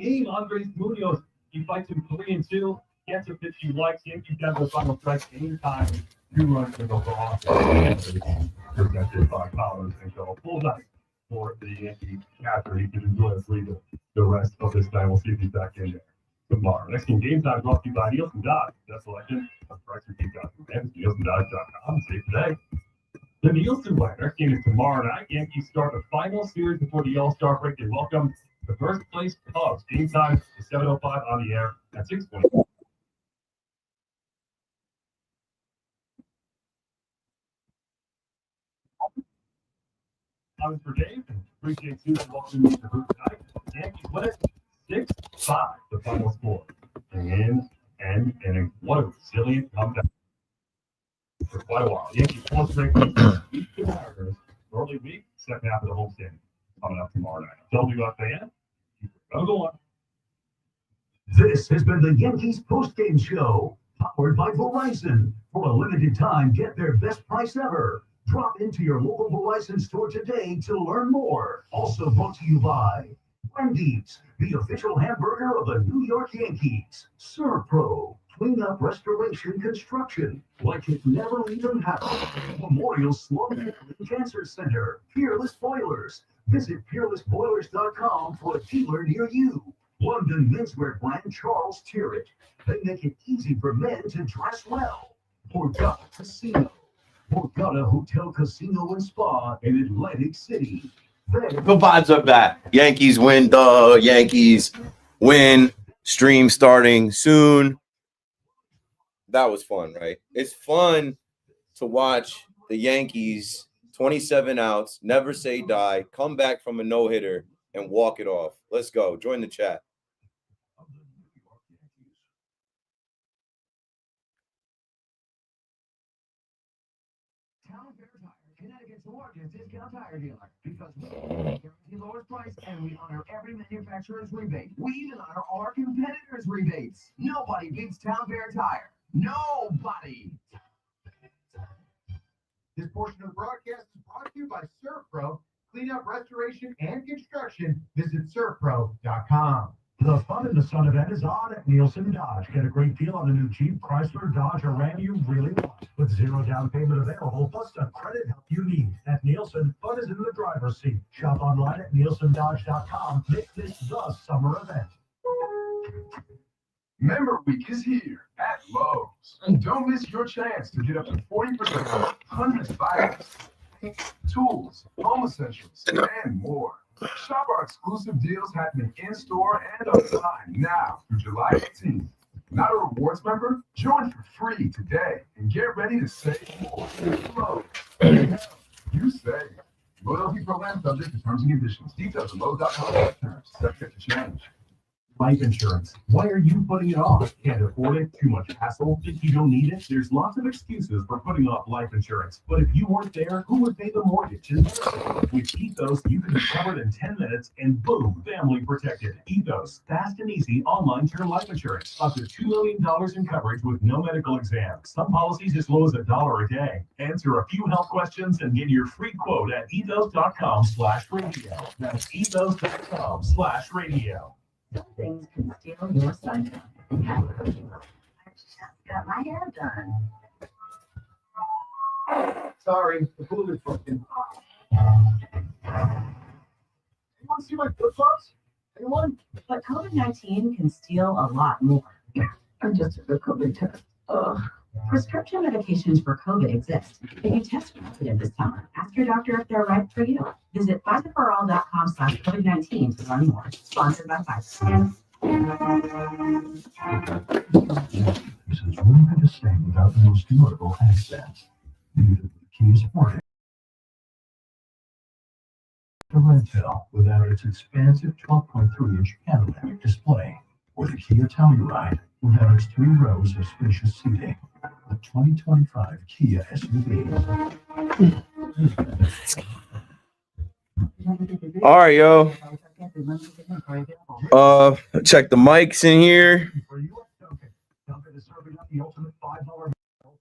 game, Andres Munoz. He fights him 3-2. Gets a pitch he likes. Yankees down to the final stretch. Game time. 2 runs to go for Austin. Protected by Collins and go full night for the Yankees after he can enjoy the rest of this night. We'll see if he's back in there tomorrow. Next game time brought to you by Nielsen Dodge. That selection of price for and NielsenDodge.com. See you today. The Nielsen way. Next game is tomorrow night. Yankees start the final series before the All-Star break. They welcome the first place Cubs. Game time is 7:05 on the air at 6:20. For Dave, appreciate Susan welcoming me to the group tonight. Yankees win it 6-5, the final score. And what a resilient comeback for quite a while. Yankees force break early week, second half of the homestand coming up tomorrow night. WFAN, go on. This has been the Yankees postgame show, powered by Verizon. For a limited time, get their best price ever. Drop into your local Verizon store today to learn more. Also brought to you by Wendy's, the official hamburger of the New York Yankees. ServPro, cleanup, restoration, construction, like it never even happened. Memorial Sloan Cancer Center. Peerless Boilers. Visit peerlessboilers.com for a dealer near you. London menswear brand Charles Tirrett. They make it easy for men to dress well. Borgata Casino. Borgata Hotel, Casino, and Spa in Atlantic City. The vibes are back. Yankees win. The Yankees win. Stream starting soon. That was fun, right? It's fun to watch the Yankees, 27 outs, never say die, come back from a no-hitter and walk it off. Let's go. Join the chat. Connecticut's largest discount tire dealer, because we guarantee lowest price and we honor every manufacturer's rebate. We even honor all our competitors' rebates. Nobody beats Town Fair Tire. Nobody. This portion of the broadcast is brought to you by ServPro, cleanup, restoration, and construction. Visit servpro.com. The Fun in the Sun event is on at Nielsen Dodge. Get a great deal on a new Jeep, Chrysler, Dodge, or Ram you really want. With 0 down payment available, plus the credit help you need. At Nielsen, fun is in the driver's seat. Shop online at NielsenDodge.com. Make this the summer event. Member Week is here at Lowe's. And don't miss your chance to get up to 40% off hundreds of items, tools, home essentials, and more. Shop our exclusive deals happening in-store and online now through July 18th. Not a rewards member? Join for free today and get ready to save more. Lowe's. You save. Loyalty program subject to terms and conditions. Details at Lowe's.com. Subject to change. Life insurance. Why are you putting it off? Can't afford it? Too much hassle? Think you don't need it? There's lots of excuses for putting off life insurance. But if you weren't there, who would pay the mortgage? With Ethos, you can be covered in 10 minutes and boom, family protected. Ethos, fast and easy online term life insurance. Up to $2 million in coverage with no medical exam. Some policies as low as $1 a day. Answer a few health questions and get your free quote at ethos.com/radio. That's ethos.com/radio. Some things can steal your sunshine. I just got my hair done. Sorry, the pool is broken. Anyone see my flip-flops? Anyone? But COVID-19 can steal a lot more. I'm just a COVID test. Prescription medications for COVID exist. If you test positive this summer, ask your doctor if they're right for you. Visit Pfizerforall.com/COVID-19 to learn more. Sponsored by Pfizer. This is really to say without the most notable accents. The key is working. The Redtail, without its expansive 12.3-inch panoramic display, or the Kia Telluride, without its 3 rows of spacious seating. The 2025 Kia SUV. All right, yo. Check the mics in here. Dunkin' is serving up the ultimate $5 meal.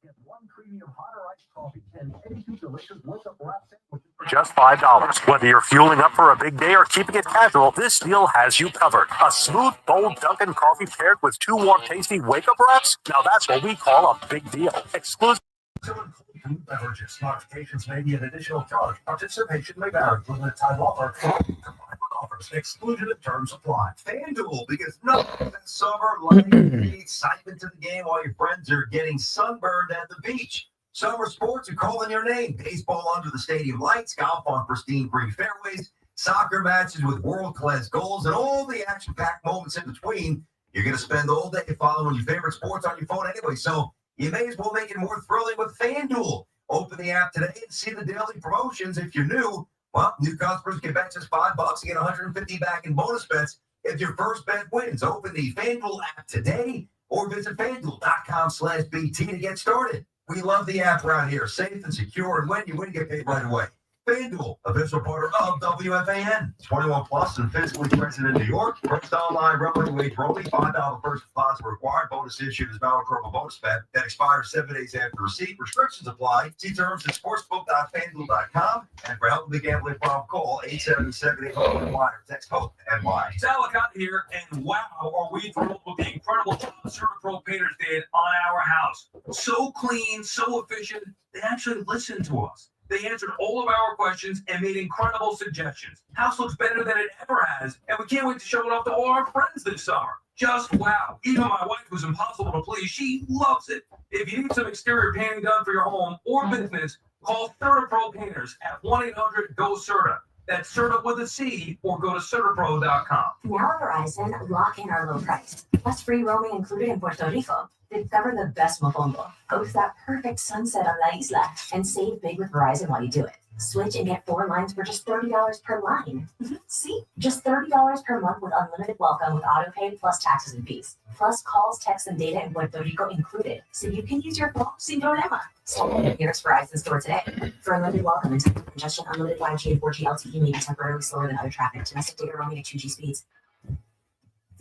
Get 1 premium hot or iced coffee and 82 delicious worth of wrap sandwiches for just $5. Whether you're fueling up for a big day or keeping it casual, this deal has you covered. A smooth, bold Dunkin' coffee paired with 2 warm, tasty wake-up wraps? Now that's what we call a big deal. Exclusive. Food beverages. Modifications may be an additional charge. Participation may vary. Limited time offer. Combined with offers. Exclusion and terms apply. FanDuel, because nothing that summer like the excitement to the game while your friends are getting sunburned at the beach. Summer sports are calling your name. Baseball under the stadium lights, golf on pristine green fairways, soccer matches with world-class goals, and all the action-packed moments in between. You're going to spend all day following your favorite sports on your phone anyway, so you may as well make it more thrilling with FanDuel. Open the app today and see the daily promotions. If you're new, well, new customers can bet just $5 and get $150 back in bonus bets if your first bet wins. Open the FanDuel app today or visit FanDuel.com/BT to get started. We love the app around here. Safe and secure, and when you win, get paid right away. FanDuel, official partner of WFAN. 21 plus and physically present in New York. First online revenue wage only. $5 first deposit required. Bonus issued is valid for a bonus bet that expires 7 days after receipt. Restrictions apply. See terms at sportsbook.fanduel.com. And for help with the gambling problem, call 877-8-HOPE-NY or text HOPE-NY. Salicott here, and wow, are we thrilled with the incredible job CertaPro painters did on our house. So clean, so efficient, they actually listened to us. They answered all of our questions and made incredible suggestions. House looks better than it ever has, and we can't wait to show it off to all our friends this summer. Just wow. Even my wife, who's impossible to please, she loves it. If you need some exterior painting done for your home or business, call CertaPro Painters at 1-800-GO-CERTA. That's Certa with a C, or go to CertaPro.com. Now at Verizon, lock in our low price. Plus free roaming included in Puerto Rico. Discover the best mofongo. Host that perfect sunset on La Isla and save big with Verizon while you do it. Switch and get 4 lines for just $30 per line. See? Just $30 per month with unlimited welcome with autopay plus taxes and fees. Plus calls, texts, and data in Puerto Rico included. So you can use your phone sin problema. Stop in your nearest Verizon store today. For unlimited welcome and time congestion, unlimited 5G and 4G LTE may be temporarily slower than other traffic. Domestic data roaming at 2G speeds.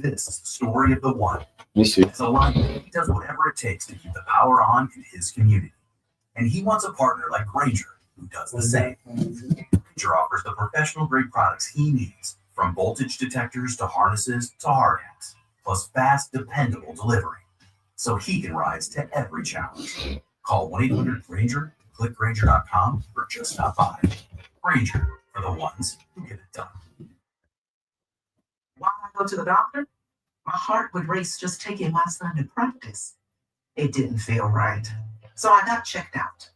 This is the story of the one. Me too. As a lineman, he does whatever it takes to keep the power on in his community. And he wants a partner like Grainger who does the same. Grainger offers the professional-grade products he needs, from voltage detectors to harnesses to hard hats, plus fast, dependable delivery, so he can rise to every challenge. Call 1-800-GRAINGER, click Grainger.com, or just stop by. Grainger, for the ones who get it done. Why I go to the doctor? My heart would race just taking my son to practice. It didn't feel right. So I got checked out.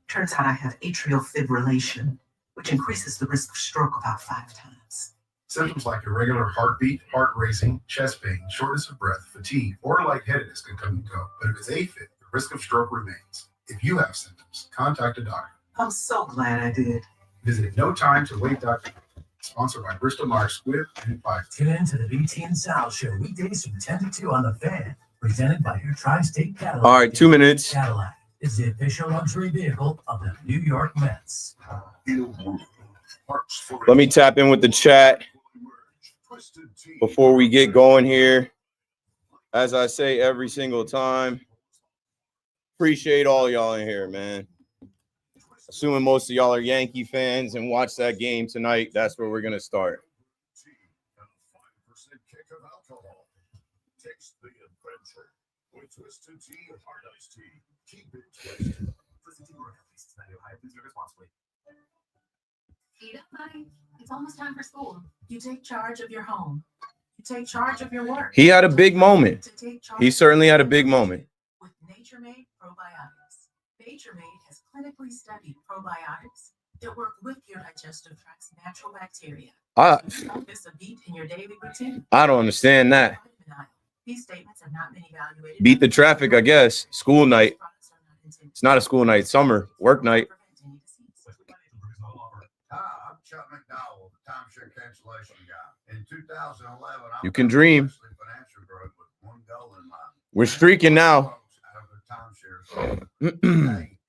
Turns out I have atrial fibrillation, which increases the risk of stroke about 5 times. Symptoms like irregular heartbeat, heart racing, chest pain, shortness of breath, fatigue, or lightheadedness can come and go. But if it's AFib, the risk of stroke remains. If you have symptoms, contact a doctor. I'm so glad I did. Visit NoTimeToWait.com. Sponsored by Bristol Myers Squibb and Pfizer. Tune in to the BT and Sal Show weekdays from 10 to 2 on the Fan, presented by your Tri-State Cadillac. All right, 2 minutes. Cadillac is the official luxury vehicle of the New York Mets. Let me tap in with the chat before we get going here. As I say every single time, appreciate all y'all in here, man. Assuming most of y'all are Yankee fans and watch that game tonight, that's where we're going to start. It's almost time for school. You take charge of your home. You take charge of your work. He had a big moment. He certainly had a big moment. With Nature Made probiotics. Nature Made has clinically studied probiotics that work with your digestive tract's natural bacteria. Miss a beat in your daily routine. I don't understand that. These statements have not been evaluated. Beat the traffic, I guess. School night. It's not a school night, summer, work night. I'm Chuck McDowell, the timeshare cancellation guy. In 2011, You can dream. We're streaking now.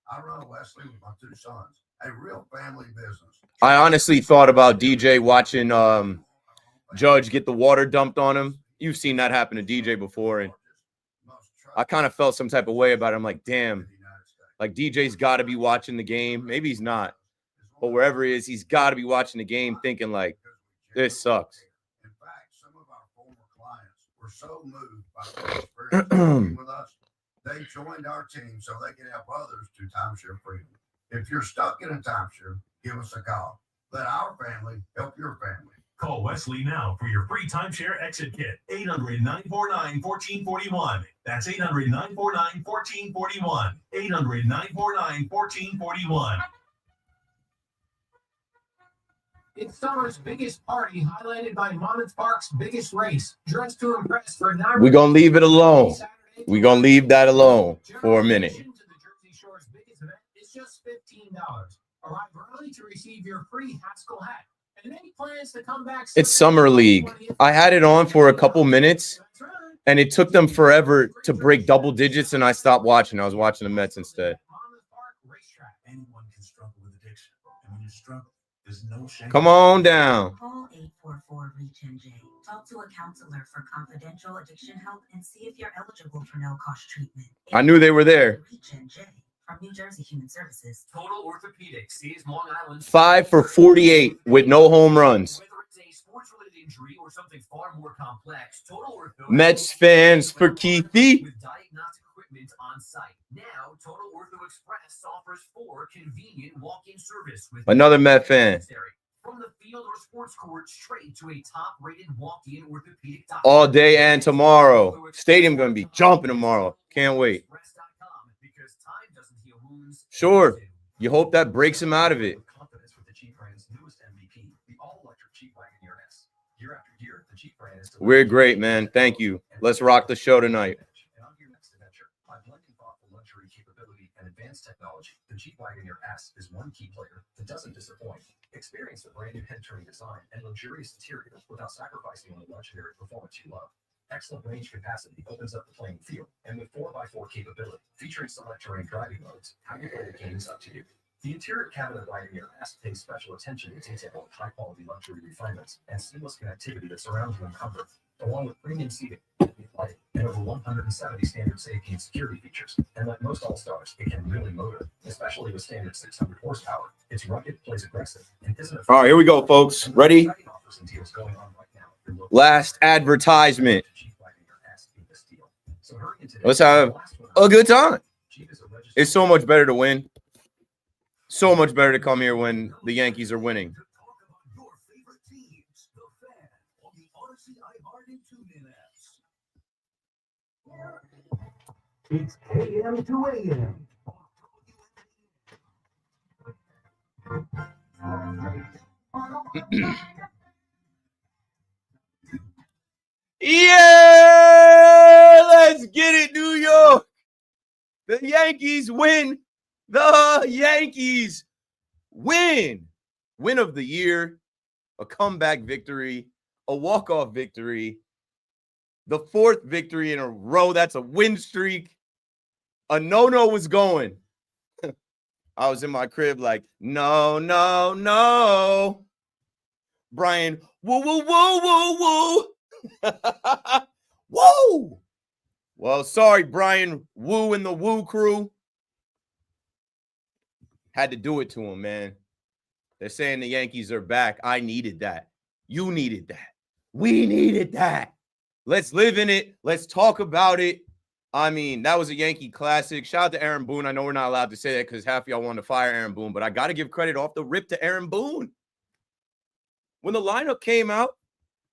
I run Wesley with my 2 sons, a real family business. I honestly thought about DJ watching Judge get the water dumped on him. You've seen that happen to DJ before, and I kind of felt some type of way about it. I'm like, damn, like DJ's got to be watching the game. Maybe he's not. or wherever he is, he's got to be watching the game thinking like, this sucks. In fact, some of our former clients were so moved by the experience working with us, they joined our team so they can help others to timeshare freedom. If you're stuck in a timeshare, give us a call. Let our family help your family. Call Wesley now for your free timeshare exit kit. 800-949-1441. That's 800-949-1441. 800-949-1441. It's summer's biggest party, highlighted by Monmouth Park's biggest race. Dressed to impress for an We're going to leave it alone. We're going to leave that alone for a minute. To the Jersey Shore's biggest event is just $15. Arrive early to receive your free Haskell hat. And any plans to come back? It's Summer League. I had it on for a couple minutes, and it took them forever to break double digits, and I stopped watching. I was watching the Mets instead. Anyone can struggle with addiction. And when you struggle, there's no shame. Come on down. Call 844-REACH-NJ. Talk to a counselor for confidential addiction help and see if you're eligible for no-cost treatment. I knew they were there. REACH-NJ from New Jersey Human Services. Total Orthopedics sees Long Island 5 for 48 with no home runs. Whether it's a sports-related injury or something far more complex, Total Ortho Mets fans for Keithy. with diagnostic equipment on site. Now, Total Ortho Express offers 4 convenient walk-in service with Another Met fan. from the field or sports court straight to a top-rated walk-in orthopedic doctor. All day and tomorrow. Stadium going to be jumping tomorrow. Can't wait. Because time doesn't heal wounds. Sure. You hope that breaks him out of it. Confidence with the Jeep brand's newest MVP, the all-electric Jeep Wagoneer S. Year after year, the Jeep brand is We're great, man. Thank you. Let's rock the show tonight. And on your next adventure, by blending thoughtful luxury capability and advanced technology, the Jeep Wagoneer S is one key player that doesn't disappoint. Experience the brand new head-turning design and luxurious interior without sacrificing on the legendary performance you love. Excellent range capacity opens up the playing field, and with 4x4 capability, featuring select terrain driving modes, how you play the game is up to you. The interior cabin of Wagoneer S pays special attention to detail with high-quality luxury refinements and seamless connectivity that surrounds you in comfort, along with premium seating, lighting, and over 170 standard safety and security features. And like most All-Stars, it can really motor, especially with standard 600 horsepower. It's rugged, plays aggressive, and isn't All right, here we go, folks. Ready? Last advertisement. Let's have a good time. It's so much better to win. So much better to come here when the Yankees are winning. It's KM to AM. Yeah, let's get it, New York. The Yankees win. The Yankees win. Win of the year, a comeback victory, a walk-off victory, the 4th victory in a row. That's a win streak. A no-no was going. I was in my crib like, no, no, no. Brian, woo, woo, woo, woo, woo. Woo! Well, sorry, Brian Woo and the Woo crew. Had to do it to him, man. They're saying the Yankees are back. I needed that. You needed that. We needed that. Let's live in it. Let's talk about it. I mean, that was a Yankee classic. Shout out to Aaron Boone. I know we're not allowed to say that because half of y'all want to fire Aaron Boone, but I got to give credit off the rip to Aaron Boone. When the lineup came out,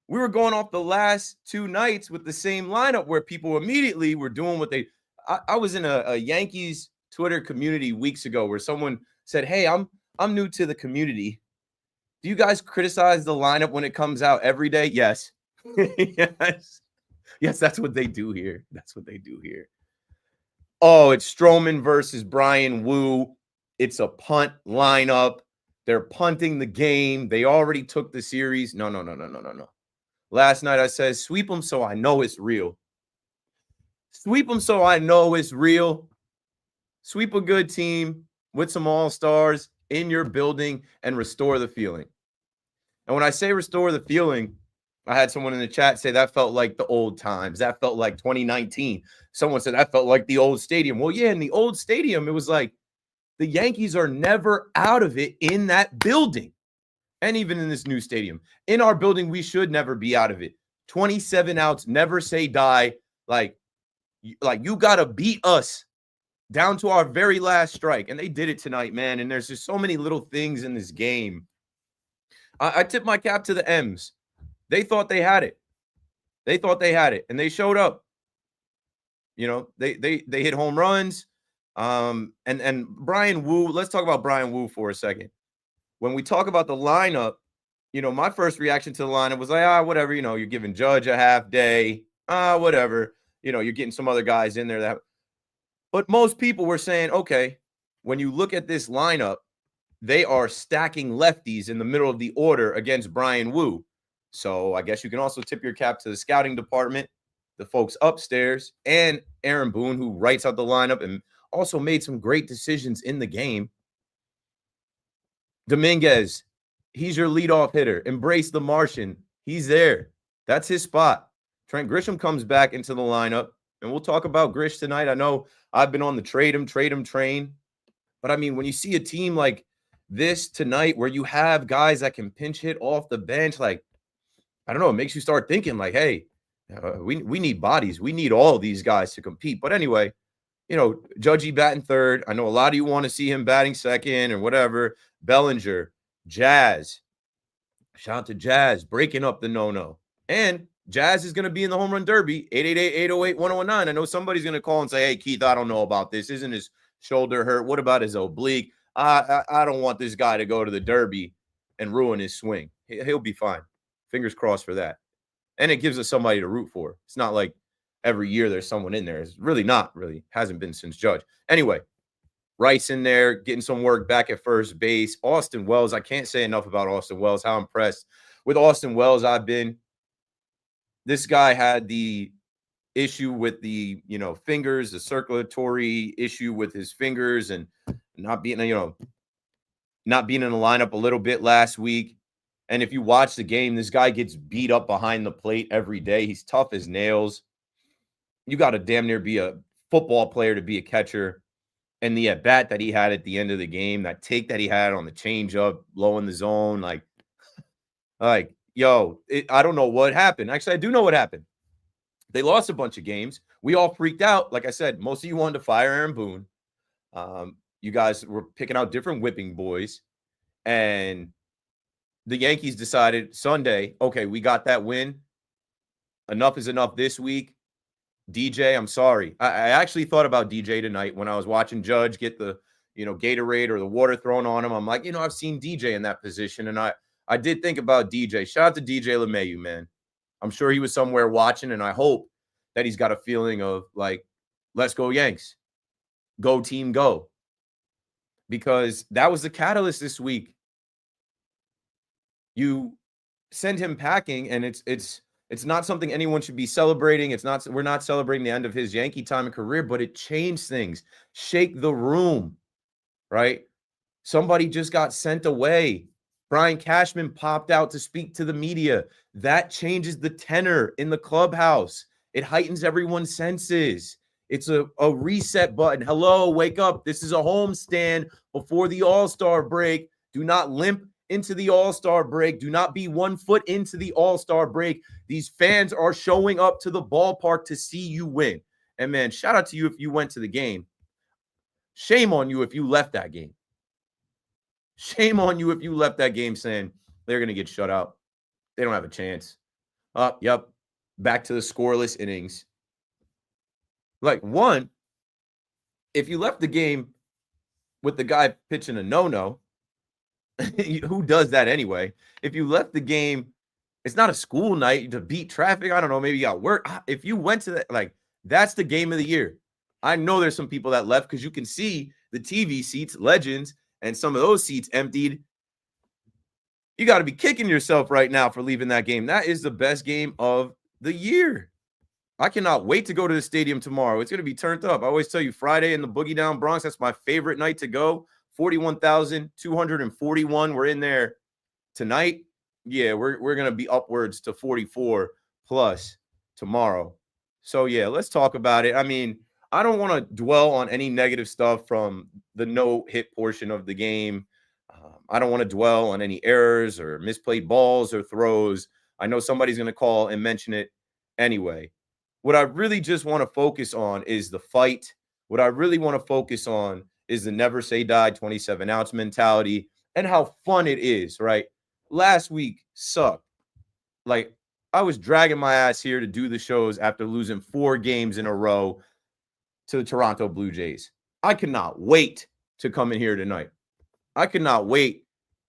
we were going off the last 2 nights with the same lineup where people immediately were doing what they – I was in a Yankees Twitter community weeks ago where someone said, hey, I'm new to the community. Do you guys criticize the lineup when it comes out every day? Yes. Yes. Yes, that's what they do here. That's what they do here. Oh, it's Stroman versus Brian Woo. It's a punt lineup. They're punting the game. They already took the series. No. Last night I said, sweep them so I know it's real. Sweep them so I know it's real. Sweep a good team with some all-stars in your building and restore the feeling. And when I say restore the feeling, I had someone in the chat say that felt like the old times. That felt like 2019. Someone said that felt like the old stadium. Well, yeah, in the old stadium, it was like The Yankees are never out of it in that building. And even in this new stadium. In our building, we should never be out of it. 27 outs, never say die. Like you got to beat us down to our very last strike. And they did it tonight, man. And there's just so many little things in this game. I tip my cap to the M's. They thought they had it. They thought they had it. And they showed up. You know, they hit home runs. And Brian Wu, let's talk about Brian Wu for a second. When we talk about the lineup, you know, my first reaction to the lineup was like, whatever, you know, you're giving Judge a half day, whatever, you know, you're getting some other guys in there. But most people were saying, okay, when you look at this lineup, they are stacking lefties in the middle of the order against Brian Wu. So I guess you can also tip your cap to the scouting department, the folks upstairs, and Aaron Boone, who writes out the lineup and also made some great decisions in the game. Dominguez, he's your leadoff hitter. Embrace the Martian. He's there. That's his spot. Trent Grisham comes back into the lineup, and we'll talk about Grish tonight. I know I've been on the trade him train, but I mean, when you see a team like this tonight where you have guys that can pinch hit off the bench, like, I don't know, it makes you start thinking like, hey, we need bodies. We need all of these guys to compete. But anyway, you know, Judgy batting third. I know a lot of you want to see him batting second or whatever. Bellinger, Jazz. Shout out to Jazz breaking up the no-no. And Jazz is going to be in the home run derby, 888-808-1019. I know somebody's going to call and say, hey, Keith, I don't know about this. Isn't his shoulder hurt? What about his oblique? I don't want this guy to go to the derby and ruin his swing. He'll be fine. Fingers crossed for that. And it gives us somebody to root for. It's not like every year there's someone in there. It's really not, really. Hasn't been since Judge. Anyway, Rice in there, getting some work back at first base. Austin Wells, I can't say enough about Austin Wells, how impressed with Austin Wells I've been. This guy had the issue with the, you know, fingers, the circulatory issue with his fingers and not being in the lineup a little bit last week. And if you watch the game, this guy gets beat up behind the plate every day. He's tough as nails. You got to damn near be a football player to be a catcher. And the at-bat that he had at the end of the game, that take that he had on the changeup, low in the zone, like yo, I don't know what happened. Actually, I do know what happened. They lost a bunch of games. We all freaked out. Like I said, most of you wanted to fire Aaron Boone. You guys were picking out different whipping boys. And the Yankees decided Sunday, okay, we got that win. Enough is enough this week. DJ, I'm sorry. I actually thought about DJ tonight when I was watching Judge get the, you know, Gatorade or the water thrown on him. I'm like, you know, I've seen DJ in that position. And I did think about DJ. Shout out to DJ LeMahieu, man. I'm sure he was somewhere watching, and I hope that he's got a feeling of like, let's go Yanks. Go team, go. Because that was the catalyst this week. You send him packing, and it's not something anyone should be celebrating. We're not celebrating the end of his Yankee time and career, but it changed things. Shake the room, right? Somebody just got sent away. Brian Cashman popped out to speak to the media. That changes the tenor in the clubhouse. It heightens everyone's senses. It's a reset button. Hello, wake up. This is a homestand before the All-Star break. Do not limp into the All-Star break. Do not be 1 foot into the All-Star break. These fans are showing up to the ballpark to see you win. And man, shout out to you if you went to the game. Shame on you if you left that game. Shame on you if you left that game saying they're going to get shut out. They don't have a chance. Yep. Back to the scoreless innings. Like, one, if you left the game with the guy pitching a no-no, who does that anyway? If you left the game, it's not a school night to beat traffic. I don't know. Maybe you got work. If you went to that, like, that's the game of the year. I know there's some people that left because you can see the TV seats, Legends, and some of those seats emptied. You got to be kicking yourself right now for leaving that game. That is the best game of the year. I cannot wait to go to the stadium tomorrow. It's going to be turned up. I always tell you, Friday in the Boogie Down Bronx, that's my favorite night to go. 41,241. We're in there tonight. Yeah, we're going to be upwards to 44 plus tomorrow. So, yeah, let's talk about it. I mean, I don't want to dwell on any negative stuff from the no-hit portion of the game. I don't want to dwell on any errors or misplayed balls or throws. I know somebody's going to call and mention it anyway. What I really just want to focus on is the fight. What I really want to focus on is the never say die 27-ounce mentality and how fun it is, right? Last week sucked. Like, I was dragging my ass here to do the shows after losing 4 games in a row to the Toronto Blue Jays. I cannot wait to come in here tonight. I cannot wait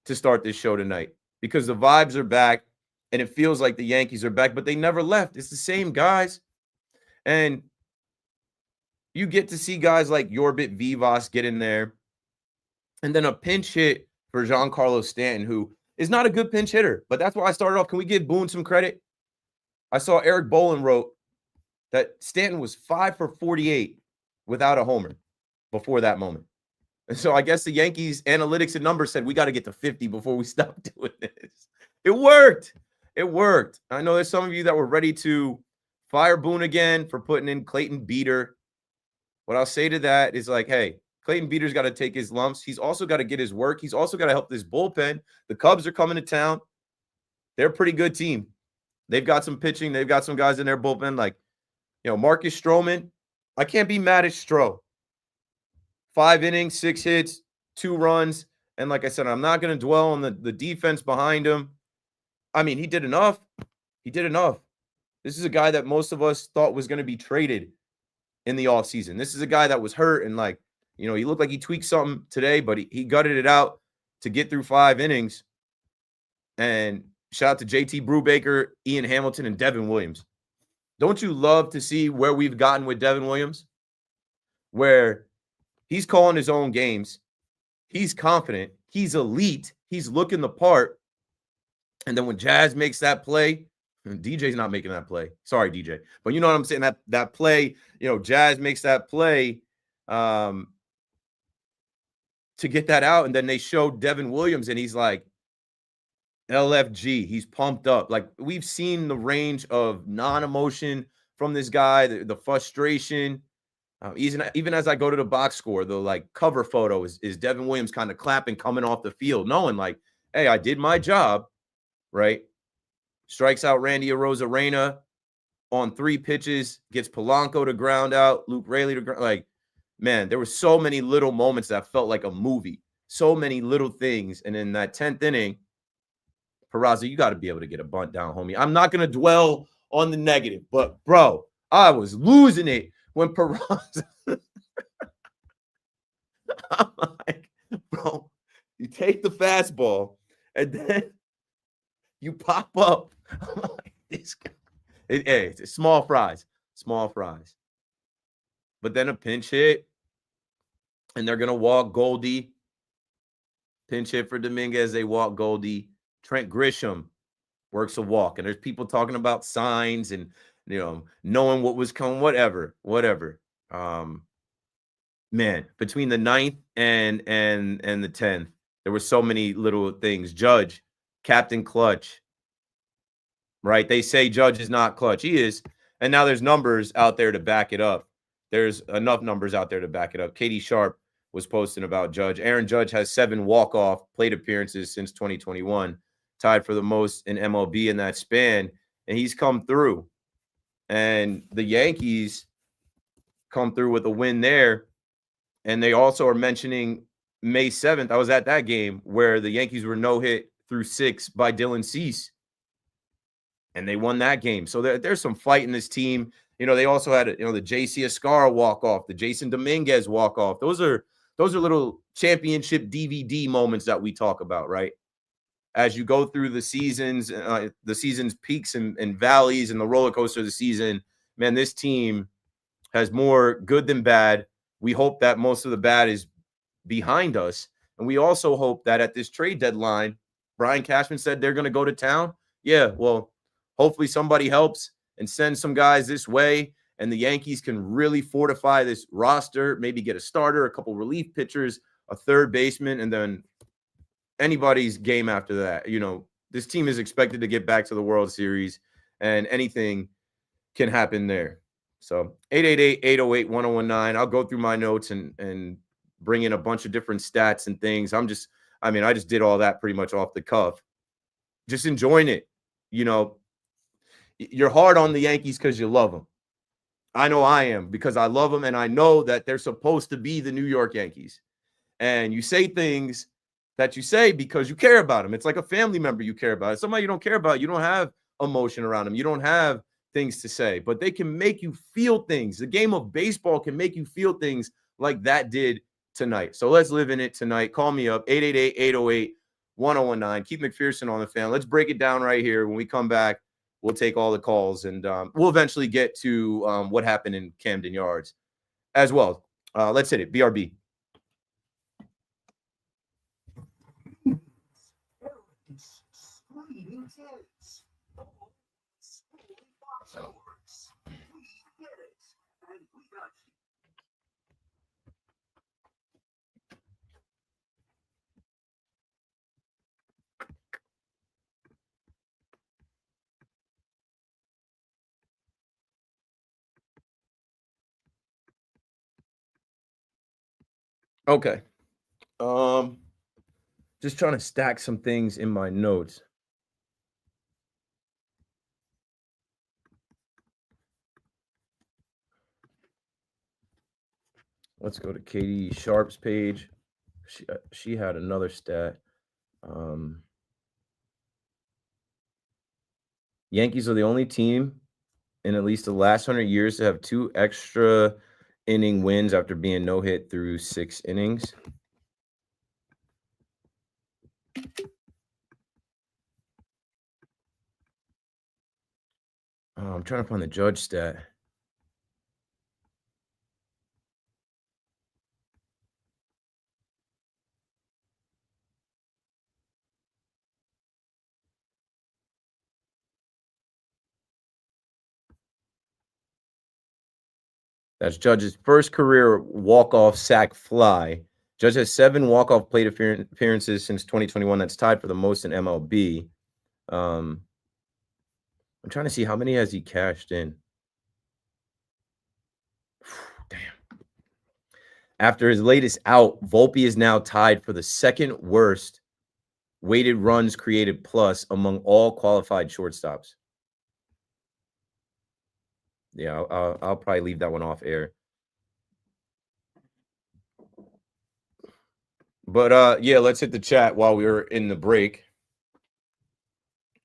to start this show tonight because the vibes are back and it feels like the Yankees are back, but they never left. It's the same guys. And you get to see guys like Yorbit Vivas get in there. And then a pinch hit for Giancarlo Stanton, who is not a good pinch hitter. But that's why I started off. Can we give Boone some credit? I saw Eric Bolin wrote that Stanton was 5 for 48 without a homer before that moment. And so I guess the Yankees analytics and numbers said we got to get to 50 before we stop doing this. It worked. It worked. I know there's some of you that were ready to fire Boone again for putting in Clayton Beeter. What I'll say to that is like, hey, Clayton Beeter's got to take his lumps. He's also got to get his work. He's also got to help this bullpen. The Cubs are coming to town. They're a pretty good team. They've got some pitching. They've got some guys in their bullpen like, Marcus Stroman. I can't be mad at Stroh. 5 innings, 6 hits, 2 runs. And like I said, I'm not going to dwell on the defense behind him. I mean, he did enough. He did enough. This is a guy that most of us thought was going to be traded in the offseason. This is a guy that was hurt and he looked like he tweaked something today, but he gutted it out to get through 5 innings. And shout out to JT Brubaker, Ian Hamilton, and Devin Williams. Don't you love to see where we've gotten with Devin Williams? Where he's calling his own games. He's confident. He's elite. He's looking the part. And then when Jazz makes that play, DJ's not making that play. Sorry, DJ. But you know what I'm saying? That play, Jazz makes that play to get that out. And then they showed Devin Williams, and he's like, LFG. He's pumped up. Like, we've seen the range of non-emotion from this guy, the frustration. Even as I go to the box score, the cover photo is Devin Williams kind of clapping coming off the field, knowing hey, I did my job, right? Strikes out Randy Arozarena on 3 pitches, gets Polanco to ground out, Luke Raley to ground. Man, there were so many little moments that felt like a movie. So many little things. And in that 10th inning, Peraza, you got to be able to get a bunt down, homie. I'm not going to dwell on the negative, but, bro, I was losing it when Peraza. I'm like, bro, you take the fastball, and then you pop up. I'm like, this guy. It's small fries. But then a pinch hit, and they're going to walk Goldie. Pinch hit for Dominguez. They walk Goldie. Trent Grisham works a walk. And there's people talking about signs and, knowing what was coming, whatever. Man, between the 9th and the 10th, there were so many little things. Judge, Captain Clutch, right? They say Judge is not clutch. He is. And now there's numbers out there to back it up. There's enough numbers out there to back it up. Katie Sharp was posting about Judge. Aaron Judge has 7 walk-off plate appearances since 2021, tied for the most in MLB in that span, and he's come through. And the Yankees come through with a win there, and they also are mentioning May 7th. I was at that game where the Yankees were no-hit through 6 by Dylan Cease, and they won that game. So there's some fight in this team. They also had, the J.C. Escara walk-off, the Jason Dominguez walk-off. Those are little championship DVD moments that we talk about, right? As you go through the season's peaks and valleys and the roller coaster of the season, man, this team has more good than bad. We hope that most of the bad is behind us. And we also hope that at this trade deadline, Brian Cashman said they're going to go to town. Yeah, well, hopefully somebody helps and sends some guys this way, and the Yankees can really fortify this roster, maybe get a starter, a couple relief pitchers, a third baseman, and then anybody's game after that. This team is expected to get back to the World Series, and anything can happen there. So 888-808-1019. I'll go through my notes and bring in a bunch of different stats and things. I just did all that pretty much off the cuff. Just enjoying it. You know, you're hard on the Yankees because you love them. I know I am, because I love them and I know that they're supposed to be the New York Yankees. And you say things that you say because you care about them. It's like a family member you care about. Somebody you don't care about, you don't have emotion around them. You don't have things to say, but they can make you feel things. The game of baseball can make you feel things like that did tonight. So let's live in it tonight. Call me up, 888-808-1019. Keep McPherson on the fan. Let's break it down right here. When we come back, we'll take all the calls, and we'll eventually get to what happened in Camden Yards as well. Let's hit it. BRB. Okay. Just trying to stack some things in my notes. Let's go to Katie Sharp's page. She had another stat. Yankees are the only team in at least the last 100 years to have 2 extra inning wins after being no hit through 6 innings. I'm trying to find the Judge stat. That's Judge's first career walk-off sack fly. Judge has 7 walk-off plate appearances since 2021. That's tied for the most in MLB. I'm trying to see how many has he cashed in. Damn. After his latest out, Volpe is now tied for the second worst weighted runs created plus among all qualified shortstops. Yeah, I'll probably leave that one off air. But yeah, let's hit the chat while we were in the break.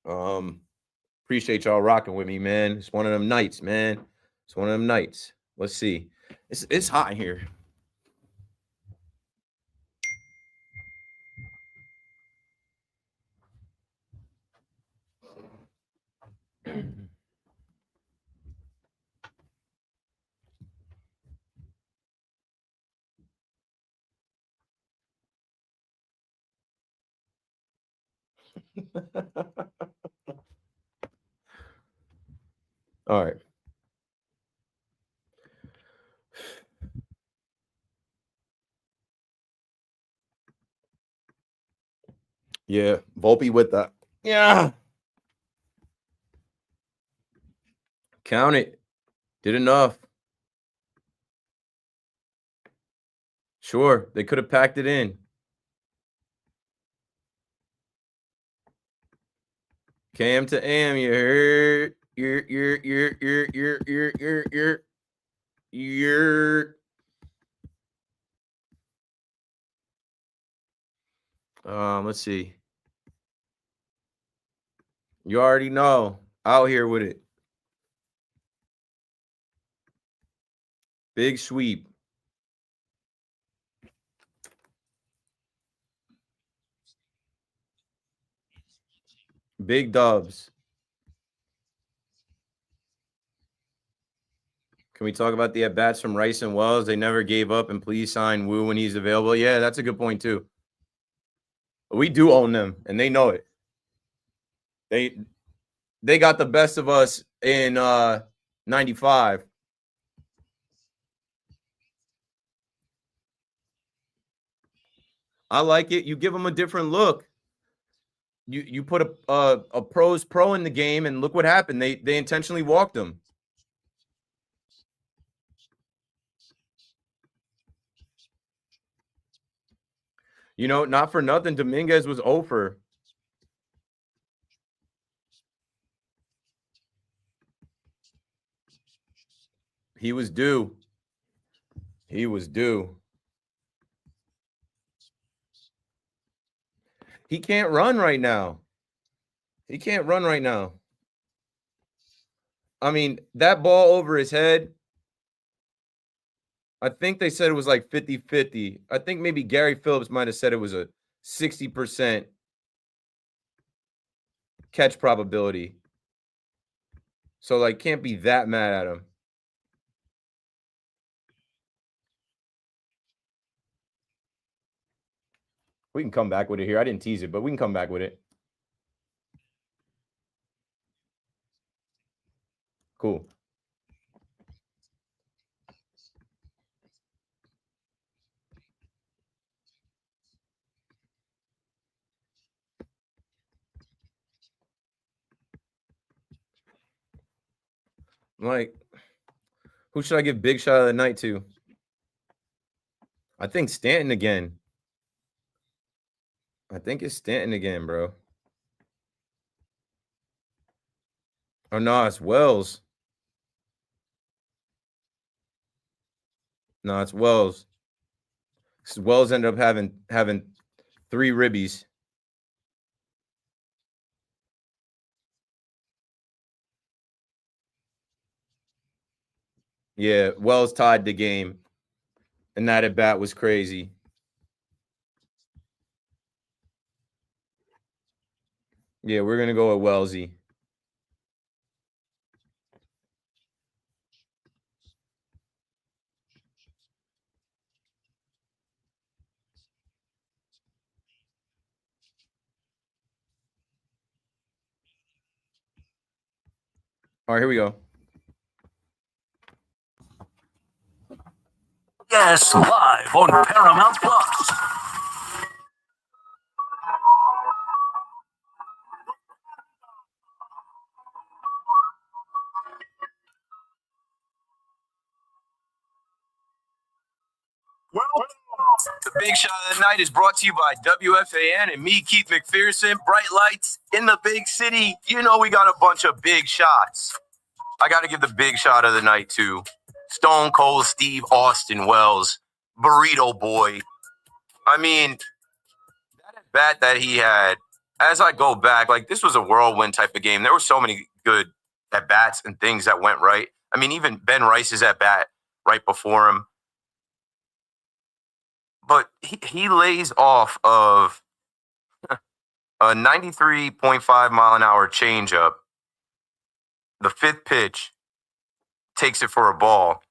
Appreciate y'all rocking with me, man. It's one of them nights, man. It's one of them nights. Let's see. It's hot here. All right. Yeah, Volpe with that. Yeah. Count it. Did enough. Sure, they could have packed it in. Cam to Am, you heard? You're. Let's see. You already know. Out here with it. Big sweep. Big dubs. Can we talk about the at-bats from Rice and Wells? They never gave up, and please sign Wu when he's available. Yeah, that's a good point, too. We do own them, and they know it. They got the best of us in 95. I like it. You give them a different look. You put a pro in the game, and look what happened. They intentionally walked him. You know, not for nothing, Dominguez was over. He was due. He was due. He can't run right now. He can't run right now. I mean, that ball over his head, I think they said it was like 50-50. I think maybe Gary Phillips might have said it was a 60% catch probability. So, like, can't be that mad at him. We can come back with it here. I didn't tease it, but we can come back with it. Cool. Like, who should I give big shot of the night to? I think Stanton again. I think it's Stanton again, bro. Oh, no, it's Wells. No, it's Wells. Wells ended up having 3 ribbies. Yeah, Wells tied the game. And that at bat was crazy. Yeah, we're going to go with Wellsy. All right, here we go. Yes, live on Paramount Plus. The big shot of the night is brought to you by WFAN and me, Keith McPherson. Bright lights in the big city. You know we got a bunch of big shots. I got to give the big shot of the night to Stone Cold Steve Austin Wells, Burrito Boy. I mean, that bat that he had, as I go back, like this was a whirlwind type of game. There were so many good at bats and things that went right. I mean, even Ben Rice's at bat right before him. But he lays off of a 93.5 mile an hour changeup. The 5th pitch takes it for a ball.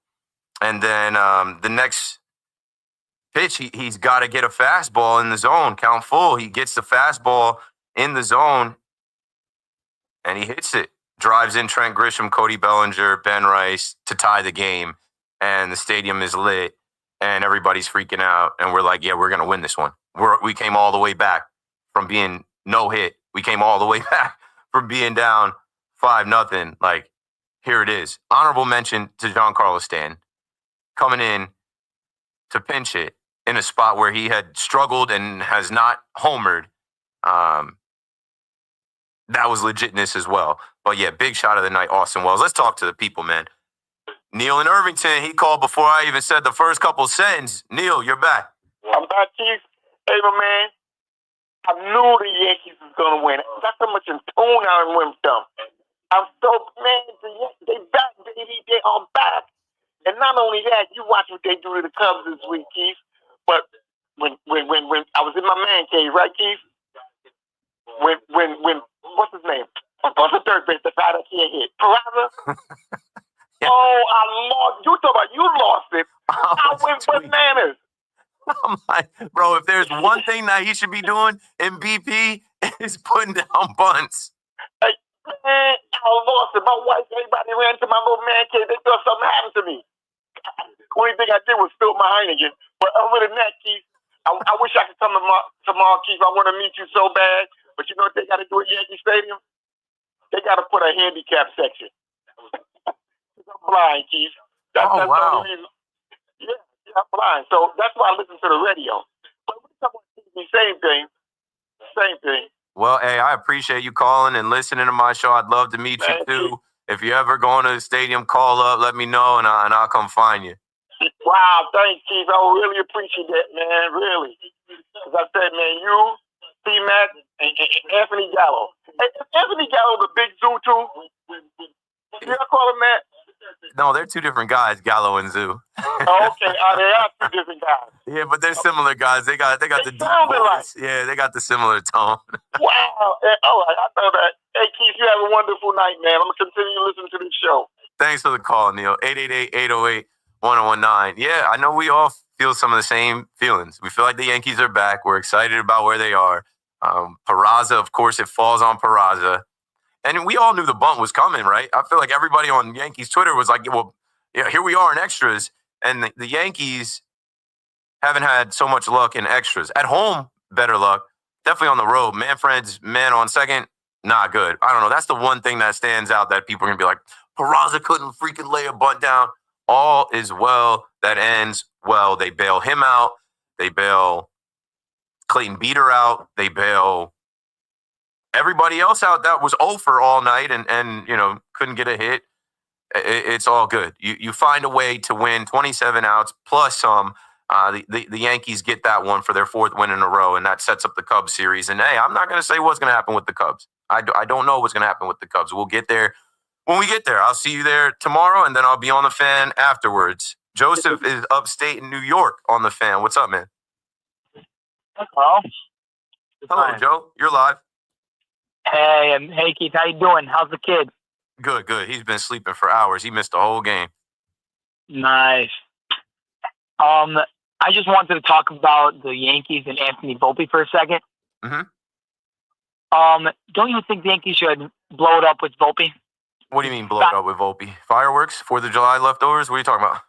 And then the next pitch, he's got to get a fastball in the zone, count full. He gets the fastball in the zone, and he hits it. Drives in Trent Grisham, Cody Bellinger, Ben Rice to tie the game, and the stadium is lit, and everybody's freaking out. And we're like, yeah, we're going to win this one. We came all the way back from being no hit. We came all the way back from being down 5-0. Like, here it is. Honorable mention to Giancarlo Stanton coming in to pinch it in a spot where he had struggled and has not homered. That was legitness as well. But yeah, big shot of the night, Austin Wells. Let's talk to the people, man. Neil in Irvington, he called before I even said the first couple sentences. Neil, you're back. I'm back, Chief. Hey, my man. I knew the Yankees was going to win. That's how much in tune I'm with them. I'm so, man, they back, baby. They are back. And not only that, you watch what they do to the Cubs this week, Keith. But when I was in my man cave, right, Keith? When what's his name? What's the third base? The guy that can't hit. Peraza? Yeah. Oh, I lost. You talk about you lost it. I went bananas. I'm like, bro, if there's one thing that he should be doing in BP, is putting down bunts. Hey, man, I lost it. My wife, everybody ran to my little man cave. They thought something happened to me. The only thing I did was spill my Heineken. But other than that, Keith, I wish I could come tomorrow, Keith. I want to meet you so bad. But you know what they got to do at Yankee Stadium? They got to put a handicap section. I'm blind, Keith. That's wow. The only reason. Yeah, I'm blind. So that's why I listen to the radio. But we talk about Same thing. Same thing. Well, hey, I appreciate you calling and listening to my show. I'd love to meet you too. If you ever go into the stadium, call up, let me know, and I'll come find you. Wow, thanks, Keith. I really appreciate that, man. Really. As I said, man, you, T-Mac, and Anthony Gallo. Hey, is Anthony Gallo the big zoo too? Did I call him that? No, they're two different guys, Gallo and Zoo. Oh, okay. They are two different guys. Yeah, but they're similar guys. They got the deep voice. Yeah, they got the similar tone. Wow. Oh, I know that. Hey, Keith, you have a wonderful night, man. I'm going to continue listening to this show. Thanks for the call, Neil. 888-808-1019. Yeah, I know we all feel some of the same feelings. We feel like the Yankees are back. We're excited about where they are. Peraza, of course, it falls on Peraza. And we all knew the bunt was coming, right? I feel like everybody on Yankees Twitter was like, well, yeah, here we are in extras. And the Yankees haven't had so much luck in extras. At home, better luck. Definitely on the road. Manfred's man on second, not good. I don't know. That's the one thing that stands out that people are going to be like, Peraza couldn't freaking lay a bunt down. All is well that ends well. They bail him out. They bail Clayton Beater out. They bail everybody else out that was 0 for all night and couldn't get a hit. It's all good. You find a way to win 27 outs plus some. The Yankees get that one for their 4th win in a row, and that sets up the Cubs series. And hey, I'm not going to say what's going to happen with the Cubs. I don't know what's going to happen with the Cubs. We'll get there when we get there. I'll see you there tomorrow, and then I'll be on the Fan afterwards. Joseph is upstate in New York on the Fan. What's up, man? Hello. Hello, Joe. You're live. Hey, Keith. How you doing? How's the kid? Good. He's been sleeping for hours. He missed the whole game. Nice. I just wanted to talk about the Yankees and Anthony Volpe for a second. Mm-hmm. Don't you think the Yankees should blow it up with Volpe? What do you mean blow it up with Volpe? Fireworks? 4th of July leftovers? What are you talking about?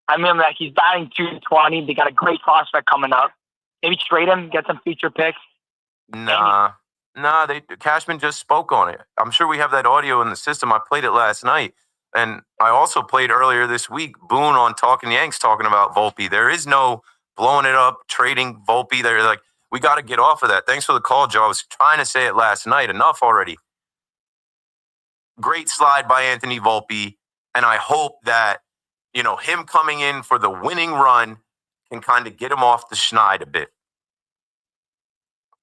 I mean, like, he's batting .220. They got a great prospect coming up. Maybe trade him, get some feature picks. Nah. Cashman just spoke on it. I'm sure we have that audio in the system. I played it last night. And I also played earlier this week Boone on Talking Yanks talking about Volpe. There is no blowing it up, trading Volpe. They're like, we got to get off of that. Thanks for the call, Joe. I was trying to say it last night. Enough already. Great slide by Anthony Volpe. And I hope that, him coming in for the winning run can kind of get him off the schneid a bit.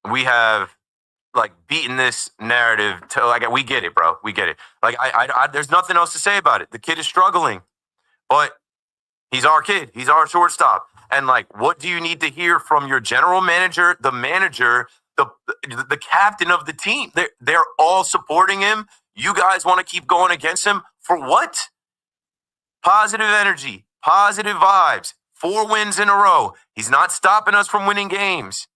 We have beaten this narrative to we get it, bro. We get it. I there's nothing else to say about it. The kid is struggling, but he's our kid. He's our shortstop. And what do you need to hear from your general manager, the manager, the captain of the team? They're all supporting him. You guys want to keep going against him for what? Positive energy, positive vibes. 4 wins in a row. He's not stopping us from winning games.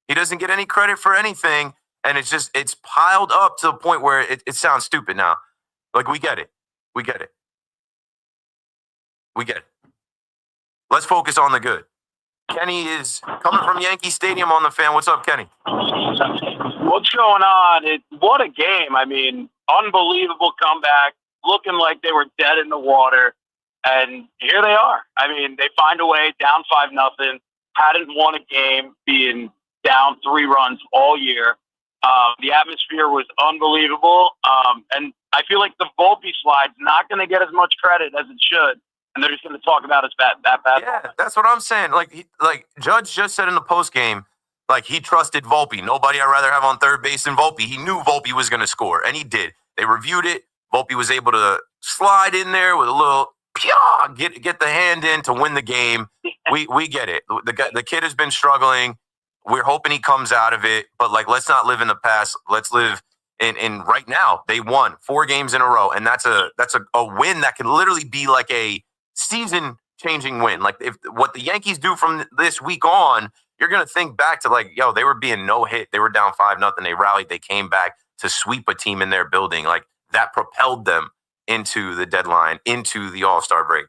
He doesn't get any credit for anything. And it's piled up to the point where it sounds stupid now. We get it. We get it. Let's focus on the good. Kenny is coming from Yankee Stadium on the Fan. What's up, Kenny? What's going on? What a game. I mean, unbelievable comeback, looking like they were dead in the water. And here they are. I mean, they find a way, down 5-0, hadn't won a game, being down 3 runs all year. The atmosphere was unbelievable. And I feel like the Volpe slide's not going to get as much credit as it should. And they're just going to talk about his that bad. Yeah, that's what I'm saying. Judge just said in the postgame, he trusted Volpe. Nobody I'd rather have on third base than Volpe. He knew Volpe was going to score, and he did. They reviewed it. Volpe was able to slide in there with a little get the hand in to win the game. We get it. The kid has been struggling. We're hoping he comes out of it, but let's not live in the past. Let's live in right now. They won 4 games in a row, and that's a win that can literally be a season-changing win. If what the Yankees do from this week on, you're gonna think back to they were being no hit. They were down 5-0. They rallied. They came back to sweep a team in their building. That propelled them into the deadline, into the All-Star break.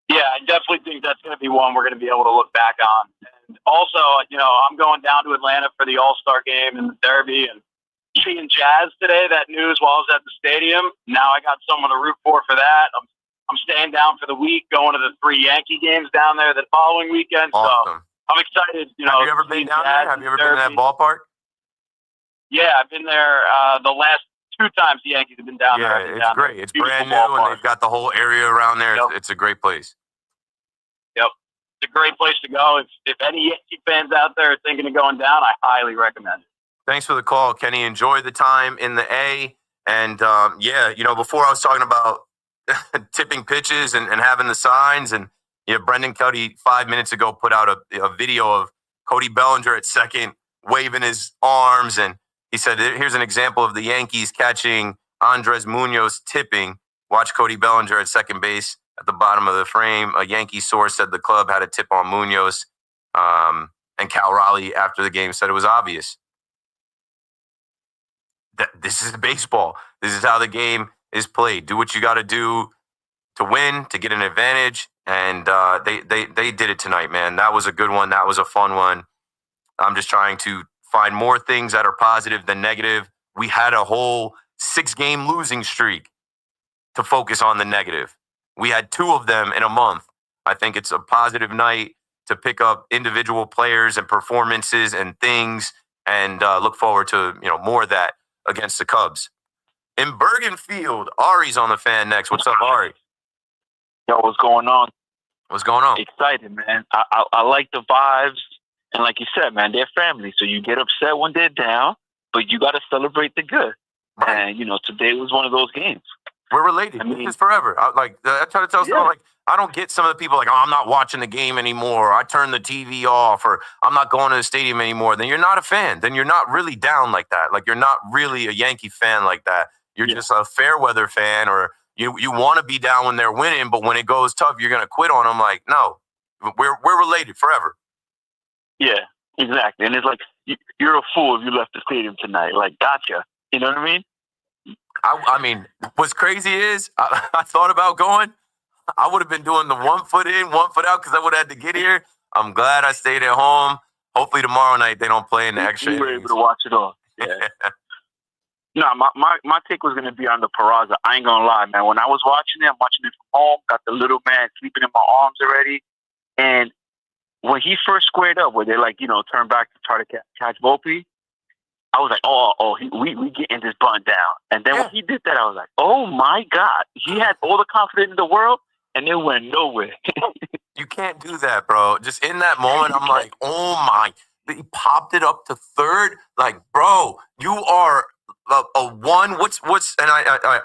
Yeah, I definitely think that's going to be one we're going to be able to look back on. And also, I'm going down to Atlanta for the All-Star game and the Derby and seeing Jazz today, that news while I was at the stadium. Now I got someone to root for that. I'm staying down for the week, going to the 3 Yankee games down there the following weekend. Awesome. So I'm excited. Have you ever been down there? Have you ever been to that ballpark? Yeah, I've been there the last 2 times the Yankees have been down there. Yeah, it's great. It's brand new, and they've got the whole area around there. Yep. It's a great place. Yep. It's a great place to go. If any Yankee fans out there are thinking of going down, I highly recommend it. Thanks for the call, Kenny. Enjoy the time in the A. And, before I was talking about tipping pitches and having the signs. And, Brendan Cuddy 5 minutes ago put out a video of Cody Bellinger at second waving his arms. And he said, here's an example of the Yankees catching Andres Munoz tipping. Watch Cody Bellinger at second base at the bottom of the frame. A Yankee source said the club had a tip on Munoz. And Cal Raleigh, after the game, said it was obvious. This is baseball. This is how the game is played. Do what you got to do to win, to get an advantage. And they did it tonight, man. That was a good one. That was a fun one. I'm just trying to find more things that are positive than negative. We had a whole 6-game losing streak to focus on the negative. We had 2 of them in a month. I think it's a positive night to pick up individual players and performances and things and look forward to, more of that against the Cubs. In Bergen Field, Ari's on the fan next. What's up, Ari? Yo, what's going on? What's going on? Excited, man. I like the vibes. And like you said, man, they're family. So you get upset when they're down, but you got to celebrate the good. Right. And, today was one of those games. We're related. This is forever. I try to tell someone, I don't get some of the people like, oh, I'm not watching the game anymore. I turn the TV off, or I'm not going to the stadium anymore. Then you're not a fan. Then you're not really down like that. Like, you're not really a Yankee fan like that. You're just a fair weather fan, or you want to be down when they're winning, but when it goes tough, you're going to quit on them. Like, no, we're related forever. Yeah, exactly. And it's like, you're a fool if you left the stadium tonight. Like, gotcha. You know what I mean? I mean, what's crazy is I thought about going. I would have been doing the 1 foot in, 1 foot out because I would have had to get here. I'm glad I stayed at home. Hopefully tomorrow night they don't play in the extra innings. You were able to watch it all. Yeah. No, my take was going to be on the Peraza. I ain't going to lie, man. When I was watching it, I'm watching it from home, got the little man sleeping in my arms already. And when he first squared up, where they turn back to try to catch Volpe, I was like, we getting this bunt down. And then when he did that, I was like, oh my God. He had all the confidence in the world, and it went nowhere. You can't do that, bro. Just in that moment, I'm like, oh my. He popped it up to third. Like, bro, you are a one. And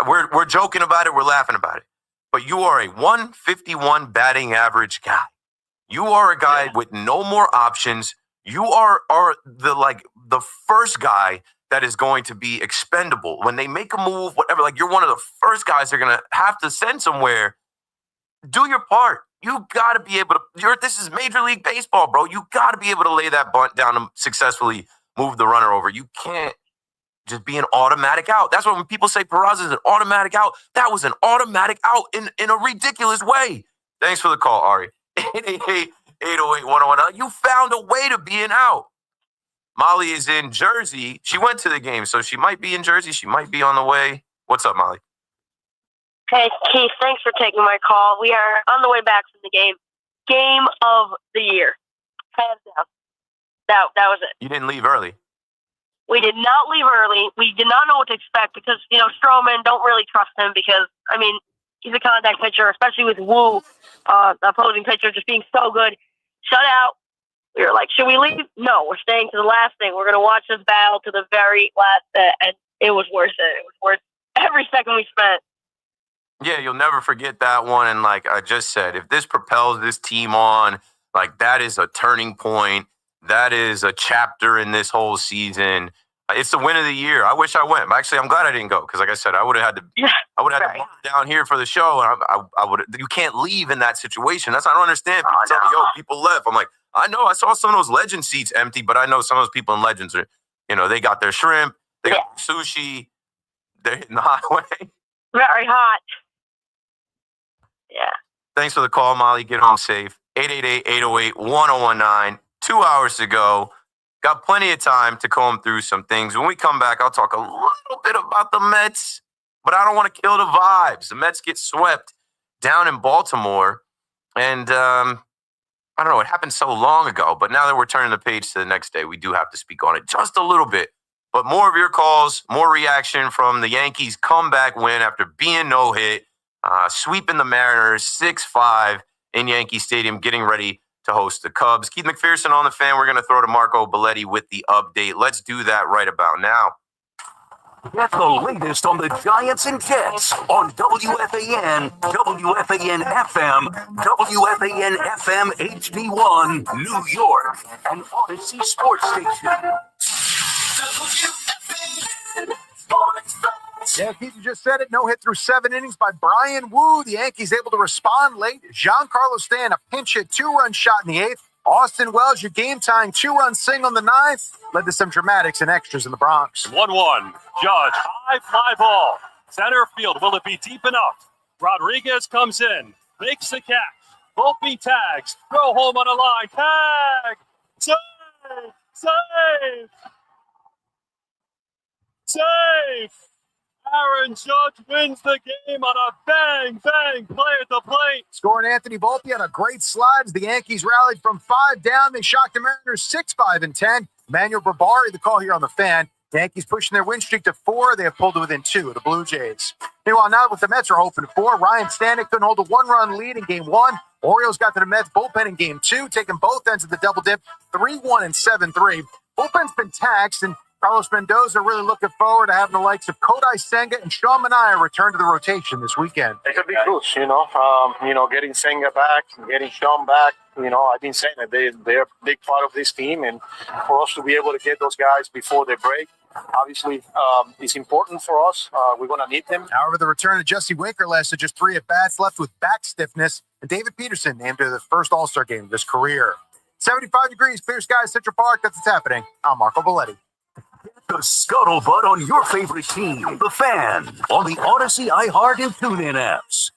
we're joking about it. We're laughing about it. But you are a 151 batting average guy. You are a guy with no more options. You are the first guy that is going to be expendable. When they make a move, whatever, like, you're one of the first guys they're going to have to send somewhere. Do your part. You got to be able to, this is Major League Baseball, bro. You got to be able to lay that bunt down and successfully move the runner over. You can't just be an automatic out. That's when people say Peraza is an automatic out. That was an automatic out in a ridiculous way. Thanks for the call, Ari. 888-808-1019. You found a way to be an out. Molly is in Jersey. She went to the game, so she might be in Jersey. She might be on the way. What's up, Molly? Hey, Keith, thanks for taking my call. We are on the way back from the game. Game of the year. Hands down. That was it. You didn't leave early. We did not leave early. We did not know what to expect because, Stroman, don't really trust him because, he's a contact pitcher, especially with Wu, the opposing pitcher, just being so good. Shut out. We were like, should we leave? No, we're staying to the last thing. We're going to watch this battle to the very last, and it was worth it. It was worth every second we spent. Yeah, you'll never forget that one. And like I just said, if this propels this team on, like, that is a turning point. That is a chapter in this whole season. It's the win of the year. I wish I went. Actually, I'm glad I didn't go because, like I said, I would have had to. I would have had to march down here for the show, and I would. You can't leave in that situation. I don't understand. People tell me, people left. I'm like, I know. I saw some of those Legend seats empty, but I know some of those people in Legends are, they got their shrimp, they got their sushi, they're hitting the highway. Very hot. Yeah. Thanks for the call, Molly. Get home safe. 888-808-1019. 2 hours to go. Got plenty of time to comb through some things. When we come back, I'll talk a little bit about the Mets, but I don't want to kill the vibes. The Mets get swept down in Baltimore. And I don't know, it happened so long ago, but now that we're turning the page to the next day, we do have to speak on it just a little bit. But more of your calls, more reaction from the Yankees comeback win after being no-hit, sweeping the Mariners 6-5 in Yankee Stadium, getting ready to host the Cubs. Keith McPherson on the Fan. We're going to throw to Marco Belletti with the update. Let's do that right about now. Get the latest on the Giants and Jets on WFAN, WFAN FM, WFAN FM HD1, New York, and Odyssey Sports Station. Yeah, Keith, you just said it. No hit through 7 innings by Brian Wu. The Yankees able to respond late. Giancarlo Stanton, a pinch hit 2-run shot in the 8th. Austin Wells, your game-tying 2-run single in the 9th. Led to some dramatics and extras in the Bronx. 1-1. Judge, high fly ball. Center field. Will it be deep enough? Rodriguez comes in. Makes the catch. Volpe tags. Throw home on a line. Tag. Save. Save. Save. Aaron Judge wins the game on a bang play at the plate. Scoring Anthony Volpe on a great slide as the Yankees rallied from 5 down. They shocked the Mariners 6-5 and 10. Emmanuel Barbari, the call here on the Fan. The Yankees pushing their win streak to 4. They have pulled to within 2 of the Blue Jays. Meanwhile, now what the Mets are hoping for, Ryan Stanek couldn't hold a 1-run lead in Game 1. Orioles got to the Mets bullpen in Game 2, taking both ends of the double dip, 3-1 and 7-3. Bullpen's been taxed, and Carlos Mendoza really looking forward to having the likes of Kodai Senga and Sean Manaea return to the rotation this weekend. It could be close, getting Senga back, getting Sean back. I've been saying that they're a big part of this team, and for us to be able to get those guys before they break, obviously, it's important for us. We're going to need them. However, the return of Jesse Winker lasted just 3 at-bats, left with back stiffness, and David Peterson named to the first All-Star game of his career. 75 degrees, clear skies, Central Park. That's what's happening. I'm Marco Belletti. The scuttlebutt on your favorite team, the Fan, on the Odyssey, iHeart, and TuneIn apps.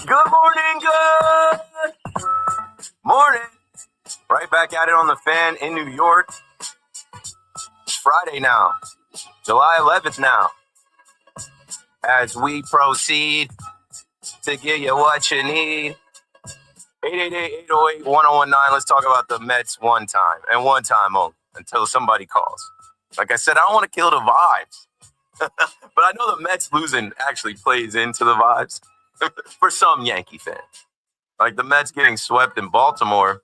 Good morning, good morning. Right back at it on the Fan in New York. It's Friday now, July 11th now. As we proceed to give you what you need. 888-808-1019. Let's talk about the Mets one time and one time only until somebody calls. Like I said, I don't want to kill the vibes. But I know the Mets losing actually plays into the vibes for some Yankee fans. Like the Mets getting swept in Baltimore.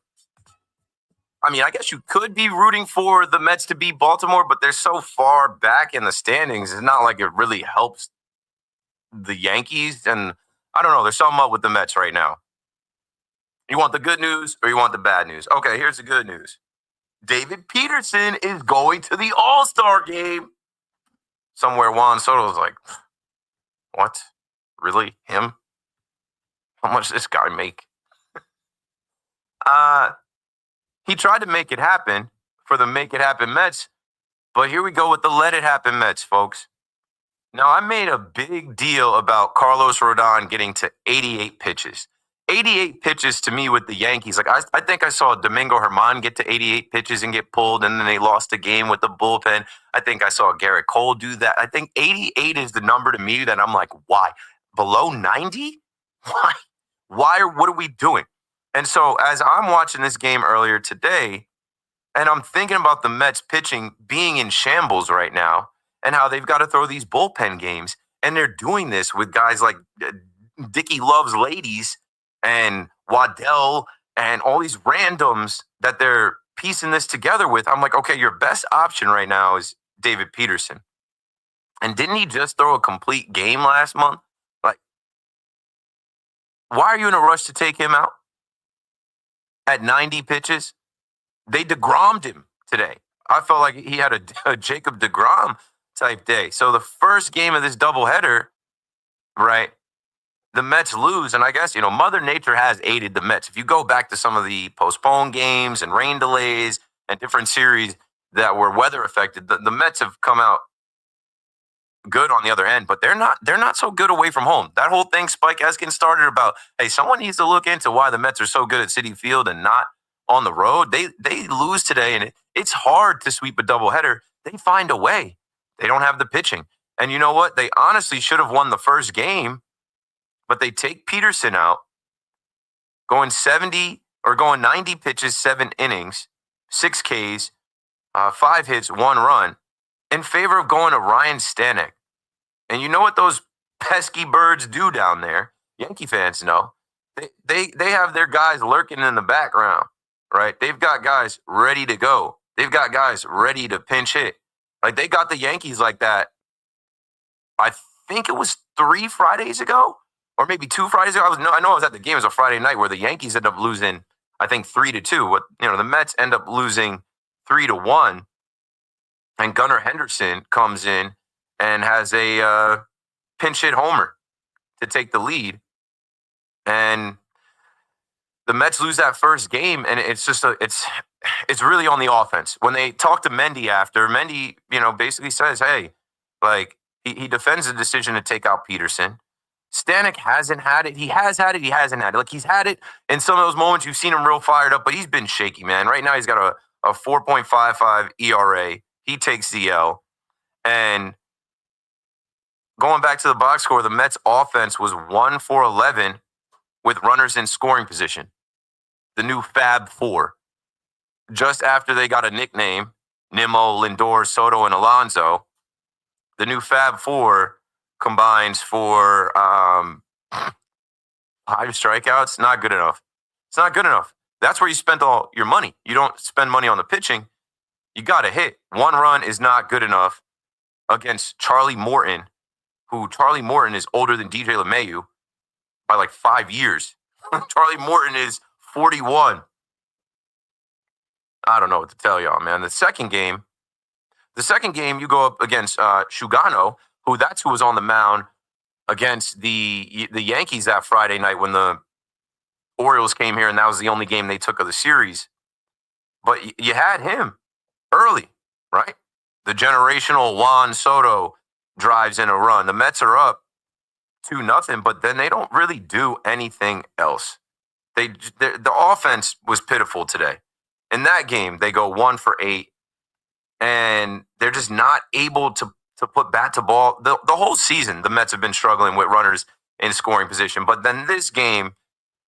I mean, I guess you could be rooting for the Mets to beat Baltimore, but they're so far back in the standings. It's not like it really helps the Yankees. And I don't know. There's something up with the Mets right now. You want the good news or you want the bad news? Okay, here's the good news. David Peterson is going to the All-Star game. Somewhere Juan Soto was like, what? Really? Him? How much does this guy make? He tried to make it happen for the Make It Happen Mets, but here we go with the Let It Happen Mets, folks. Now, I made a big deal about Carlos Rodon getting to 88 pitches. 88 pitches to me with the Yankees. Like I think I saw Domingo Germán get to 88 pitches and get pulled, and then they lost a game with the bullpen. I think I saw Garrett Cole do that. I think 88 is the number to me that I'm like, why? Below 90? Why? What are we doing? And so as I'm watching this game earlier today, and I'm thinking about the Mets pitching being in shambles right now and how they've got to throw these bullpen games, and they're doing this with guys like Dickie Loves Ladies and Waddell and all these randoms that they're piecing this together with. I'm like, okay, your best option right now is David Peterson. And didn't he just throw a complete game last month? Like, why are you in a rush to take him out? At 90 pitches, they DeGrommed him today. I felt like he had a Jacob DeGrom type day. So the first game of this doubleheader, right, the Mets lose. And I guess, Mother Nature has aided the Mets. If you go back to some of the postponed games and rain delays and different series that were weather affected, the Mets have come out good on the other end, but they're not so good away from home. That whole thing Spike Eskin started about, hey, someone needs to look into why the Mets are so good at Citi Field and not on the road. They lose today, and it's hard to sweep a doubleheader. They find a way. They don't have the pitching. And you know what? They honestly should have won the first game, but they take Peterson out, going 90 pitches, 7 innings, 6 Ks, 5 hits, 1 run, in favor of going to Ryan Stanek. And you know what those pesky birds do down there? Yankee fans know. They have their guys lurking in the background, right? They've got guys ready to go. They've got guys ready to pinch hit. Like, they got the Yankees like that. I think it was 3 Fridays ago, or maybe 2 Fridays ago. I know I was at the game. It was a Friday night where the Yankees ended up losing, I think, 3-2. The Mets end up losing 3-1. And Gunnar Henderson comes in and has a pinch hit homer to take the lead. And the Mets lose that first game, and it's just it's really on the offense. When they talk to Mendy after, Mendy, basically says, hey, like, he defends the decision to take out Peterson. Stanek hasn't had it. He has had it. He hasn't had it. Like, he's had it in some of those moments. You've seen him real fired up, but he's been shaky, man. Right now, he's got a 4.55 ERA. He takes the L. And going back to the box score, the Mets offense was 1 for 11 with runners in scoring position. The new Fab Four. Just after they got a nickname, Nimmo, Lindor, Soto, and Alonso, the new Fab Four combines for 5 strikeouts. Not good enough. It's not good enough. That's where you spend all your money. You don't spend money on the pitching. You got to hit. 1 run is not good enough against Charlie Morton, who Charlie Morton is older than DJ LeMahieu by like 5 years. Charlie Morton is 41. I don't know what to tell y'all, man. The second game, you go up against Shugano, who was on the mound against the Yankees that Friday night when the Orioles came here, and that was the only game they took of the series. But you had him early, right? The generational Juan Soto drives in a run. The Mets are up 2-0, but then they don't really do anything else. The offense was pitiful today. In that game, they go 1 for 8, and they're just not able to put bat to ball. The whole season, the Mets have been struggling with runners in scoring position. But then this game,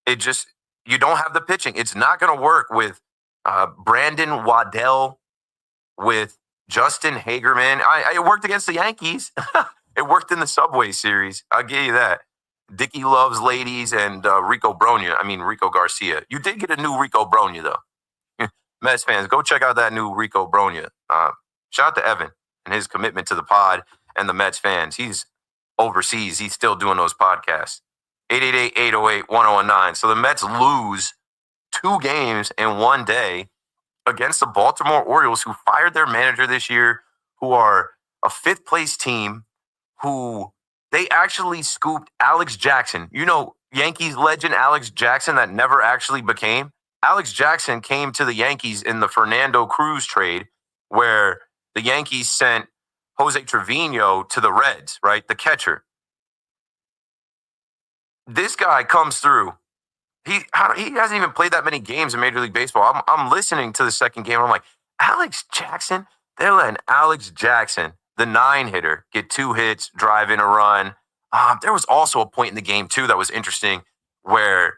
you don't have the pitching. It's not going to work with Brandon Waddell, with Justin Hagerman. It worked against the Yankees. It worked in the Subway Series. I'll give you that. Dickie loves ladies and Rico Garcia. You did get a new Rico Bronya, though. Mets fans, go check out that new Rico Bronya. Shout out to Evan and his commitment to the pod and the Mets fans. He's overseas. He's still doing those podcasts. 888-808-1019. So the Mets lose 2 games in 1 day against the Baltimore Orioles, who fired their manager this year, who are a 5th place team, who they actually scooped Alex Jackson. Yankees legend Alex Jackson that never actually became. Alex Jackson came to the Yankees in the Fernando Cruz trade, where the Yankees sent Jose Trevino to the Reds, right? The catcher. This guy comes through. He hasn't even played that many games in Major League Baseball. I'm listening to the second game. And I'm like, Alex Jackson? They're letting Alex Jackson, the 9-hitter, get 2 hits, drive in a run. There was also a point in the game, too, that was interesting where,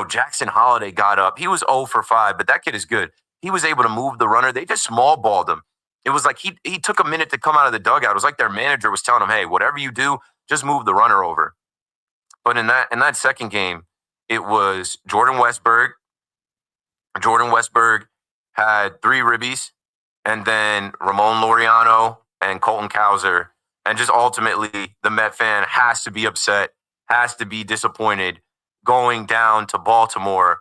Jackson Holiday got up. He was 0 for 5, but that kid is good. He was able to move the runner. They just small balled him. It was like he took a minute to come out of the dugout. It was like their manager was telling him, hey, whatever you do, just move the runner over. But in that second game, it was Jordan Westberg. Jordan Westberg had 3 ribbies, and then Ramon Laureano and Colton Cowser. And just ultimately, the Met fan has to be upset, has to be disappointed going down to Baltimore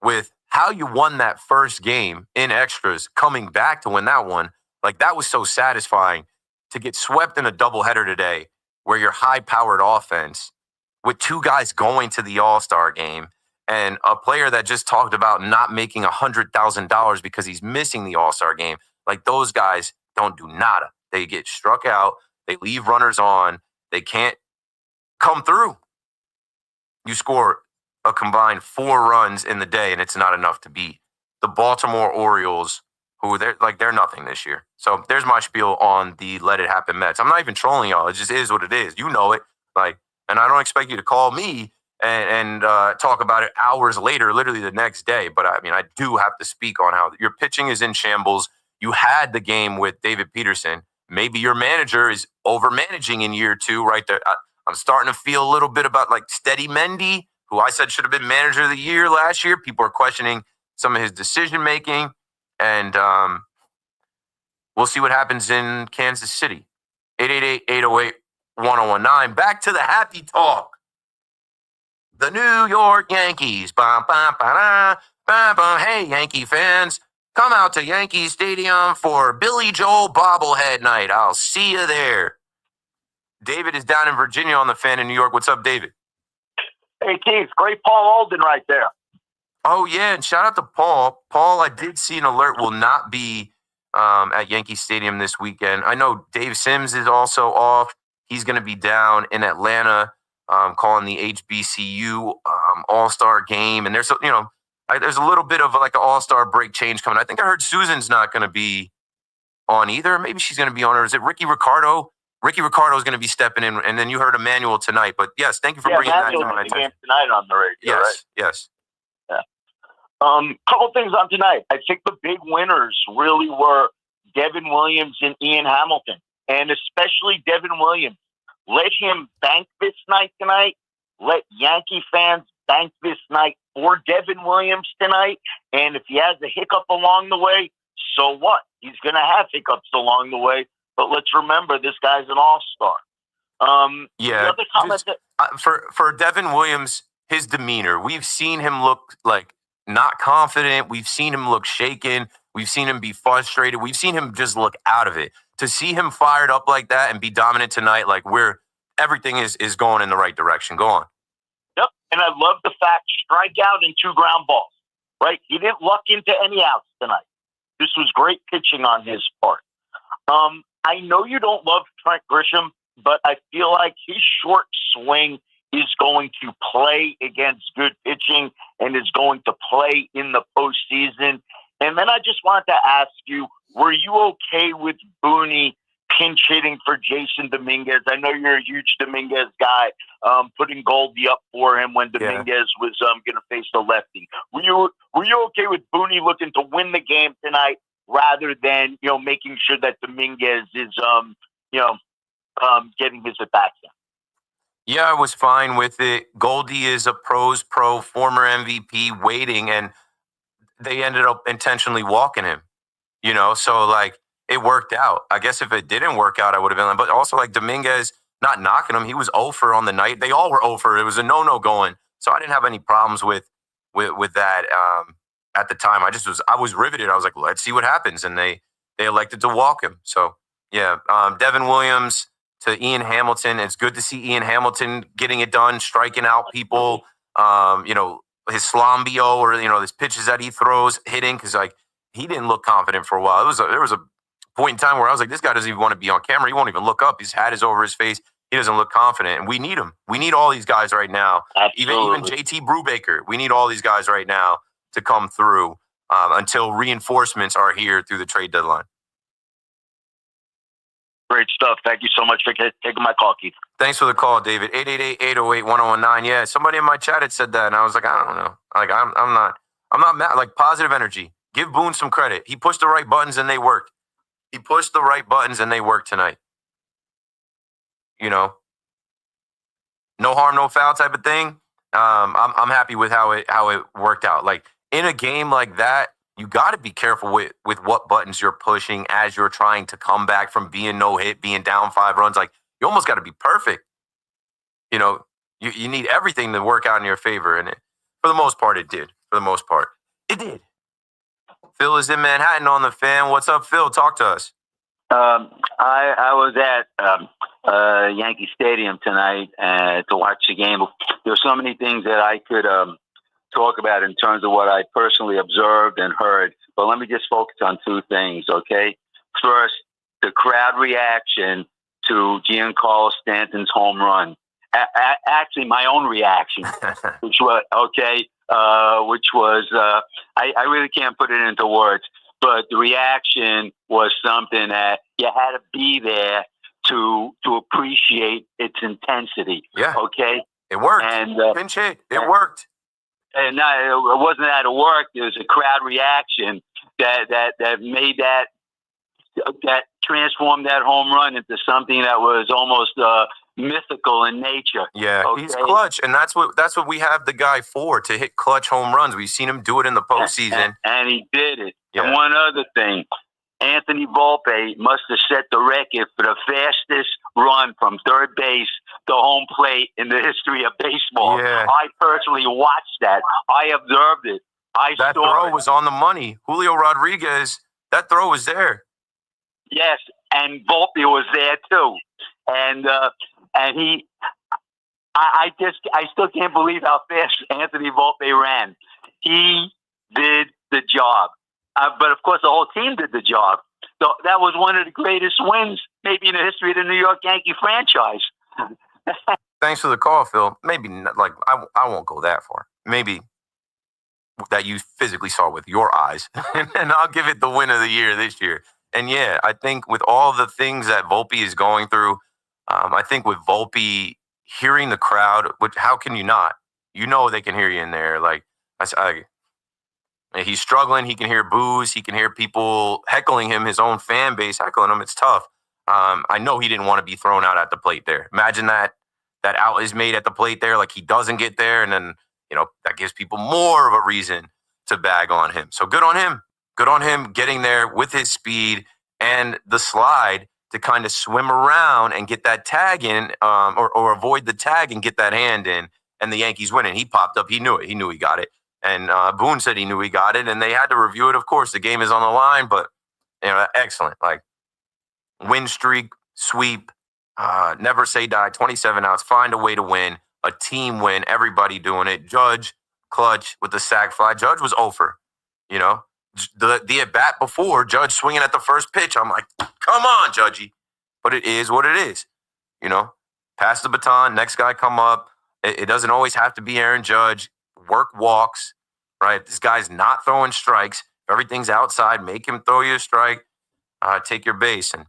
with how you won that first game in extras, coming back to win that one. Like, that was so satisfying to get swept in a doubleheader today where your high-powered offense with 2 guys going to the All-Star game and a player that just talked about not making $100,000 because he's missing the All-Star game. Like, those guys don't do nada. They get struck out. They leave runners on. They can't come through. You score a combined 4 runs in the day, and it's not enough to beat the Baltimore Orioles, who they're nothing this year. So there's my spiel on the Let It Happen Mets. I'm not even trolling y'all. It just is what it is. You know it. And I don't expect you to call me and talk about it hours later, literally the next day. But I mean, I do have to speak on how your pitching is in shambles. You had the game with David Peterson. Maybe your manager is over managing in year 2 right there. I'm starting to feel a little bit about like Steady Mendy, who I said should have been manager of the year last year. People are questioning some of his decision making. And we'll see what happens in Kansas City. 888-808-1019. Back to the happy talk. The New York Yankees. Bah, bah, bah, bah, bah. Hey, Yankee fans, come out to Yankee Stadium for Billy Joel bobblehead night. I'll see you there. David is down in Virginia on the Fan in New York. What's up, David? Hey, Keith, great Paul Alden right there. Oh, yeah, and shout out to Paul. Paul, I did see an alert, will not be at Yankee Stadium this weekend. I know Dave Sims is also off. He's going to be down in Atlanta calling the HBCU All-Star game. And there's a little bit of like an All-Star break change coming. I think I heard Susan's not going to be on either. Maybe she's going to be on, or is it Ricky Ricardo? Ricky Ricardo is going to be stepping in, and then you heard Emmanuel tonight. But yes, thank you for bringing that to my attention. Game tonight on the radio, yes, right? Yes. Couple things on tonight. I think the big winners really were Devin Williams and Ian Hamilton, and especially Devin Williams. Let him bank this night tonight. Let Yankee fans bank this night for Devin Williams tonight. And if he has a hiccup along the way, so what? He's going to have hiccups along the way. But let's remember, this guy's an all-star. Yeah. The other comment for Devin Williams, his demeanor, we've seen him look like not confident. We've seen him look shaken. We've seen him be frustrated. We've seen him just look out of it. To see him fired up like that and be dominant tonight, like everything is going in the right direction. Go on. Yep. And I love the fact strikeout and 2 ground balls, right? He didn't luck into any outs tonight. This was great pitching on his part. I know you don't love Trent Grisham, but I feel like his short swing is going to play against good pitching and is going to play in the postseason. And then I just wanted to ask you, were you okay with Booney pinch hitting for Jason Dominguez? I know you're a huge Dominguez guy, putting Goldie up for him when Dominguez was going to face the lefty. Were you okay with Booney looking to win the game tonight rather than making sure that Dominguez is getting his at-bats in? Yeah, I was fine with it. Goldie is a pros pro, former MVP, waiting, and they ended up intentionally walking him. So like it worked out. I guess if it didn't work out, I would have been. But also like Dominguez not knocking him, he was 0 for on the night. They all were 0 for. It was a no going. So I didn't have any problems with that at the time. I was riveted. I was like, let's see what happens, and they elected to walk him. So yeah, Devin Williams to Ian Hamilton. It's good to see Ian Hamilton getting it done, striking out people. His Slambio or his pitches that he throws, hitting, because like he didn't look confident for a while. There was a point in time where I was like, this guy doesn't even want to be on camera. He won't even look up. His hat is over his face. He doesn't look confident, and we need him. We need all these guys right now. Even JT Brubaker. We need all these guys right now to come through until reinforcements are here through the trade deadline. Great stuff. Thank you so much for taking my call, Keith. Thanks for the call, David. 888-808-1019. Yeah, somebody in my chat had said that, and I was like, I don't know. Like, I'm not mad. Like, positive energy. Give Boone some credit. He pushed the right buttons, and they worked. He pushed the right buttons, and they worked tonight. No harm, no foul type of thing. I'm happy with how it worked out. Like, in a game like that, you got to be careful with what buttons you're pushing as you're trying to come back from being no hit, being down 5 runs. Like, you almost got to be perfect. You need everything to work out in your favor. And for the most part, it did. For the most part, it did. Phil is in Manhattan on the Fan. What's up, Phil? Talk to us. I was at Yankee Stadium tonight to watch the game. There were so many things that I could talk about in terms of what I personally observed and heard. But let me just focus on 2 things, okay? First, the crowd reaction to Giancarlo Stanton's home run. Actually, my own reaction, which was I really can't put it into words, but the reaction was something that you had to be there to appreciate its intensity. Yeah. Okay. It worked. And pinch hit. It worked. And it wasn't that it worked. It was a crowd reaction that made that transformed that home run into something that was almost mythical in nature. Yeah, okay? he's clutch, and that's what we have the guy for, to hit clutch home runs. We've seen him do it in the postseason, and he did it. Yeah. And one other thing, Anthony Volpe must have set the record for the fastest run from third base to home plate in the history of baseball. Yeah. I personally watched that. I observed it. That throw was on the money. Julio Rodriguez, that throw was there. Yes, and Volpe was there too, and I still can't believe how fast Anthony Volpe ran. He did the job, but of course the whole team did the job. So that was one of the greatest wins, maybe in the history of the New York Yankee franchise. Thanks for the call, Phil. Maybe not, like I won't go that far. Maybe that you physically saw with your eyes, and I'll give it the win of the year this year. And yeah, I think with all the things that Volpe is going through, I think with Volpe hearing the crowd, which how can you not? You know they can hear you in there. Like he's struggling. He can hear boos. He can hear people heckling him, his own fan base heckling him. It's tough. I know he didn't want to be thrown out at the plate there. Imagine that out is made at the plate there, like he doesn't get there, and then that gives people more of a reason to bag on him. So good on him. Good on him getting there with his speed and the slide to kind of swim around and get that tag in, or avoid the tag and get that hand in, and the Yankees win. And he popped up. He knew it. He knew he got it. And Boone said he knew he got it, and they had to review it. Of course, the game is on the line, but excellent. Like win streak, sweep, never say die. 27 outs, find a way to win. A team win. Everybody doing it. Judge clutch with the sac fly. Judge was over. The at bat before, Judge swinging at the first pitch. I'm like, come on, Judgy. But it is what it is. Pass the baton, next guy come up. It doesn't always have to be Aaron Judge. Work walks, right? This guy's not throwing strikes. If everything's outside, make him throw you a strike. Take your base. And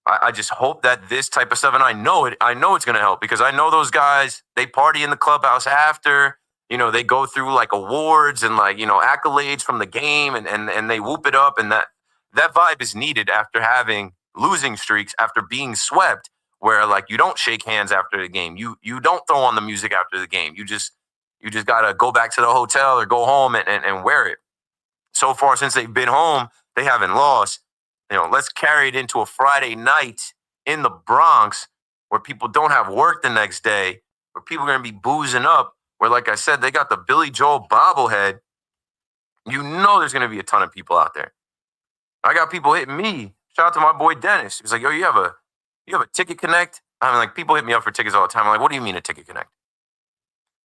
I just hope that this type of stuff, and I know it's going to help, because I know those guys, they party in the clubhouse after. They go through like awards and accolades from the game, and they whoop it up, and that vibe is needed after having losing streaks, after being swept, where you don't shake hands after the game. You don't throw on the music after the game. You just got to go back to the hotel or go home and wear it. So far since they've been home, they haven't lost. Let's carry it into a Friday night in the Bronx where people don't have work the next day, where people are going to be boozing up, where, like I said, they got the Billy Joel bobblehead. There's going to be a ton of people out there. I got people hitting me. Shout out to my boy Dennis. He's like, yo, you have a Ticket Connect? People hit me up for tickets all the time. I'm like, what do you mean a Ticket Connect?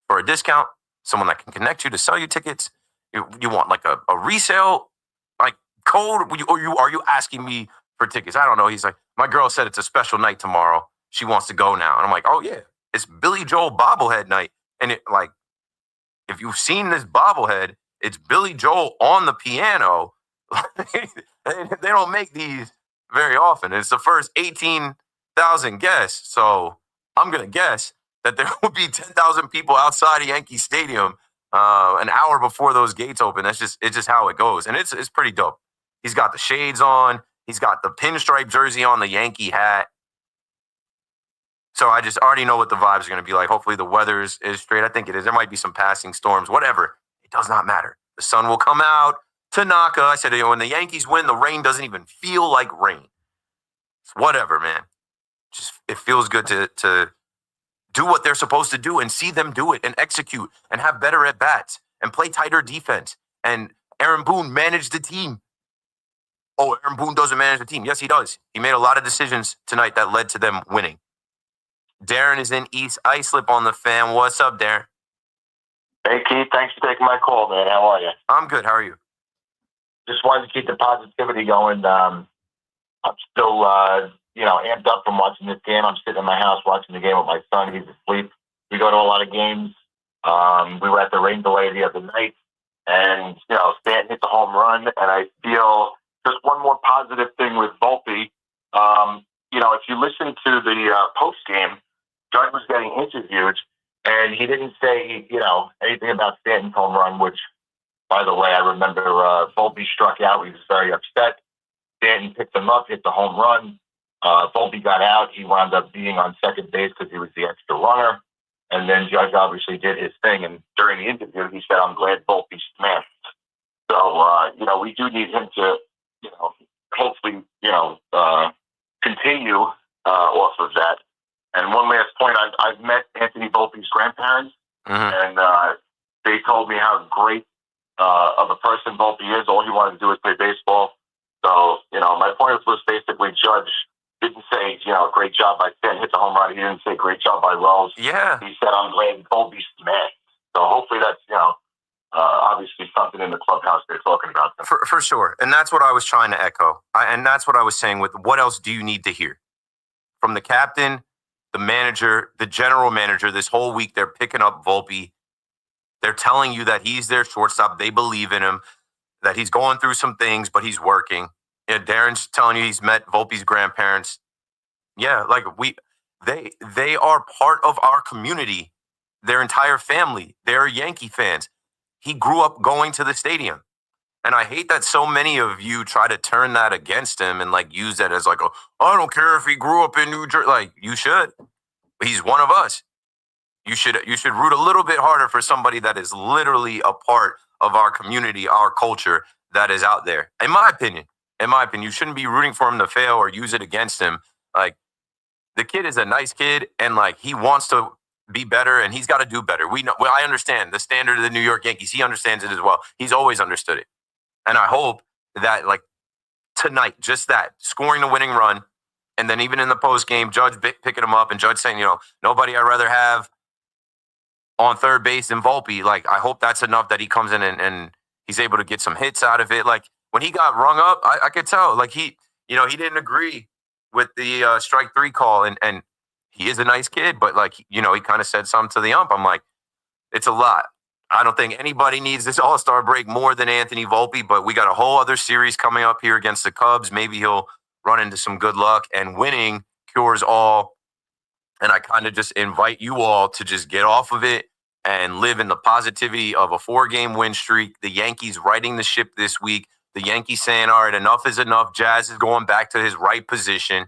For a discount? Someone that can connect you to sell you tickets? You want like a resale code? Are you asking me for tickets? I don't know. He's like, my girl said it's a special night tomorrow. She wants to go now. And I'm like, oh yeah, it's Billy Joel bobblehead night. And if you've seen this bobblehead, it's Billy Joel on the piano. They don't make these very often. It's the first 18,000 guests. So I'm going to guess that there will be 10,000 people outside of Yankee Stadium an hour before those gates open. It's just how it goes. And it's pretty dope. He's got the shades on. He's got the pinstripe jersey on, the Yankee hat. So I just already know what the vibes are going to be like. Hopefully the weather is straight. I think it is. There might be some passing storms, whatever. It does not matter. The sun will come out. Tanaka, I said, when the Yankees win, the rain doesn't even feel like rain. It's whatever, man. It feels good to do what they're supposed to do and see them do it and execute and have better at bats and play tighter defense. And Aaron Boone managed the team. Oh, Aaron Boone doesn't manage the team. Yes, he does. He made a lot of decisions tonight that led to them winning. Darren is in East Islip on the Fan. What's up, Darren? Hey, Keith. Thanks for taking my call, man. How are you? I'm good. How are you? Just wanted to keep the positivity going. I'm still amped up from watching this game. I'm sitting in my house watching the game with my son. He's asleep. We go to a lot of games. We were at the rain delay the other night, and Stanton hit the home run. And I feel just one more positive thing with Volpe. If you listen to the post game, Judge was getting interviewed, and he didn't say anything about Stanton's home run. Which, by the way, I remember Volpe struck out. He was very upset. Stanton picked him up, hit the home run. Volpe got out. He wound up being on second base because he was the extra runner. And then Judge obviously did his thing. And during the interview, he said, "I'm glad Volpe smashed." So, we do need him to, hopefully, continue off of that. And one last point, I've met Anthony Volpe's grandparents, and they told me how great of a person Volpe is. All he wanted to do was play baseball. So, my point was basically Judge didn't say, great job by Stanton, hit the home run. He didn't say great job by Wells. Yeah. He said, "I'm glad Volpe smashed." So hopefully that's, obviously something in the clubhouse they're talking about. For sure. And that's what I was trying to echo. And that's what I was saying with what else do you need to hear? From the captain, the manager, the general manager, this whole week they're picking up Volpe. They're telling you that he's their shortstop. They believe in him, that he's going through some things, but he's working. Yeah, Darren's telling you he's met Volpe's grandparents. Yeah, they are part of our community, their entire family. They're Yankee fans. He grew up going to the stadium. And I hate that so many of you try to turn that against him and use that as I don't care if he grew up in New Jersey. You should. He's one of us. You should root a little bit harder for somebody that is literally a part of our community, our culture that is out there. In my opinion, you shouldn't be rooting for him to fail or use it against him. The kid is a nice kid, and he wants to be better, and he's got to do better. I understand the standard of the New York Yankees. He understands it as well. He's always understood it. And I hope that tonight, just that, scoring the winning run, and then even in the post game, Judge picking him up and Judge saying, nobody I'd rather have on third base than Volpe. I hope that's enough that he comes in and he's able to get some hits out of it. When he got rung up, I could tell he didn't agree with the strike three call, and he is a nice kid, but he kind of said something to the ump. I'm like, it's a lot. I don't think anybody needs this All-Star break more than Anthony Volpe, but we got a whole other series coming up here against the Cubs. Maybe he'll run into some good luck, and winning cures all. And I kind of just invite you all to just get off of it and live in the positivity of a 4-game win streak. The Yankees righting the ship this week. The Yankees saying, all right, enough is enough. Jazz is going back to his right position.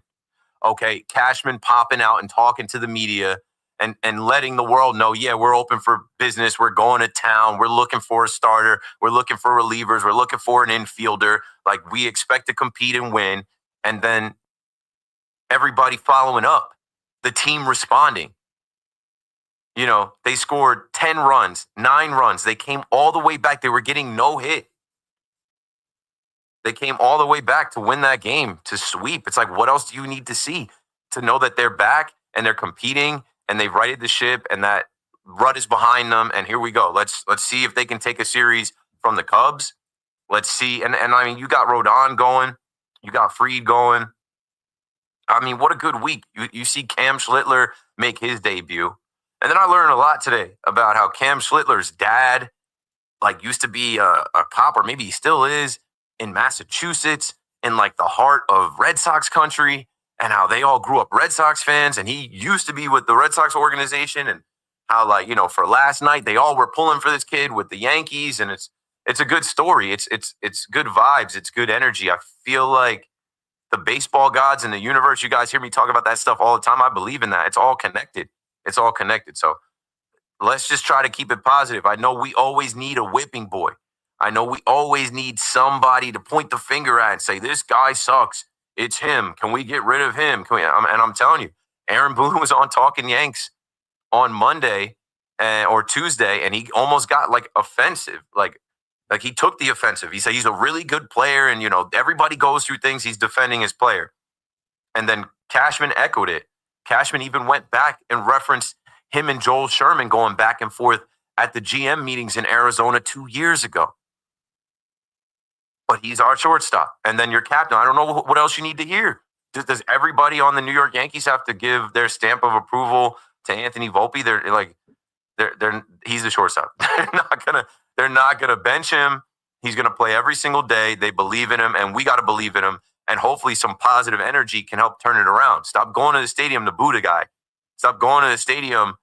Okay, Cashman popping out and talking to the media and letting the world know, yeah, we're open for business. We're going to town. We're looking for a starter. We're looking for relievers. We're looking for an infielder. We expect to compete and win. And then everybody following up, the team responding. They scored 10 runs, 9 runs. They came all the way back. They were getting no hit. They came all the way back to win that game, to sweep. It's what else do you need to see to know that they're back and they're competing and they've righted the ship and that rut is behind them? And here we go. Let's see if they can take a series from the Cubs. Let's see. And I mean, you got Rodon going. You got Fried going. I mean, what a good week. You see Cam Schlittler make his debut. And then I learned a lot today about how Cam Schlittler's dad, used to be a cop, or maybe he still is, in Massachusetts, in the heart of Red Sox country, and how they all grew up Red Sox fans, and he used to be with the Red Sox organization, and how for last night they all were pulling for this kid with the Yankees, and it's a good story. It's good vibes. It's good energy. I feel like the baseball gods and the universe, you guys hear me talk about that stuff all the time. I believe in that. It's all connected. It's all connected. So let's just try to keep it positive. I know we always need a whipping boy. I know we always need somebody to point the finger at and say, this guy sucks. It's him. Can we get rid of him? And I'm telling you, Aaron Boone was on Talking Yanks on Monday or Tuesday, and he almost got offensive. Like he took the offensive. He said he's a really good player, and everybody goes through things. He's defending his player. And then Cashman echoed it. Cashman even went back and referenced him and Joel Sherman going back and forth at the GM meetings in Arizona 2 years ago. But he's our shortstop. And then your captain. I don't know what else you need to hear. Does everybody on the New York Yankees have to give their stamp of approval to Anthony Volpe? He's the shortstop. They're not gonna bench him. He's gonna play every single day. They believe in him, and we got to believe in him. And hopefully, some positive energy can help turn it around. Stop going to the stadium to boo the guy. Stop going to the stadium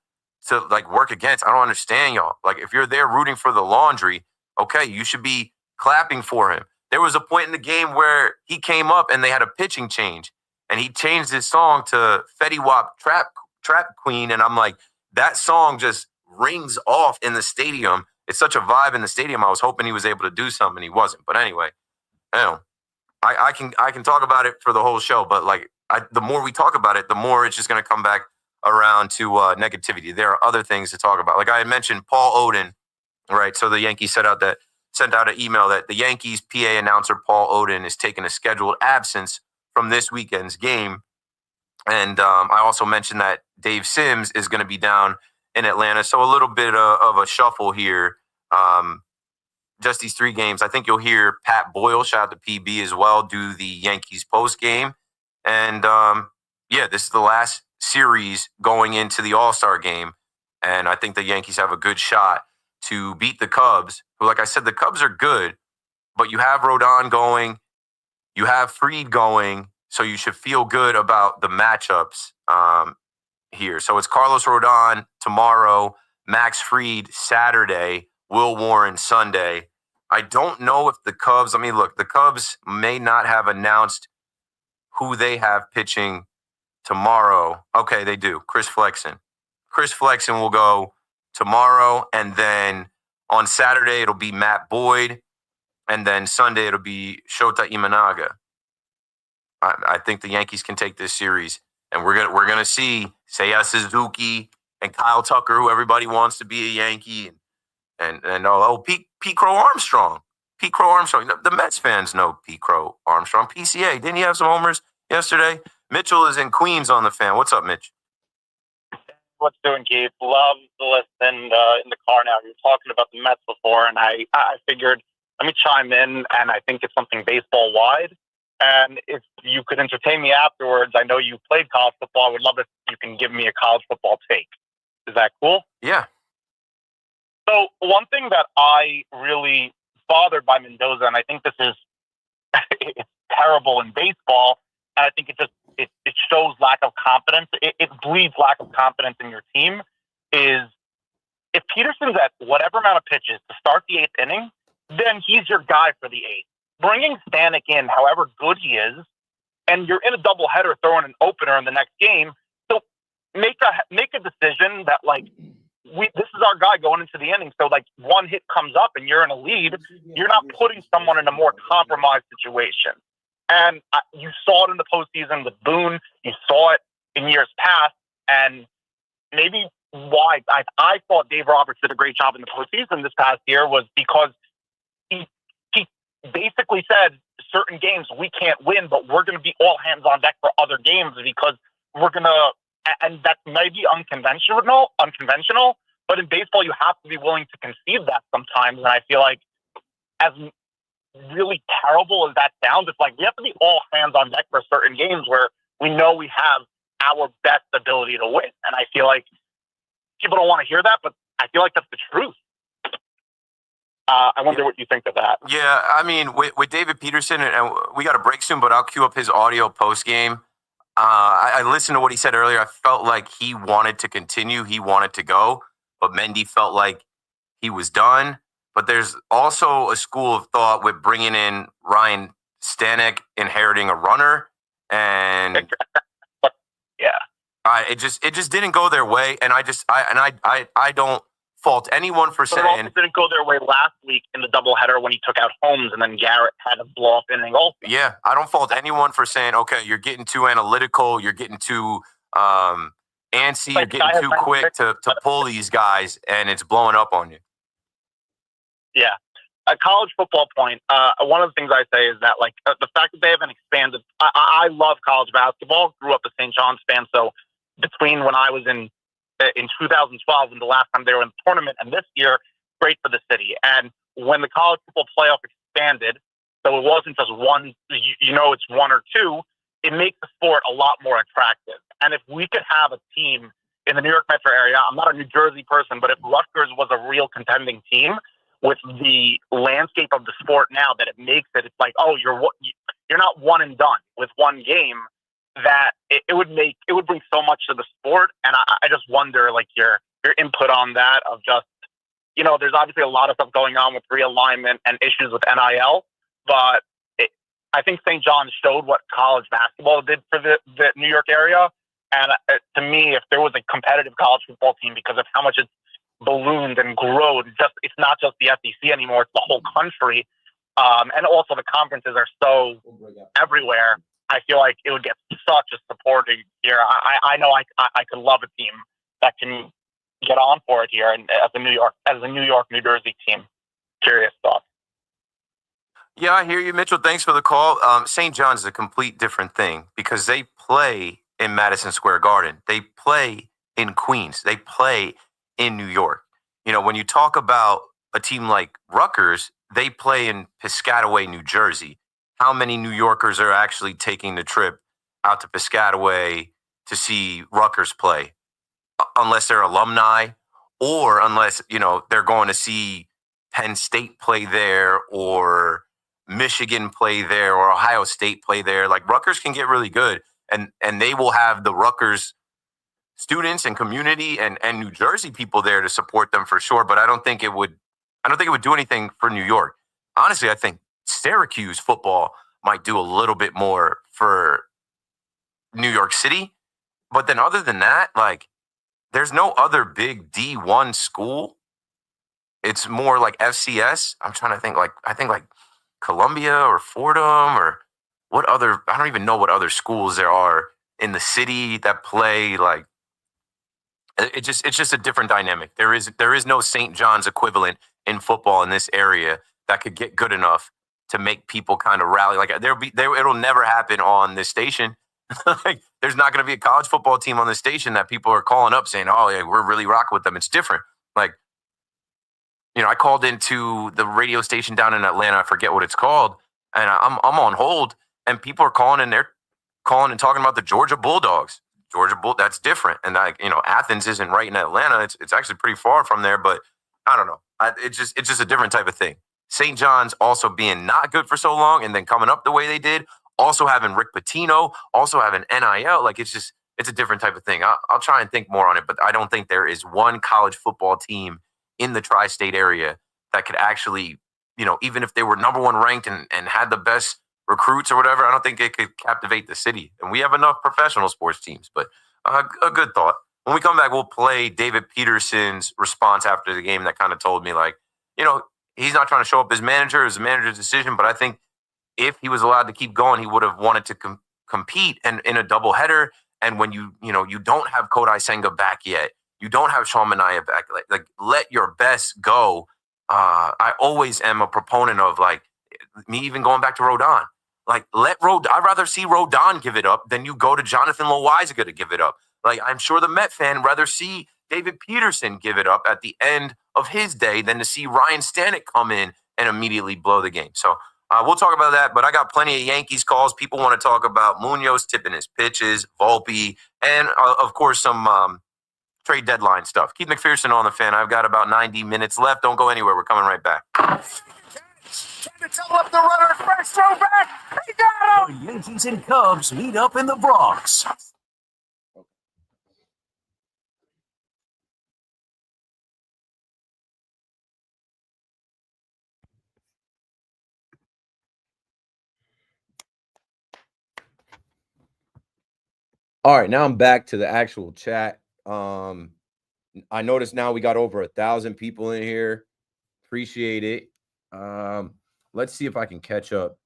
to work against. I don't understand y'all. If you're there rooting for the Laundry, okay, you should be clapping for him. There was a point in the game where he came up and they had a pitching change, and he changed his song to Fetty Wap Trap Queen, and I'm like, that song just rings off in the stadium. It's such a vibe in the stadium. I was hoping he was able to do something, and he wasn't. But anyway, I can talk about it for the whole show, but the more we talk about it, the more it's just going to come back around to negativity. There are other things to talk about. Like I had mentioned, Paul Odin, right? So the Yankees sent out an email that the Yankees PA announcer Paul Odin is taking a scheduled absence from this weekend's game. And I also mentioned that Dave Sims is going to be down in Atlanta. So a little bit of a shuffle here. Just these 3 games. I think you'll hear Pat Boyle, shout out to PB as well, do the Yankees post game. And this is the last series going into the All-Star game. And I think the Yankees have a good shot to beat the Cubs, who, like I said, the Cubs are good, but you have Rodon going, you have Fried going, so you should feel good about the matchups here. So it's Carlos Rodon tomorrow, Max Fried Saturday, Will Warren Sunday. I don't know if the Cubs, the Cubs may not have announced who they have pitching tomorrow. Okay, they do. Chris Flexen. Chris Flexen will go tomorrow, and then on Saturday it'll be Matt Boyd, and then Sunday it'll be Shota Imanaga. I think the Yankees can take this series, and we're gonna see Seiya Suzuki and Kyle Tucker, who everybody wants to be a Yankee, and Pete Crow Armstrong. Pete Crow Armstrong. The Mets fans know Pete Crow Armstrong. PCA. Didn't he have some homers yesterday? Mitchell is in Queens on the fan. What's up, Mitch? What's doing, Keith? Love the listen in the car now. You're talking about the Mets before, and I figured let me chime in, and I think it's something baseball wide. And if you could entertain me afterwards, I know you played college football. I would love if you can give me a college football take. Is that cool? Yeah. So one thing that I really bothered by Mendoza, and I think this is it's terrible in baseball, and I think it shows lack of confidence. It bleeds lack of confidence in your team, is if Peterson's at whatever amount of pitches to start the 8th inning, then he's your guy for the 8th. Bringing Stanek in, however good he is, and you're in a doubleheader throwing an opener in the next game, so make a decision that this is our guy going into the inning. So one hit comes up and you're in a lead, you're not putting someone in a more compromised situation. And you saw it in the postseason with Boone. You saw it in years past. And maybe why I thought Dave Roberts did a great job in the postseason this past year was because he basically said certain games we can't win, but we're going to be all hands on deck for other games because we're going to, and that may be unconventional, but in baseball you have to be willing to concede that sometimes. And I feel like as really terrible as that sounds, it's we have to be all hands on deck for certain games where we know we have our best ability to win. And I feel like people don't want to hear that, but I feel like that's the truth. I wonder what you think of that. Yeah, with David Peterson, and we got a break soon, but I'll cue up his audio post game. I listened to what he said earlier. I felt like he wanted to continue. He wanted to go, but Mendy felt like he was done. But there's also a school of thought with bringing in Ryan Stanek, inheriting a runner, and it just didn't go their way. And I don't fault anyone for saying. It also didn't go their way last week in the doubleheader when he took out Holmes, and then Garrett had a blow up inning also. Yeah, I don't fault anyone for saying, okay, you're getting too analytical, you're getting too antsy, you're getting too quick to pull these guys, and it's blowing up on you. Yeah. A college football point, one of the things I say is that the fact that they haven't expanded, I love college basketball, grew up a St. John's fan, so between when I was in 2012 and the last time they were in the tournament and this year, great for the city. And when the college football playoff expanded, so it wasn't just one, it's one or two, it makes the sport a lot more attractive. And if we could have a team in the New York metro area, I'm not a New Jersey person, but if Rutgers was a real contending team with the landscape of the sport now that it makes it, it's like, oh, you're not one and done with one game, that it would bring so much to the sport. And I just wonder, like, your input on that of just, there's obviously a lot of stuff going on with realignment and issues with NIL, but I think St. John's showed what college basketball did for the New York area. And to me, if there was a competitive college football team, because of how much it's ballooned and grown, it's not just the SEC anymore, it's the whole country. And also the conferences are so everywhere. I feel like it would get such a supporting here. I know I could love a team that can get on for it here, and as a New York, New Jersey team. Curious thoughts. Yeah, I hear you, Mitchell. Thanks for the call. St. John's is a complete different thing because they play in Madison Square Garden. They play in Queens. They play in New York. When you talk about a team like Rutgers, they play in Piscataway, New Jersey. How many New Yorkers are actually taking the trip out to Piscataway to see Rutgers play? Unless they're alumni or unless, they're going to see Penn State play there or Michigan play there or Ohio State play there. Like, Rutgers can get really good, and they will have the Rutgers students and community and New Jersey people there to support them for sure. But I don't think it would do anything for New York. Honestly, I think Syracuse football might do a little bit more for New York City. But then other than that, like, there's no other big D1 school. It's more like FCS. I'm trying to think, I think Columbia or Fordham or what other, I don't even know what other schools there are in the city that play. Like, it's just a different dynamic. There is no St. John's equivalent in football in this area that could get good enough to make people kind of rally. Like, it'll never happen on this station. Like, there's not going to be a college football team on this station that people are calling up saying, oh, yeah, we're really rocking with them. It's different. Like, I called into the radio station down in Atlanta. I forget what it's called. And I'm on hold, and people are calling, and they're calling and talking about the Georgia Bulldogs. That's different. And Athens isn't right in Atlanta. It's actually pretty far from there, but I don't know. It's just a different type of thing. St. John's also being not good for so long and then coming up the way they did, also having Rick Pitino, also having NIL. Like, it's a different type of thing. I'll try and think more on it, but I don't think there is one college football team in the tri-state area that could actually, even if they were number one ranked and had the best recruits or whatever, I don't think it could captivate the city. And we have enough professional sports teams, but a good thought. When we come back, we'll play David Peterson's response after the game that kind of told me, like, he's not trying to show up as manager. It was the manager's decision, but I think if he was allowed to keep going, he would have wanted to compete and in a doubleheader. And when you don't have Kodai Senga back yet, you don't have Sean Mania back. Like, let your best go. I always am a proponent of, like, me even going back to Rodon. Like, I'd rather see Rodon give it up than you go to Jonathan Loizaga to give it up. Like, I'm sure the Met fan rather see David Peterson give it up at the end of his day than to see Ryan Stanek come in and immediately blow the game. So we'll talk about that, but I got plenty of Yankees calls. People want to talk about Munoz tipping his pitches, Volpe, and of course some trade deadline stuff. Keith McPherson on the Fan. I've got about 90 minutes left. Don't go anywhere. We're coming right back. Trying to tell up the runner, first throw back. He got him. The Yankees and Cubs meet up in the Bronx. All right, now I'm back to the actual chat. I noticed now we got over 1,000 people in here. Appreciate it. Let's see if I can catch up.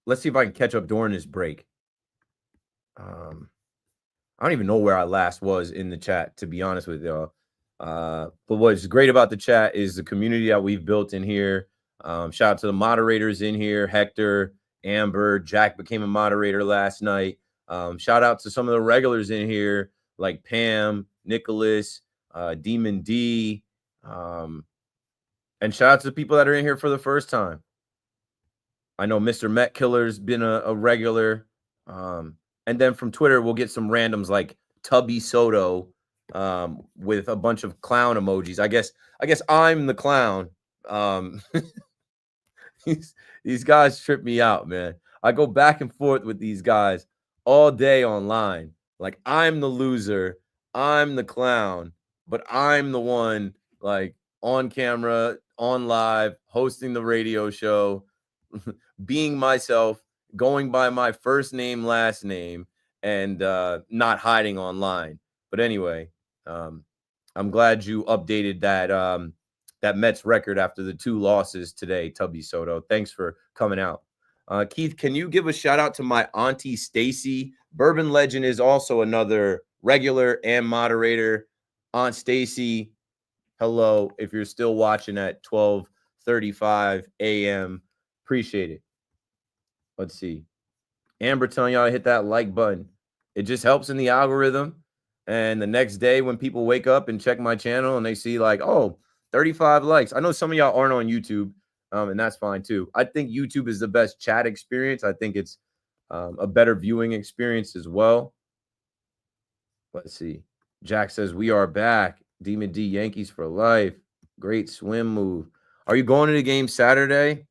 Let's see if I can catch up during this break. I don't even know where I last was in the chat, to be honest with y'all. But what's great about the chat is the community that we've built in here. Shout out to the moderators in here, Hector, Amber, Jack became a moderator last night. Shout out to some of the regulars in here, like Pam, Nicholas, Demon D, and shout out to the people that are in here for the first time. I know Mr. Met Killer's been a regular. And then from Twitter, we'll get some randoms like Tubby Soto with a bunch of clown emojis. I guess I'm the clown. These guys trip me out, man. I go back and forth with these guys all day online. Like, I'm the loser, I'm the clown, but I'm the one like on camera, on live, hosting the radio show, being myself, going by my first name, last name, and not hiding online. But anyway, I'm glad you updated that Mets record after the 2 losses today, Tubby Soto. Thanks for coming out. Keith, can you give a shout out to my auntie Stacy? Bourbon Legend is also another regular and moderator. Aunt Stacy, hello. If you're still watching at 12:35 a.m., appreciate it. Let's see. Amber telling y'all to hit that like button. It just helps in the algorithm. And the next day when people wake up and check my channel and they see like, oh, 35 likes. I know some of y'all aren't on YouTube, and that's fine too. I think YouTube is the best chat experience. I think it's a better viewing experience as well. Let's see. Jack says, we are back. Demon D, Yankees for life. Great swim move. Are you going to the game Saturday?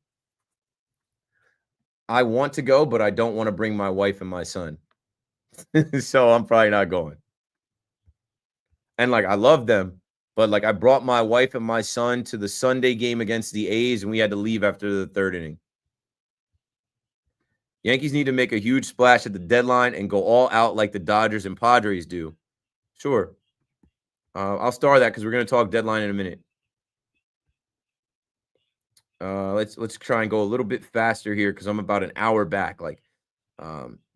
I want to go, but I don't want to bring my wife and my son. So I'm probably not going. And like, I love them, but like, I brought my wife and my son to the Sunday game against the A's, and we had to leave after the 3rd inning. Yankees need to make a huge splash at the deadline and go all out like the Dodgers and Padres do. Sure. I'll star that because we're going to talk deadline in a minute. Let's try and go a little bit faster here because I'm about an hour back. Like,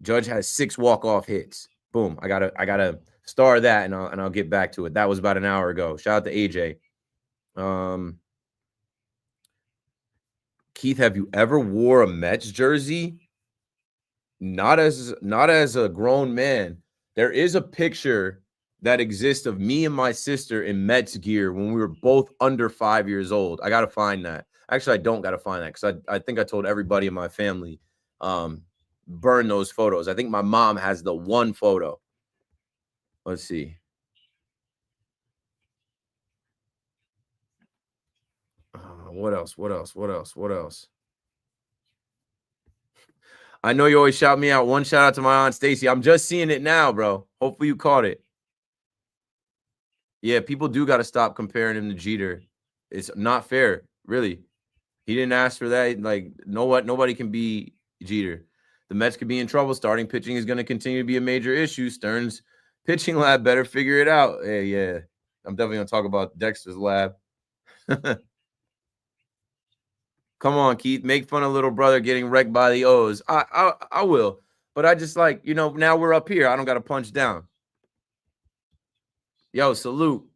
Judge has 6 walk-off hits. Boom. I gotta star that, and I'll get back to it. That was about an hour ago. Shout out to AJ. Keith, have you ever wore a Mets jersey? Not as a grown man. There is a picture that exists of me and my sister in Mets gear when we were both under 5 years old. I gotta find that. Actually, I don't gotta find that because I think I told everybody in my family, burn those photos. I think my mom has the one photo. Let's see. What else? I know you always shout me out. One shout out to my Aunt Stacy. I'm just seeing it now, bro. Hopefully you caught it. Yeah, people do got to stop comparing him to Jeter. It's not fair, really. He didn't ask for that. Like, nobody can be Jeter. The Mets could be in trouble. Starting pitching is going to continue to be a major issue. Stern's pitching lab better figure it out. Hey, yeah. I'm definitely going to talk about Dexter's lab. Come on, Keith. Make fun of little brother getting wrecked by the O's. I will. But I just like, now we're up here. I don't got to punch down. Yo, salute.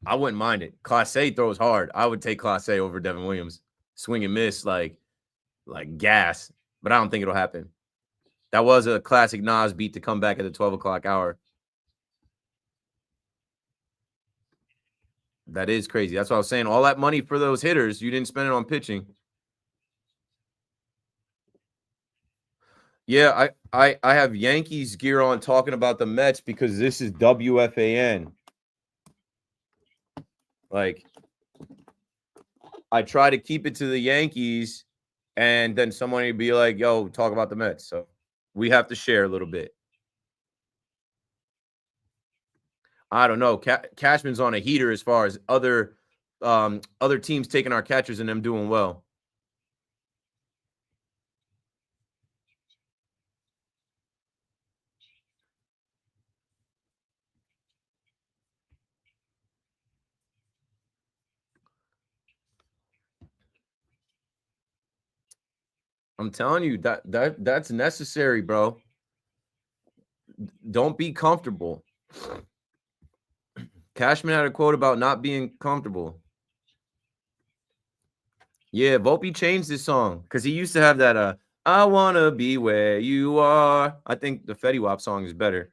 I wouldn't mind it. Class A throws hard. I would take Class A over Devin Williams. Swing and miss like gas. But I don't think it'll happen. That was a classic Nas beat to come back at the 12 o'clock hour. That is crazy. That's what I was saying. All that money for those hitters, you didn't spend it on pitching. Yeah, I have Yankees gear on talking about the Mets because this is WFAN. Like, I try to keep it to the Yankees, and then someone would be like, yo, talk about the Mets. So we have to share a little bit. I don't know. Cashman's on a heater as far as other teams taking our catchers and them doing well. I'm telling you that's necessary, bro. Don't be comfortable. Cashman had a quote about not being comfortable. Yeah, Volpe changed his song because he used to have that I wanna be where you are. I think the Fetty Wap song is better.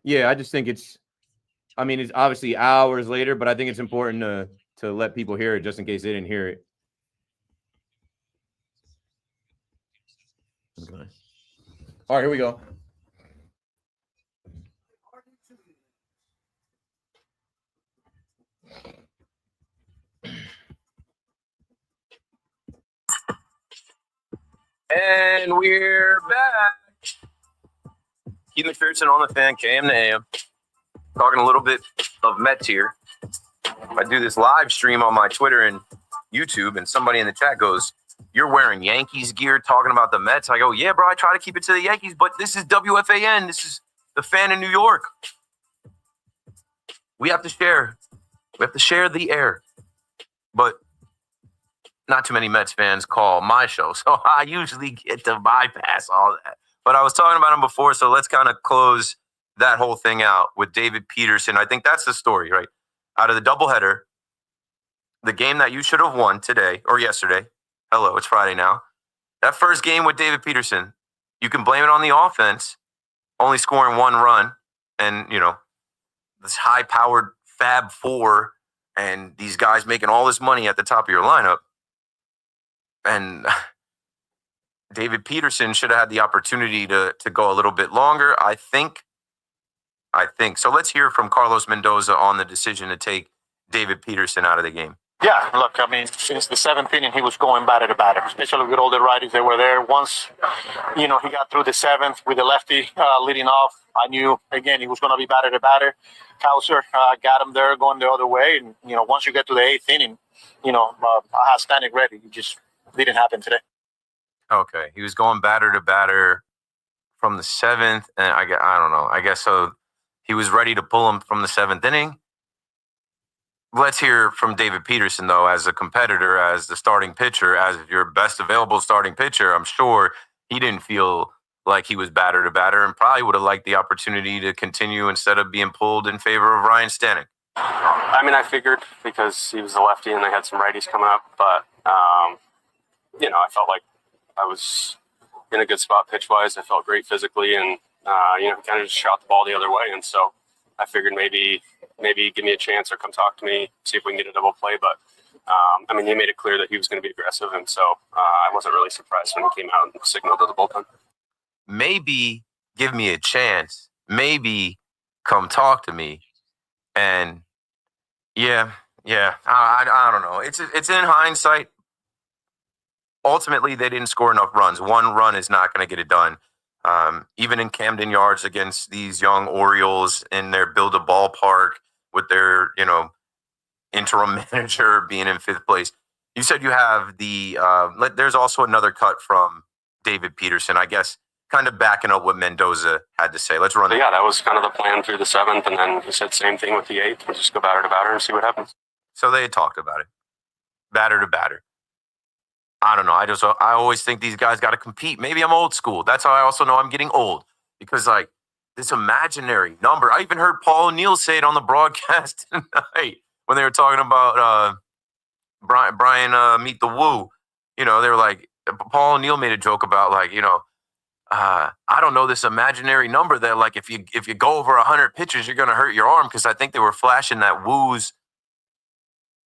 Yeah, I just think it's obviously hours later, but I think it's important to let people hear it just in case they didn't hear it. Okay. All right, here we go. And we're back. Keith McPherson on the Fan, KM to AM. Talking a little bit of Mets here. I do this live stream on my Twitter and YouTube, and somebody in the chat goes, "You're wearing Yankees gear talking about the Mets?" I go, "Yeah, bro, I try to keep it to the Yankees, but this is WFAN. This is the Fan in New York. We have to share. We have to share the air." But not too many Mets fans call my show, so I usually get to bypass all that. But I was talking about him before, so let's kind of close that whole thing out with David Peterson. I think that's the story, right? Out of the doubleheader, the game that you should have won today or yesterday. Hello, it's Friday now. That first game with David Peterson, you can blame it on the offense, only scoring one run, and, this high-powered Fab Four and these guys making all this money at the top of your lineup. And David Peterson should have had the opportunity to go a little bit longer, I think. So let's hear from Carlos Mendoza on the decision to take David Peterson out of the game. Yeah, look, I mean, since the seventh inning, he was going batter to batter, especially with all the righties that were there. Once, he got through the seventh with the lefty leading off, I knew, again, he was going to be batter to batter. Hauser got him there going the other way. And, once you get to the eighth inning, I had Stanek ready. It just didn't happen today. Okay, he was going batter to batter from the seventh, and I don't know. I guess so. He was ready to pull him from the seventh inning. Let's hear from David Peterson, though, as a competitor, as the starting pitcher, as your best available starting pitcher. I'm sure he didn't feel like he was batter to batter and probably would have liked the opportunity to continue instead of being pulled in favor of Ryan Stanek. I figured because he was a lefty and they had some righties coming up, but, I felt like I was in a good spot pitch-wise. I felt great physically, and, he kind of just shot the ball the other way. And so I figured maybe give me a chance or come talk to me, see if we can get a double play. But, he made it clear that he was going to be aggressive. And so I wasn't really surprised when he came out and signaled to the bullpen. Maybe give me a chance. Maybe come talk to me. And, yeah, I don't know. It's in hindsight. Ultimately, they didn't score enough runs. One run is not going to get it done. Even in Camden Yards against these young Orioles in their build a ballpark with their, interim manager being in fifth place. You said you have there's also another cut from David Peterson, I guess, kind of backing up what Mendoza had to say. Let's run it. Yeah, that was kind of the plan through the seventh. And then he said same thing with the eighth. We'll just go batter to batter and see what happens. So they had talked about it. Batter to batter. I don't know. I always think these guys got to compete. Maybe I'm old school. That's how I also know I'm getting old, because this imaginary number. I even heard Paul O'Neill say it on the broadcast tonight when they were talking about Brian Meet the Woo. They were like, Paul O'Neill made a joke about I don't know, this imaginary number that if you go over 100 pitches, you're going to hurt your arm, because I think they were flashing that Woo's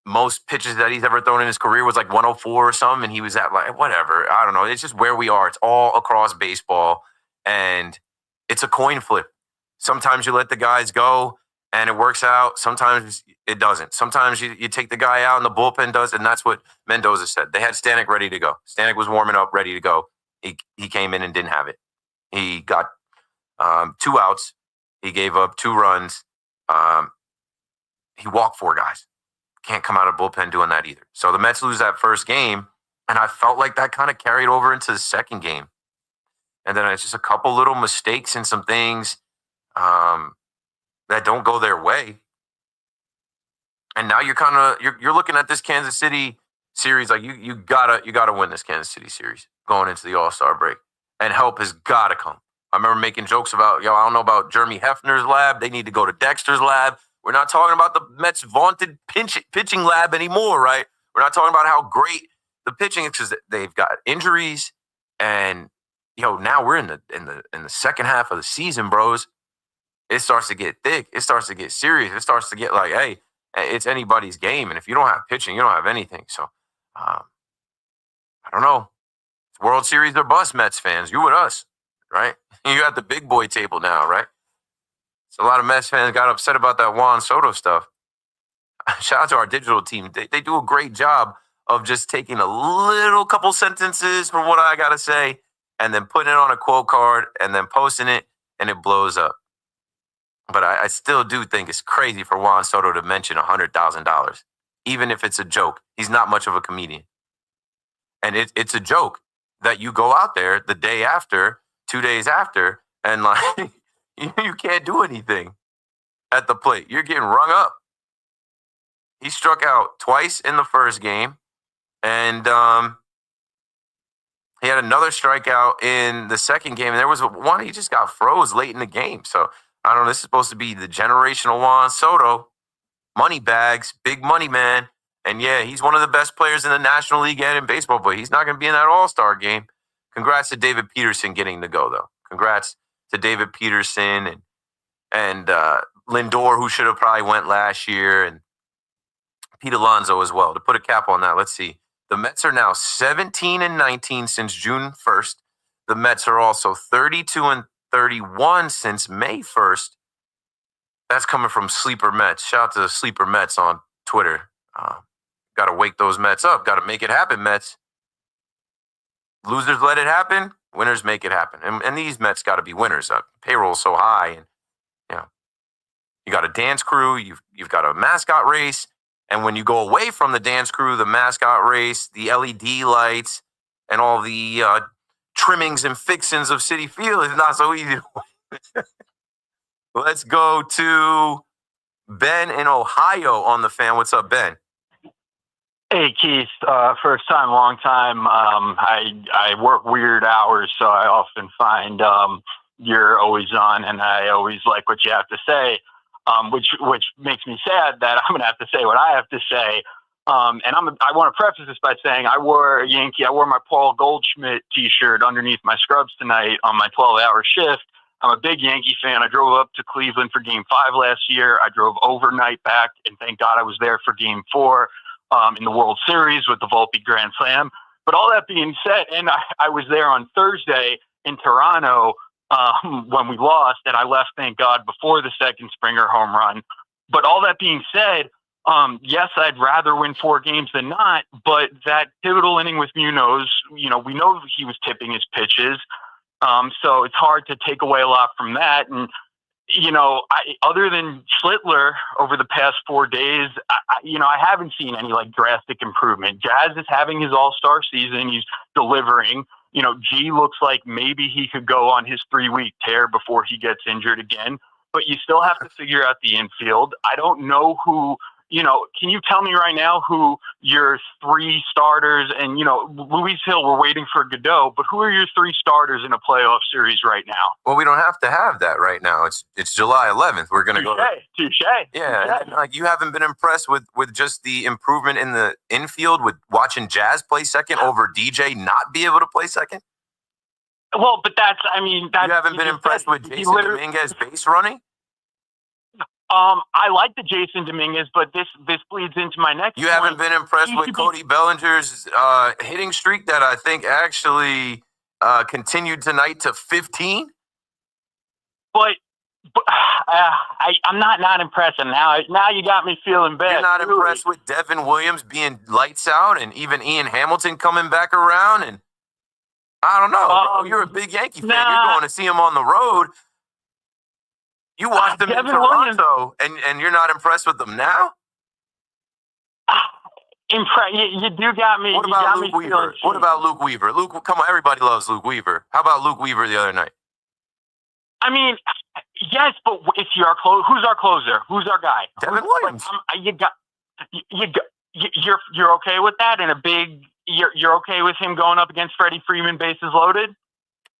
most pitches that he's ever thrown in his career was 104 or something, and he was at whatever. I don't know. It's just where we are. It's all across baseball, and it's a coin flip. Sometimes you let the guys go, and it works out. Sometimes it doesn't. Sometimes you take the guy out, and the bullpen does, and that's what Mendoza said. They had Stanek ready to go. Stanek was warming up, ready to go. He came in and didn't have it. He got 2 outs. He gave up 2 runs. He walked 4 guys. Can't come out of bullpen doing that either. So the Mets lose that first game, and I felt like that kind of carried over into the second game. And then it's just a couple little mistakes and some things that don't go their way. And now you're looking at this Kansas City series like you gotta win this Kansas City series going into the All-Star break, and help has got to come. I remember making jokes about I don't know about Jeremy Hefner's lab. They need to go to Dexter's lab. We're not talking about the Mets' vaunted pitching lab anymore, right? We're not talking about how great the pitching is because they've got injuries, and now we're in the second half of the season, bros. It starts to get thick. It starts to get serious. It starts to get like, hey, it's anybody's game, and if you don't have pitching, you don't have anything. So, I don't know. It's World Series or bust, Mets fans. You with us, right? You got the big boy table now, right? So a lot of Mets fans got upset about that Juan Soto stuff. Shout out to our digital team. They do a great job of just taking a little couple sentences from what I got to say and then putting it on a quote card and then posting it, and it blows up. But I still do think it's crazy for Juan Soto to mention $100,000, even if it's a joke. He's not much of a comedian. And it's a joke that you go out there the day after, 2 days after, and like you can't do anything at the plate. You're getting rung up. He struck out twice in the first game, and he had another strikeout in the second game. And there was one he just got froze late in the game. So I don't know. This is supposed to be the generational Juan Soto. Money bags, big money man. And yeah, he's one of the best players in the National League and in baseball, but he's not going to be in that All-Star game. Congrats to David Peterson getting the go, though. Congrats to David Peterson and Lindor, who should have probably went last year, and Pete Alonso as well. To put a cap on that, let's see. The Mets are now 17-19 since June 1st. The Mets are also 32-31 since May 1st. That's coming from Sleeper Mets. Shout out to the Sleeper Mets on Twitter. Got to wake those Mets up. Got to make it happen, Mets. Losers let it happen. Winners make it happen. And these Mets got to be winners. Payroll's so high, and you got a dance crew. You've got a mascot race. And when you go away from the dance crew, the mascot race, the LED lights, and all the trimmings and fixings of Citi Field, it's not so easy to win. Let's go to Ben in Ohio on the fan. What's up, Ben? Hey, Keith. First time, long time. I work weird hours, so I often find you're always on, and I always like what you have to say, which makes me sad that I'm going to have to say what I have to say. And I want to preface this by saying I wore my Paul Goldschmidt T-shirt underneath my scrubs tonight on my 12-hour shift. I'm a big Yankee fan. I drove up to Cleveland for Game 5 last year. I drove overnight back, and thank God I was there for Game 4 in the World Series with the Volpe Grand Slam. But all that being said, and I was there on Thursday in Toronto when we lost, and I left, thank God, before the second Springer home run. But all that being said, yes, I'd rather win 4 games than not, but that pivotal inning with Munoz, we know he was tipping his pitches. So it's hard to take away a lot from that. And, other than Schlittler over the past 4 days, I haven't seen any drastic improvement. Jazz is having his all-star season. He's delivering. G looks like maybe he could go on his 3-week tear before he gets injured again, but you still have to figure out the infield. I don't know who, can you tell me right now who your 3 starters and, Luis Hill, we're waiting for Godot, but who are your 3 starters in a playoff series right now? Well, we don't have to have that right now. It's July 11th. We're going to go. Touche. Yeah. And, you haven't been impressed with just the improvement in the infield with watching Jazz play second over DJ not be able to play second? Well, but you haven't been impressed with Jason Dominguez base running? I like the Jason Dominguez, but this bleeds into my next point. You haven't been impressed with Cody Bellinger's hitting streak that I think actually continued tonight to 15? But I'm not impressed. And now you got me feeling bad. You're not impressed with Devin Williams being lights out and even Ian Hamilton coming back around? And I don't know, bro. You're a big Yankee fan. You're going to see him on the road. You watched them in Toronto, and you're not impressed with them now? You do got me. What about Luke Weaver? What about Luke Weaver? Come on, everybody loves Luke Weaver. How about Luke Weaver the other night? I mean, yes, but if you're who's our closer? Who's our guy? Devin Williams. You're okay with that? And you're okay with him going up against Freddie Freeman, bases loaded?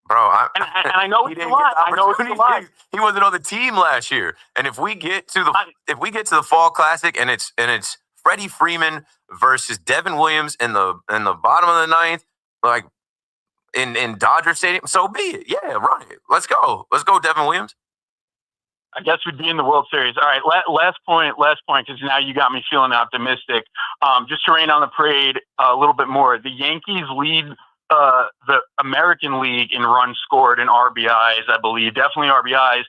Bro, and I know he it's a didn't lot. get the I know it's a lot. opportunity. He wasn't on the team last year. And if we get to the Fall Classic and it's Freddie Freeman versus Devin Williams in the bottom of the ninth, like in Dodger Stadium, so be it. Yeah, run it. Let's go, Devin Williams. I guess we'd be in the World Series. All right, last point, because now you got me feeling optimistic. Just to rain on the parade a little bit more, the Yankees lead the American League in runs scored and RBIs, I believe, definitely RBIs.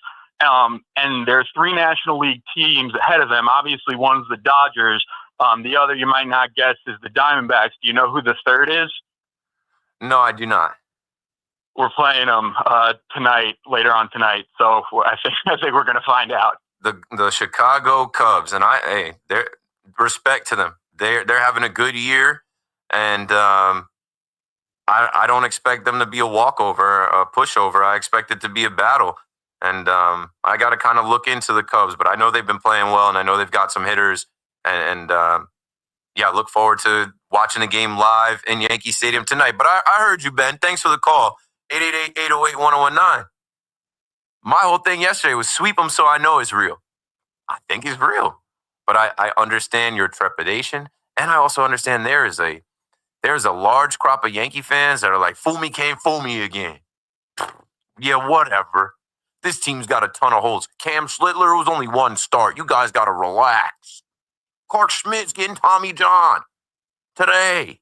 And there's 3 National League teams ahead of them. Obviously, one's the Dodgers. The other you might not guess is the Diamondbacks. Do you know who the third is? No, I do not. We're playing them later on tonight. So I think we're going to find out. The Chicago Cubs, and they're respect to them. They're having a good year, and I don't expect them to be a walkover, a pushover. I expect it to be a battle, and I got to kind of look into the Cubs, but I know they've been playing well, and I know they've got some hitters, and yeah, look forward to watching the game live in Yankee Stadium tonight. But I heard you, Ben. Thanks for the call. 888-808-1019. My whole thing yesterday was sweep them so I know it's real. I think it's real. But I understand your trepidation, and I also understand there's a large crop of Yankee fans that are like, fool me, can't fool me again. Yeah, whatever. This team's got a ton of holes. Cam Schlittler was only 1 start. You guys got to relax. Clark Schmidt's getting Tommy John today.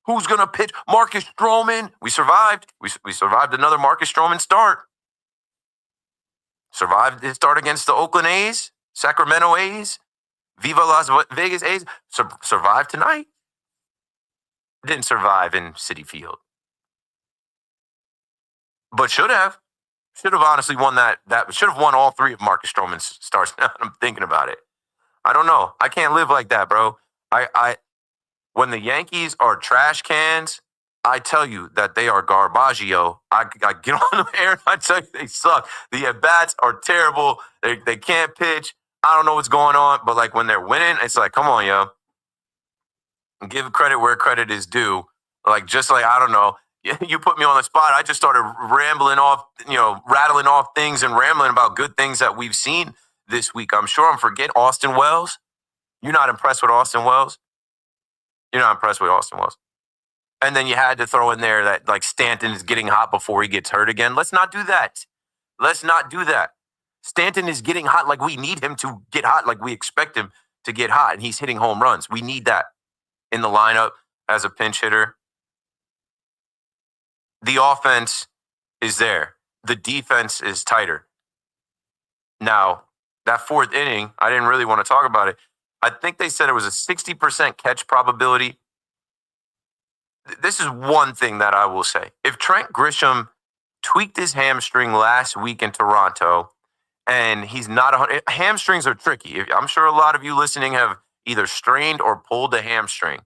Who's going to pitch? Marcus Stroman. We survived. We survived another Marcus Stroman start. Survived his start against the Oakland A's, Sacramento A's, Viva Las Vegas A's. Survived tonight. Didn't survive in Citi Field. But should have. Should have honestly won that should have won all 3 of Marcus Stroman's starts. Now I'm thinking about it. I don't know. I can't live like that, bro. When the Yankees are trash cans, I tell you that they are garbaggio. I get on the air and I tell you they suck. The at-bats are terrible. They can't pitch. I don't know what's going on. But like when they're winning, it's like, come on, yo. Give credit where credit is due. Like, just like, I don't know. You put me on the spot. I just started rattling off things and rambling about good things that we've seen this week. I'm sure I'm forgetting Austin Wells. You're not impressed with Austin Wells? You're not impressed with Austin Wells. And then you had to throw in there that like Stanton is getting hot before he gets hurt again. Let's not do that. Stanton is getting hot like we need him to get hot, like we expect him to get hot, and he's hitting home runs. We need that in the lineup as a pinch hitter. The offense is there. The defense is tighter. Now, that 4th inning, I didn't really want to talk about it. I think they said it was a 60% catch probability. This is one thing that I will say. If Trent Grisham tweaked his hamstring last week in Toronto, and he's not hamstrings are tricky. I'm sure a lot of you listening have either strained or pulled a hamstring.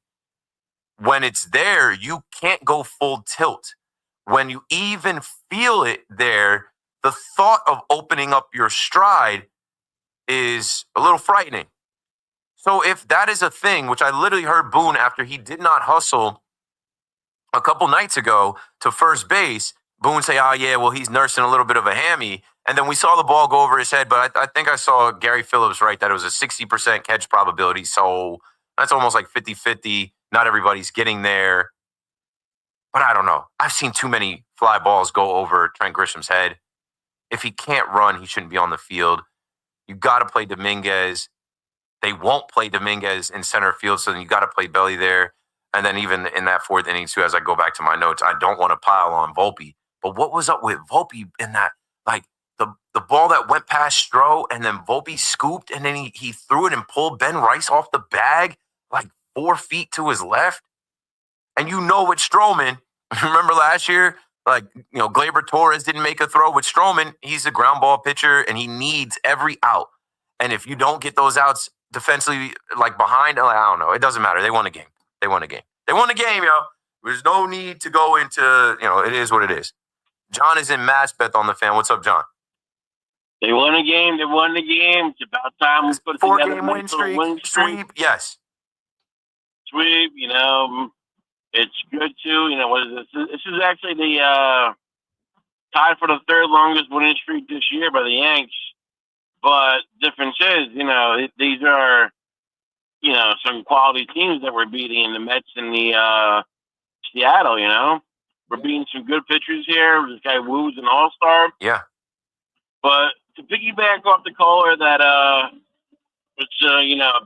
When it's there, you can't go full tilt. When you even feel it there, the thought of opening up your stride is a little frightening. So if that is a thing, which I literally heard Boone after he did not hustle a couple nights ago to first base, Boone say, oh, yeah, well, he's nursing a little bit of a hammy. And then we saw the ball go over his head, but I think I saw Gary Phillips right that it was a 60% catch probability. So that's almost like 50-50. Not everybody's getting there. But I don't know. I've seen too many fly balls go over Trent Grisham's head. If he can't run, he shouldn't be on the field. You got to play Dominguez. They won't play Dominguez in center field, so then you got to play Belly there. And then even in that 4th inning, too, as I go back to my notes, I don't want to pile on Volpe. But what was up with Volpe in that? Like, the ball that went past Stroh, and then Volpe scooped, and then he threw it and pulled Ben Rice off the bag, like 4 feet to his left. And you know with Stroman, remember last year, like, Gleyber Torres didn't make a throw with Stroman. He's a ground ball pitcher, and he needs every out. And if you don't get those outs defensively, like behind, I don't know. It doesn't matter. They won a game. They won a game, yo. There's no need to go into, it is what it is. John is in Maspeth on the Fan. What's up, John? They won a game. It's about time we put it together. 4-game win streak. Sweep, yes. Sweep, It's good too. What is this? This is actually the tied for the third longest winning streak this year by the Yanks. But difference is, these are, some quality teams that we're beating in the Mets and the Seattle. We're beating some good pitchers here. This guy Woo's an all-star. Yeah. But to piggyback off the caller that was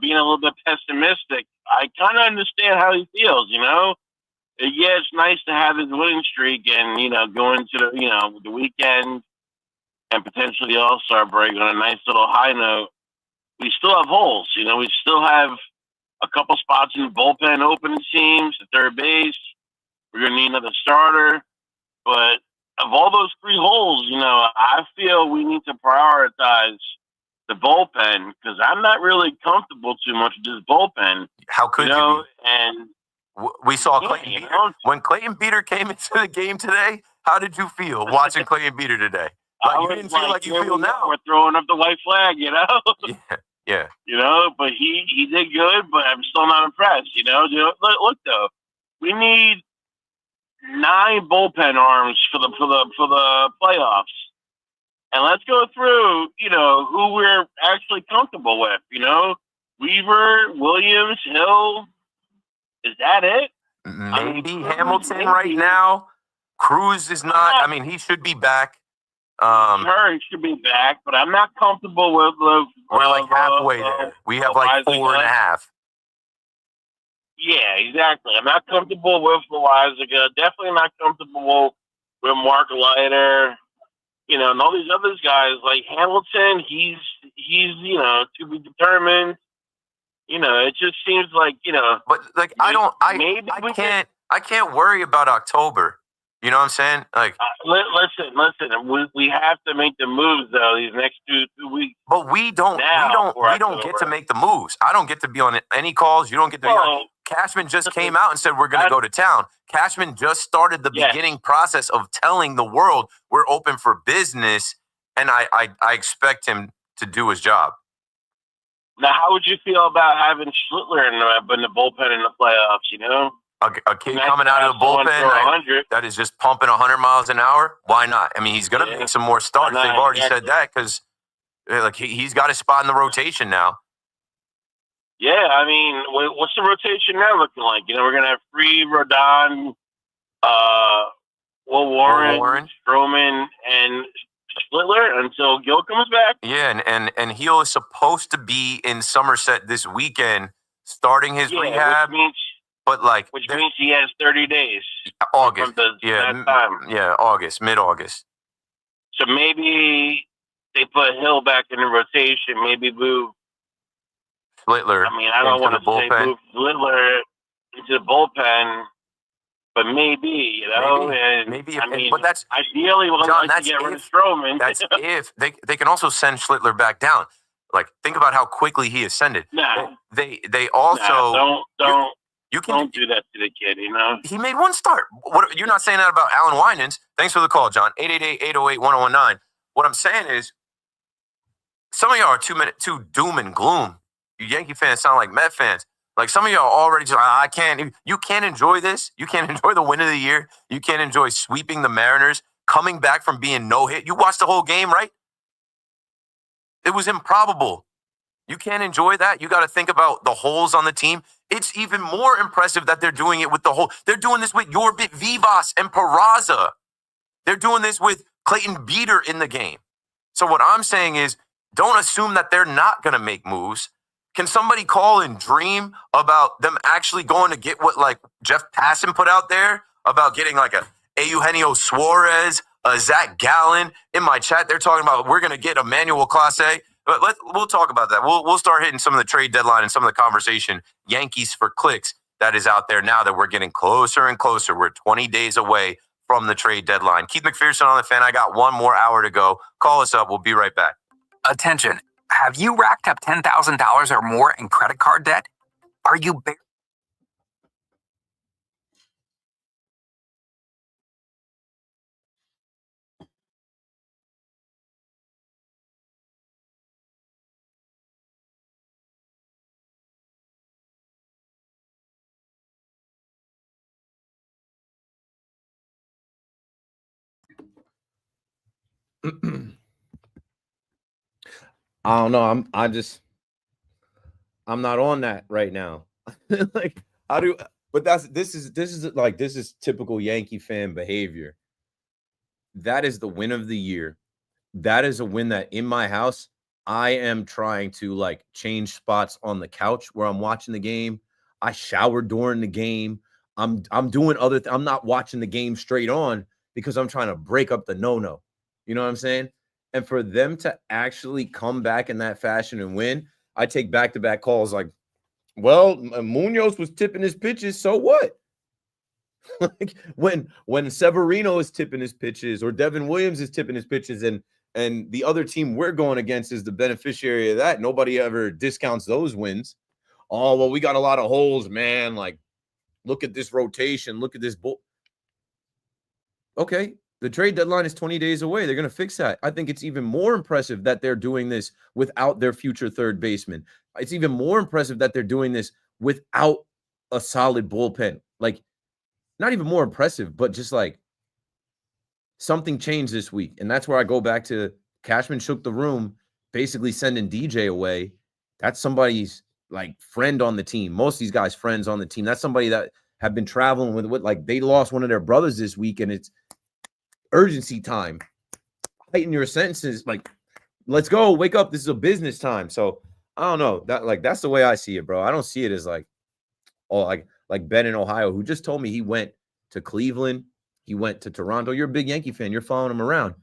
being a little bit pessimistic, I kind of understand how he feels. Yeah, it's nice to have his winning streak and go into the weekend and potentially the All-Star break on a nice little high note. We still have holes. We still have a couple spots in the bullpen open, it seems, at third base. We're going to need another starter. But of all those three holes, I feel we need to prioritize the bullpen because I'm not really comfortable too much with this bullpen. How could you be? And we saw Clayton Beater. When Clayton Beater came into the game today, how did you feel watching Clayton Beater today? Like, you didn't feel like you feel now. We're throwing up the white flag, Yeah. But he did good, but I'm still not impressed. Look though, we need 9 bullpen arms for the playoffs, and let's go through who we're actually comfortable with. Weaver, Williams, Hill. Is that it? Maybe Hamilton right now. Cruz is not. I mean, he should be back. He should be back, but I'm not comfortable with. We're like halfway there. We have like 4.5. Yeah, exactly. I'm not comfortable with Loizaga. Definitely not comfortable with Mark Leiter. And all these other guys like Hamilton. He's to be determined. It just seems like But like I can't worry about October. You know what I'm saying? Like, listen. We have to make the moves though these next two weeks. But we don't get to make the moves. I don't get to be on any calls. You don't get to be on. Cashman just came out and said we're going to go to town. Cashman just started the beginning process of telling the world we're open for business, and I expect him to do his job. Now, how would you feel about having Schlittler in the bullpen in the playoffs? A kid coming out of the bullpen that is just pumping 100 miles an hour. Why not? I mean, he's going to make some more starts. They've already said that because he's got a spot in the rotation now. Yeah, I mean, what's the rotation now looking like? We're going to have Free, Rodon, Will Warren, Stroman, and Schlittler until Gill comes back. Yeah, and Heel is supposed to be in Somerset this weekend, starting his rehab. Which means he has 30 days. August. Time. August, mid-August. So maybe they put Hill back in the rotation. Maybe move Schlittler. I mean, I don't want to say move Schlittler into the bullpen, but maybe, but that's ideally we'll John, like to get rid of Stroman. That's if they can also send Schlittler back down. Like, think about how quickly he ascended. They also don't do that to the kid. He made one start. What you're not saying that about Alan Winans? Thanks for the call, John. 888-808-1019. What I'm saying is, some of y'all are too doom and gloom. You Yankee fans sound like Met fans. Like, some of y'all already just, you can't enjoy this. You can't enjoy the win of the year. You can't enjoy sweeping the Mariners, coming back from being no-hit. You watched the whole game, right? It was improbable. You can't enjoy that. You got to think about the holes on the team. It's even more impressive that they're doing it with the hole. They're doing this with Yorbit Vivas and Peraza. They're doing this with Clayton Beater in the game. So what I'm saying is, don't assume that they're not going to make moves. Can somebody call and dream about them actually going to get what like Jeff Passan put out there about getting like a Eugenio Suarez, a Zach Gallen? In my chat, they're talking about we're going to get Emmanuel Clase. But we'll talk about that. We'll start hitting some of the trade deadline and some of the conversation. Yankees for clicks that is out there now that we're getting closer and closer. We're 20 days away from the trade deadline. Keith McPherson on the Fan. I got 1 more hour to go. Call us up. We'll be right back. Attention. Have you racked up $10,000 or more in credit card debt? Are you I don't know. I'm not on that right now. Like, how do? But this is typical Yankee fan behavior. That is the win of the year. That is a win that in my house I am trying to like change spots on the couch where I'm watching the game. I showered during the game. I'm doing I'm not watching the game straight on because I'm trying to break up the no-no. You know what I'm saying? And for them to actually come back in that fashion and win, I take back-to-back calls like, well, Munoz was tipping his pitches, so what? Like when Severino is tipping his pitches or Devin Williams is tipping his pitches and the other team we're going against is the beneficiary of that, nobody ever discounts those wins. Oh, well, we got a lot of holes, man. Like, look at this rotation. Look at this bull. Okay, the trade deadline is 20 days away. They're going to fix that. I think it's even more impressive that they're doing this without their future third baseman. It's even more impressive that they're doing this without a solid bullpen. Like, not even more impressive, but just like something changed this week. And that's where I go back to Cashman shook the room, basically sending DJ away. That's somebody's like friend on the team. Most of these guys' friends on the team. That's somebody that have been traveling with like they lost one of their brothers this week and it's urgency time. Heighten your senses. Like, let's go. Wake up. This is a business time. So I don't know. That's the way I see it, bro. I don't see it as like, oh, like Ben in Ohio, who just told me he went to Cleveland. He went to Toronto. You're a big Yankee fan. You're following him around.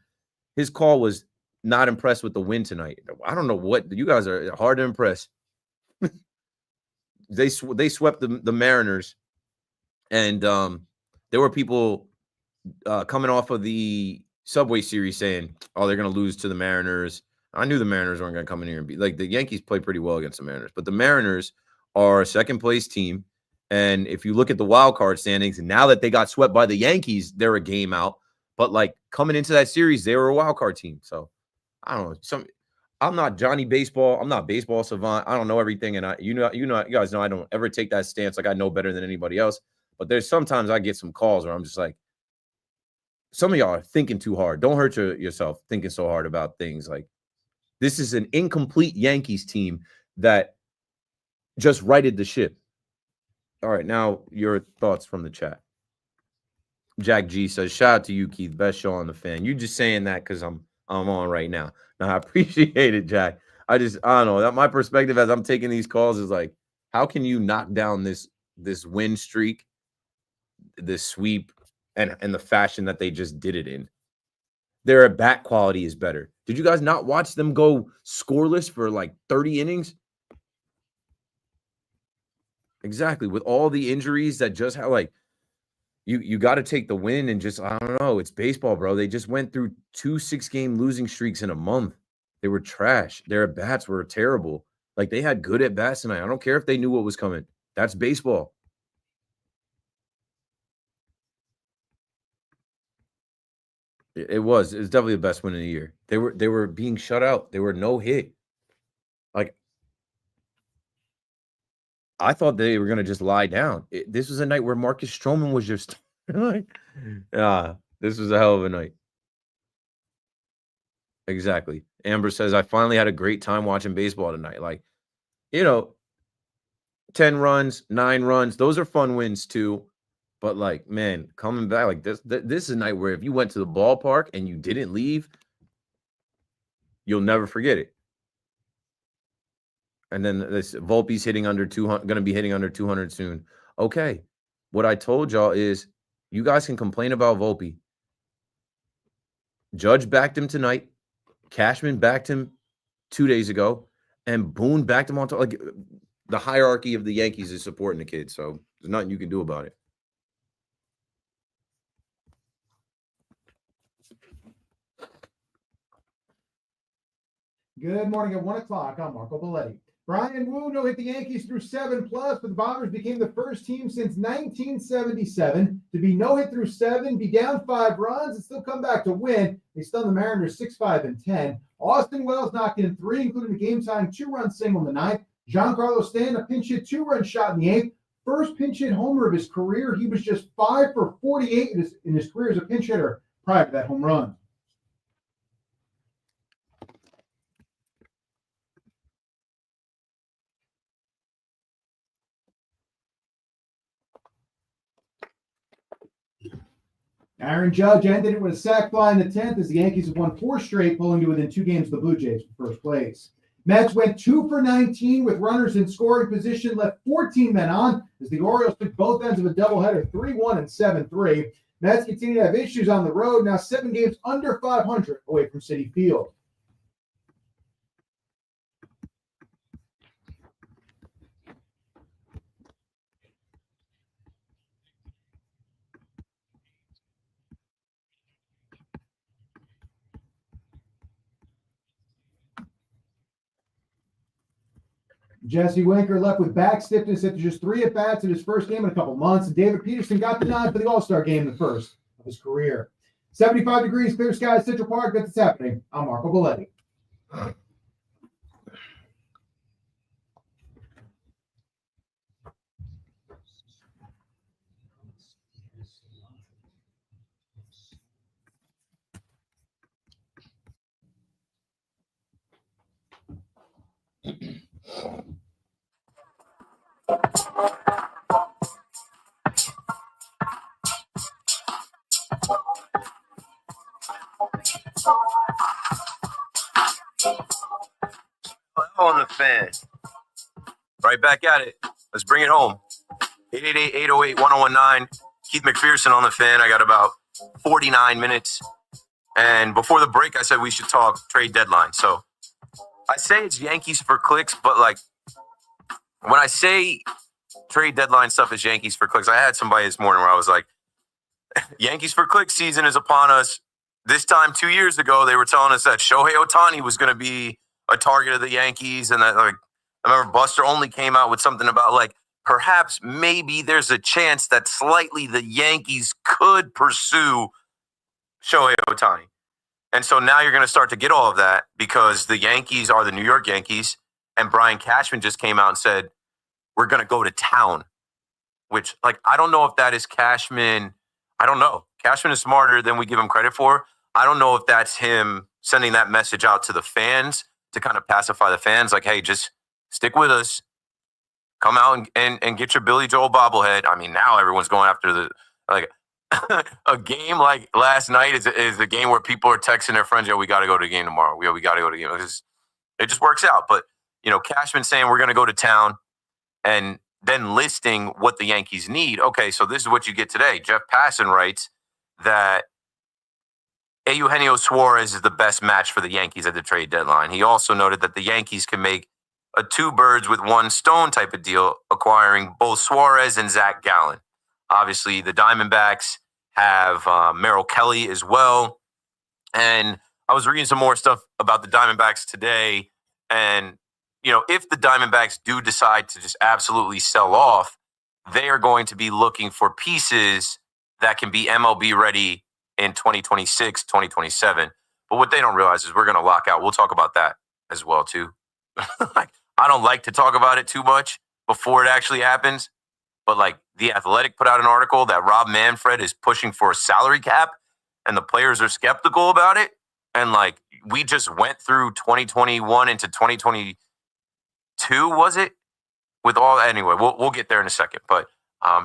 His call was not impressed with the win tonight. I don't know what. You guys are hard to impress. They swept the Mariners. And there were people coming off of the Subway Series saying, oh, they're going to lose to the Mariners. I knew the Mariners weren't going to come in here and be like the Yankees play pretty well against the Mariners. But the Mariners are a second-place team. And if you look at the wild card standings, now that they got swept by the Yankees, they're a game out. But like coming into that series, they were a wild card team. So I don't know. I'm not Johnny Baseball. I'm not baseball savant. I don't know everything. And you guys know I don't ever take that stance like I know better than anybody else. But there's sometimes I get some calls where I'm just like, some of y'all are thinking too hard. Don't hurt yourself thinking so hard about things. Like, this is an incomplete Yankees team that just righted the ship. All right, now your thoughts from the chat. Jack G says, shout out to you, Keith. Best show on the Fan. You just saying that because I'm on right now. Now, I appreciate it, Jack. I don't know. That my perspective as I'm taking these calls is like, how can you knock down this win streak, this sweep, and the fashion that they just did it in? Their bat quality is better. Did you guys not watch them go scoreless for like 30 innings? Exactly. With all the injuries that just have like you got to take the win and just, I don't know. It's baseball, bro. They just went through 2 6-game losing streaks in a month. They were trash. Their at-bats were terrible. Like, they had good at-bats tonight. I don't care if they knew what was coming. That's baseball. It was definitely the best win of the year. They were being shut out. They were no hit. Like, I thought they were going to just lie down. This was a night where Marcus Stroman was just like, this was a hell of a night. Exactly. Amber says, I finally had a great time watching baseball tonight. Like, 10 runs, 9 runs, those are fun wins too. But like, man, coming back like this is a night where if you went to the ballpark and you didn't leave, you'll never forget it. And then this Volpe's hitting under 200, going to be hitting under 200 soon. Okay. What I told y'all is you guys can complain about Volpe. Judge backed him tonight. Cashman backed him 2 days ago. And Boone backed him on top. Like, the hierarchy of the Yankees is supporting the kid. So there's nothing you can do about it. Good morning at 1 o'clock. I'm Marco Belletti. Brian Wu no hit the Yankees through 7+, but the Bombers became the first team since 1977 to be no hit through 7, be down 5 runs, and still come back to win. They stunned the Mariners 6-5 and 10. Austin Wells knocked in 3, including a game-tying 2-run single in the 9th. Giancarlo Stanton, a pinch hit 2-run shot in the 8th. First pinch hit homer of his career. He was just 5 for 48 in his career as a pinch hitter prior to that home run. Aaron Judge ended it with a sac fly in the 10th as the Yankees have won 4 straight, pulling to within 2 games of the Blue Jays for first place. Mets went 2 for 19 with runners in scoring position, left 14 men on as the Orioles took both ends of a doubleheader 3-1 and 7-3. Mets continue to have issues on the road, now 7 games under 500 away from Citi Field. Jesse Winker left with back stiffness after just 3 at-bats in his first game in a couple months, and David Peterson got the nod for the All-Star game, the first of his career. 75 degrees, clear skies, Central Park. That's what's happening. I'm Marco Belletti. On the fan. Right back at it. Let's bring it home. 888-808-1019. Keith McPherson on the fan. I got about 49 minutes. And before the break, I said we should talk trade deadline. So I say it's Yankees for clicks, but like when I say trade deadline stuff is Yankees for clicks, I had somebody this morning where I was like, Yankees for clicks season is upon us. This time 2 years ago, they were telling us that Shohei Ohtani was going to be a target of the Yankees. And that, like, I remember Buster Only came out with something about like, perhaps maybe there's a chance that slightly the Yankees could pursue Shohei Ohtani. And so now you're going to start to get all of that because the Yankees are the New York Yankees. And Brian Cashman just came out and said, we're going to go to town, which, like, I don't know if that is Cashman. I don't know. Cashman is smarter than we give him credit for. I don't know if that's him sending that message out to the fans to kind of pacify the fans. Like, hey, just stick with us. Come out and get your Billy Joel bobblehead. I mean, now everyone's going after the, like, a game like last night is a game where people are texting their friends, yo, we got to go to the game tomorrow. We got to go to the game. It just works out. But, you know, Cashman saying we're going to go to town and then listing what the Yankees need. Okay, so this is what you get today. Jeff Passan writes that Eugenio Suarez is the best match for the Yankees at the trade deadline. He also noted that the Yankees can make a 2 birds with 1 stone type of deal, acquiring both Suarez and Zach Gallen. Obviously, the Diamondbacks have Merrill Kelly as well. And I was reading some more stuff about the Diamondbacks today. And, you know, if the Diamondbacks do decide to just absolutely sell off, they are going to be looking for pieces that can be MLB ready in 2026, 2027. But what they don't realize is we're going to lock out. We'll talk about that as well, too. I don't like to talk about it too much before it actually happens. But, like, The Athletic put out an article that Rob Manfred is pushing for a salary cap, and the players are skeptical about it. And, like, we just went through 2021 into 2022, was it? With all, anyway, we'll get there in a second. But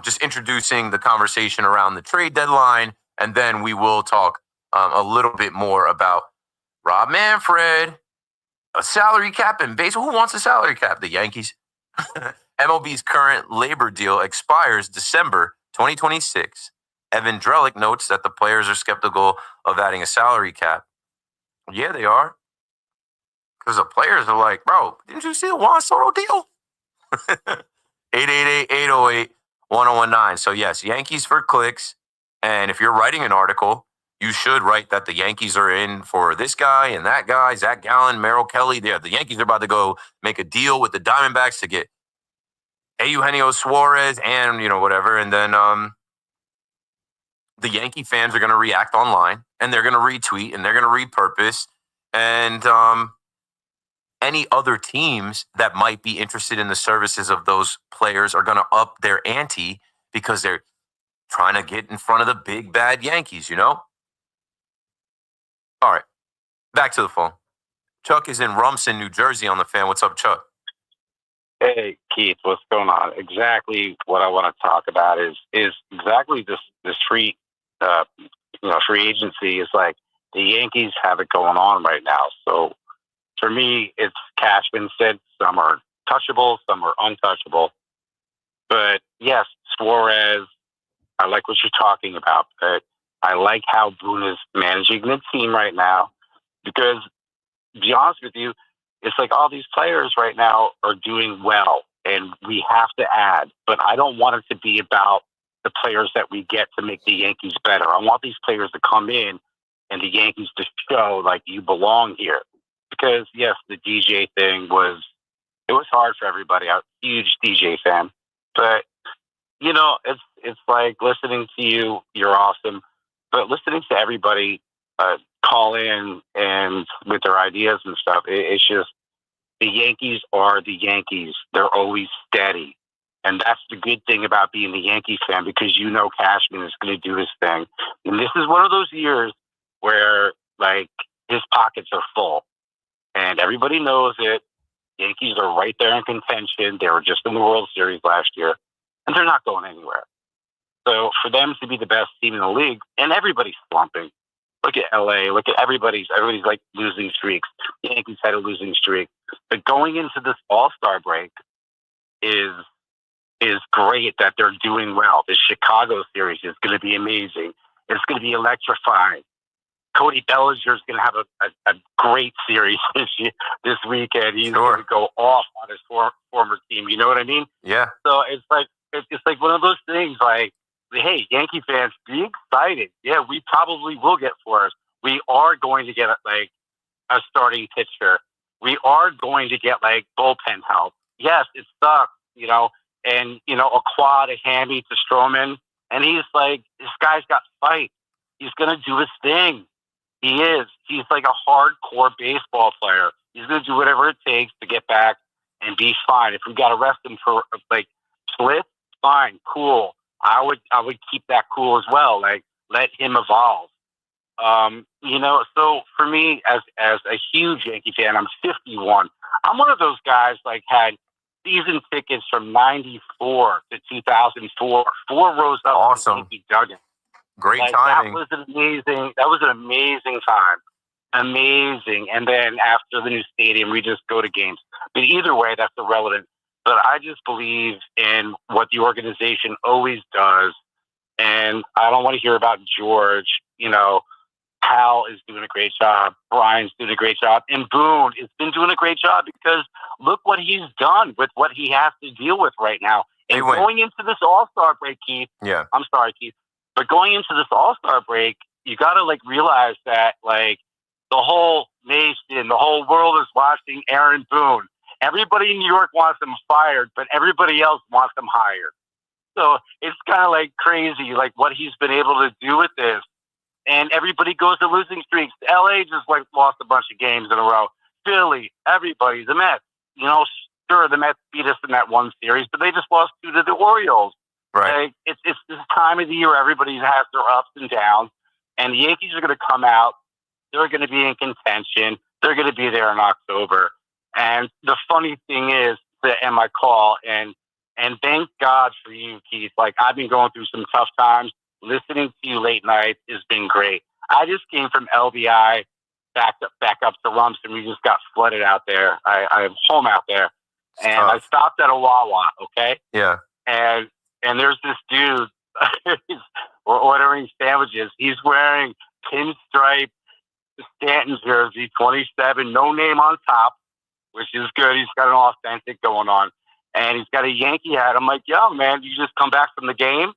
just introducing the conversation around the trade deadline, and then we will talk a little bit more about Rob Manfred, a salary cap in baseball. Who wants a salary cap? The Yankees. MLB's current labor deal expires December 2026. Evan Drellick notes that the players are skeptical of adding a salary cap. Yeah, they are. Because the players are like, bro, didn't you see the Juan Soto deal? 888-808-1019. So, yes, Yankees for clicks. And if you're writing an article, you should write that the Yankees are in for this guy and that guy, Zach Gallen, Merrill Kelly. Yeah, the Yankees are about to go make a deal with the Diamondbacks to get Eugenio Suarez and, you know, whatever. And then the Yankee fans are going to react online and they're going to retweet and they're going to repurpose. And any other teams that might be interested in the services of those players are going to up their ante because they're trying to get in front of the big bad Yankees, you know? All right, back to the phone. Chuck is in Rumson, New Jersey on the fan. What's up, Chuck? Hey, Keith, what's going on? Exactly what I want to talk about is exactly this free free agency is like the Yankees have it going on right now. So for me, it's Cashman said some are touchable, some are untouchable. But yes, Suarez, I like what you're talking about. But I like how Boone is managing the team right now because, to be honest with you, it's like all these players right now are doing well and we have to add. But I don't want it to be about the players that we get to make the Yankees better. I want these players to come in and the Yankees to show like you belong here. Because yes, the DJ thing was hard for everybody. I'm a huge DJ fan, but it's like listening to you. You're awesome, but listening to everybody call in and with their ideas and stuff, it's just the Yankees are the Yankees. They're always steady. And that's the good thing about being the Yankee fan because Cashman is going to do his thing. And this is one of those years where, like, his pockets are full. And everybody knows it. Yankees are right there in contention. They were just in the World Series last year. And they're not going anywhere. So for them to be the best team in the league, and everybody's slumping. Look at LA. Look at everybody's like losing streaks. The Yankees had a losing streak. But going into this All-Star break is great that they're doing well. The Chicago series is going to be amazing. It's going to be electrifying. Cody Bellinger is going to have a great series this weekend. He's going to go off on his former team. You know what I mean? Yeah. So it's like one of those things like, hey, Yankee fans, be excited. Yeah, we probably will get Flores. We are going to get like a starting pitcher. We are going to get like bullpen help. Yes, it sucks, and a quad, a hammy to Stroman. And he's like, this guy's got fight. He's going to do his thing. He is. He's like a hardcore baseball player. He's going to do whatever it takes to get back and be fine. If we got to rest him for like split, fine, cool. I would keep that cool as well. Like let him evolve. So for me as a huge Yankee fan, I'm 51. I'm one of those guys like had season tickets from 94 to 2004, 4 rows up. Awesome. Yankee Duggan. Great timing. That was an amazing time. Amazing. And then after the new stadium, we just go to games. But either way, that's irrelevant. But I just believe in what the organization always does. And I don't want to hear about George. Hal is doing a great job. Brian's doing a great job. And Boone has been doing a great job because look what he's done with what he has to deal with right now. And going into this All-Star break, Keith. Yeah. I'm sorry, Keith. But going into this All-Star break, you got to like realize that like the whole nation, the whole world is watching Aaron Boone. Everybody in New York wants him fired, but everybody else wants him hired. So it's kind of like crazy, like what he's been able to do with this. And everybody goes to losing streaks. LA just like lost a bunch of games in a row. Philly, everybody, the Mets. Sure, the Mets beat us in that one series, but they just lost 2 to the Orioles. Right. Like, it's this time of the year everybody has their ups and downs, and the Yankees are going to come out. They're going to be in contention. They're going to be there in October. And the funny thing is, to end my call, and thank God for you, Keith. Like, I've been going through some tough times. Listening to you late night has been great. I just came from LBI back up to Rumson. We just got flooded out there. I'm home out there, and I stopped at a Wawa. Okay. Yeah. And there's this dude. We're ordering sandwiches. He's wearing pinstripe Stanton jersey, 27, no name on top, which is good. He's got an authentic going on, and he's got a Yankee hat. I'm like, yo, man, you just come back from the game?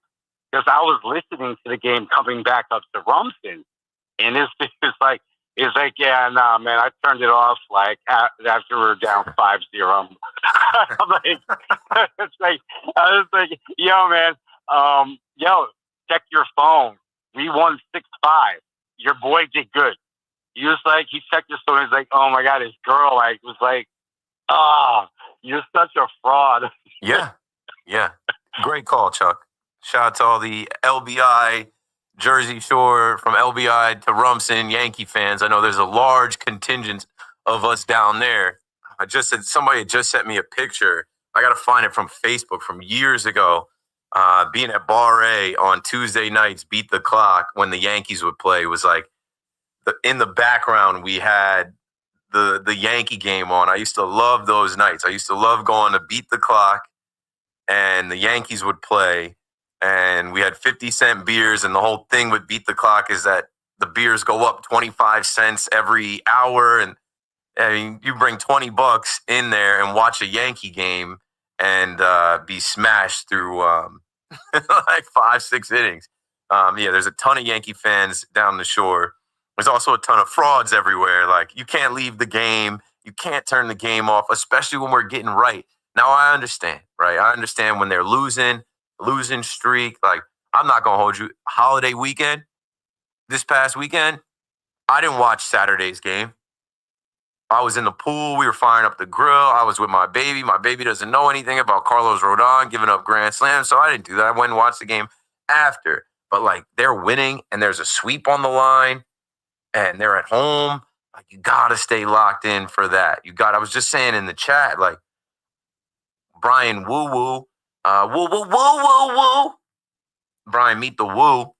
Because I was listening to the game coming back up to Rumson, and it's like, yeah, nah, man, I turned it off like after we were down 5-0. I'm like, I was like, yo, man, check your phone. We won 6-5. Your boy did good. He checked his phone. He's like, oh my God, his girl was like, you're such a fraud. Yeah. Yeah. Great call, Chuck. Shout out to all the LBI, Jersey Shore, from LBI to Rumson Yankee fans. I know there's a large contingent of us down there. Somebody had just sent me a picture. I got to find it from Facebook from years ago. being at Bar A on Tuesday nights, beat the clock when the Yankees would play was like in the background. We had the Yankee game on. I used to love those nights. I used to love going to beat the clock, and the Yankees would play, and we had 50-cent beers, and the whole thing with beat the clock is that the beers go up 25 cents every hour, and I mean, you bring $20 in there and watch a Yankee game and be smashed through like 5-6 innings. There's a ton of Yankee fans down the shore. There's also a ton of frauds everywhere. Like, you can't leave the game. You can't turn the game off, especially when we're getting right. Now, I understand, right? I understand when they're losing streak. Like, I'm not going to hold you. Holiday weekend, this past weekend, I didn't watch Saturday's game. I was in the pool. We were firing up the grill. I was with my baby. My baby doesn't know anything about Carlos Rodon giving up grand slams, so I didn't do that. I went and watched the game after. But, like, they're winning, and there's a sweep on the line, and they're at home. Like, you got to stay locked in for that. I was just saying in the chat, like, Brian woo-woo. Woo-woo-woo-woo-woo. Brian, meet the woo.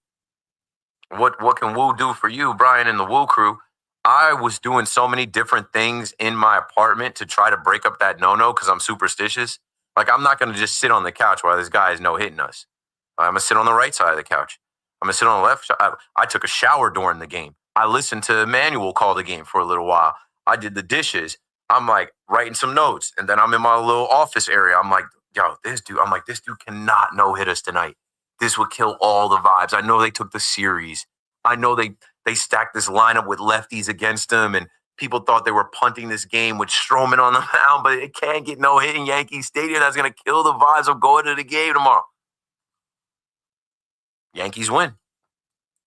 What can woo do for you, Brian and the woo crew? I was doing so many different things in my apartment to try to break up that no-no because I'm superstitious. Like, I'm not going to just sit on the couch while this guy is no-hitting us. I'm going to sit on the right side of the couch. I'm going to sit on the left side. I took a shower during the game. I listened to Emmanuel call the game for a little while. I did the dishes. I'm like writing some notes. And then I'm in my little office area. I'm like, this dude cannot no-hit us tonight. This would kill all the vibes. I know they took the series. I know they stacked this lineup with lefties against them, and people thought they were punting this game with Stroman on the mound, but it can't get no hit in Yankee Stadium. That's going to kill the vibes of going to the game tomorrow. Yankees win.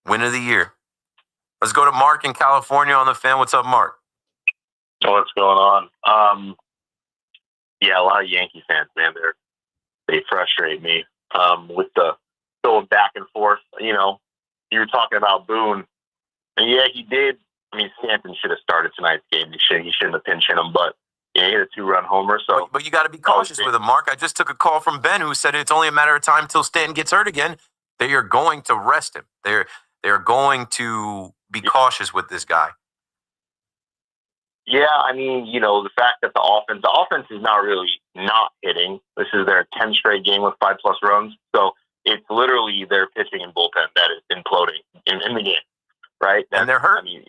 Win of the year. Let's go to Mark in California on the fan. What's up, Mark? What's going on? A lot of Yankee fans, man, they frustrate me with the going back and forth. You know, you were talking about Boone, and yeah, he did. I mean, Stanton should have started tonight's game. He shouldn't have pinch hit him, but he had a 2-run homer. So, but you got to be cautious with him, Mark. I just took a call from Ben who said it's only a matter of time until Stanton gets hurt again. They are going to rest him. They're going to be cautious with this guy. Yeah, I mean, you know, the fact that the offense is not really not hitting. This is their 10th straight game with 5+ runs. So it's literally their pitching and bullpen that is imploding in the game, right? And they're hurt. I mean,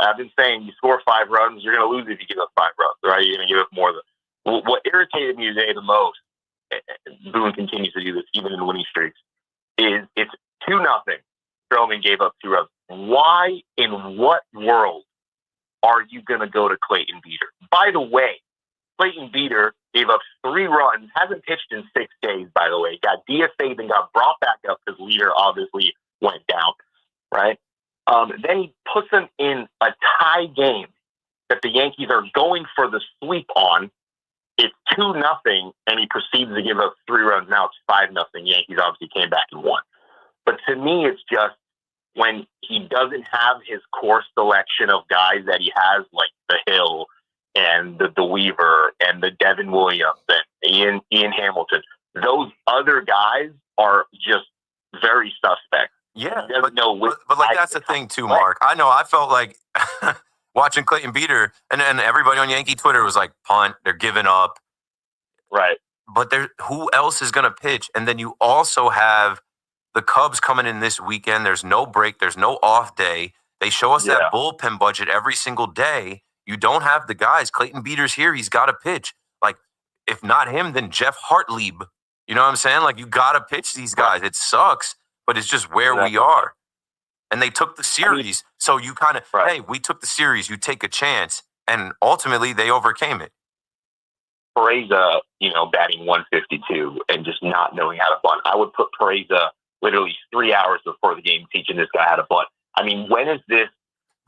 I've been saying you score 5 runs, you're going to lose if you give up 5 runs, right? You're going to give up more than. What irritated me today the most, Boone continues to do this even in winning streaks, is it's 2-0. Stroman gave up 2 runs. Why in what world are you going to go to Clayton Beeter? By the way, Clayton Beeter gave up 3 runs, hasn't pitched in 6 days, by the way. Got DFA'd and got brought back up because Leader obviously went down, right? Then he puts them in a tie game that the Yankees are going for the sweep on. It's 2-0, and he proceeds to give up 3 runs. Now it's 5-0. Yankees obviously came back and won. But to me, it's just when he doesn't have his core selection of guys that he has, like the Hill and the Weaver and the Devin Williams and Ian Hamilton, those other guys are just very suspect. Yeah, but like that's the thing too, Mark. I know I felt like watching Clayton Beeter and everybody on Yankee Twitter was like, punt, they're giving up. Right. But who else is going to pitch? And then you also have the Cubs coming in this weekend. There's no break. There's no off day. They show us that bullpen budget every single day. You don't have the guys. Clayton Beeter's here. He's got to pitch. Like, if not him, then Jeff Hartlieb. You know what I'm saying? Like, you got to pitch these guys. It sucks, but it's just where we are. And they took the series. So you kind of, hey, we took the series. You take a chance. And ultimately, they overcame it. Pereza, batting 152 and just not knowing how to bunt. I would put Pereza literally 3 hours before the game teaching this guy how to bunt. I mean, when is this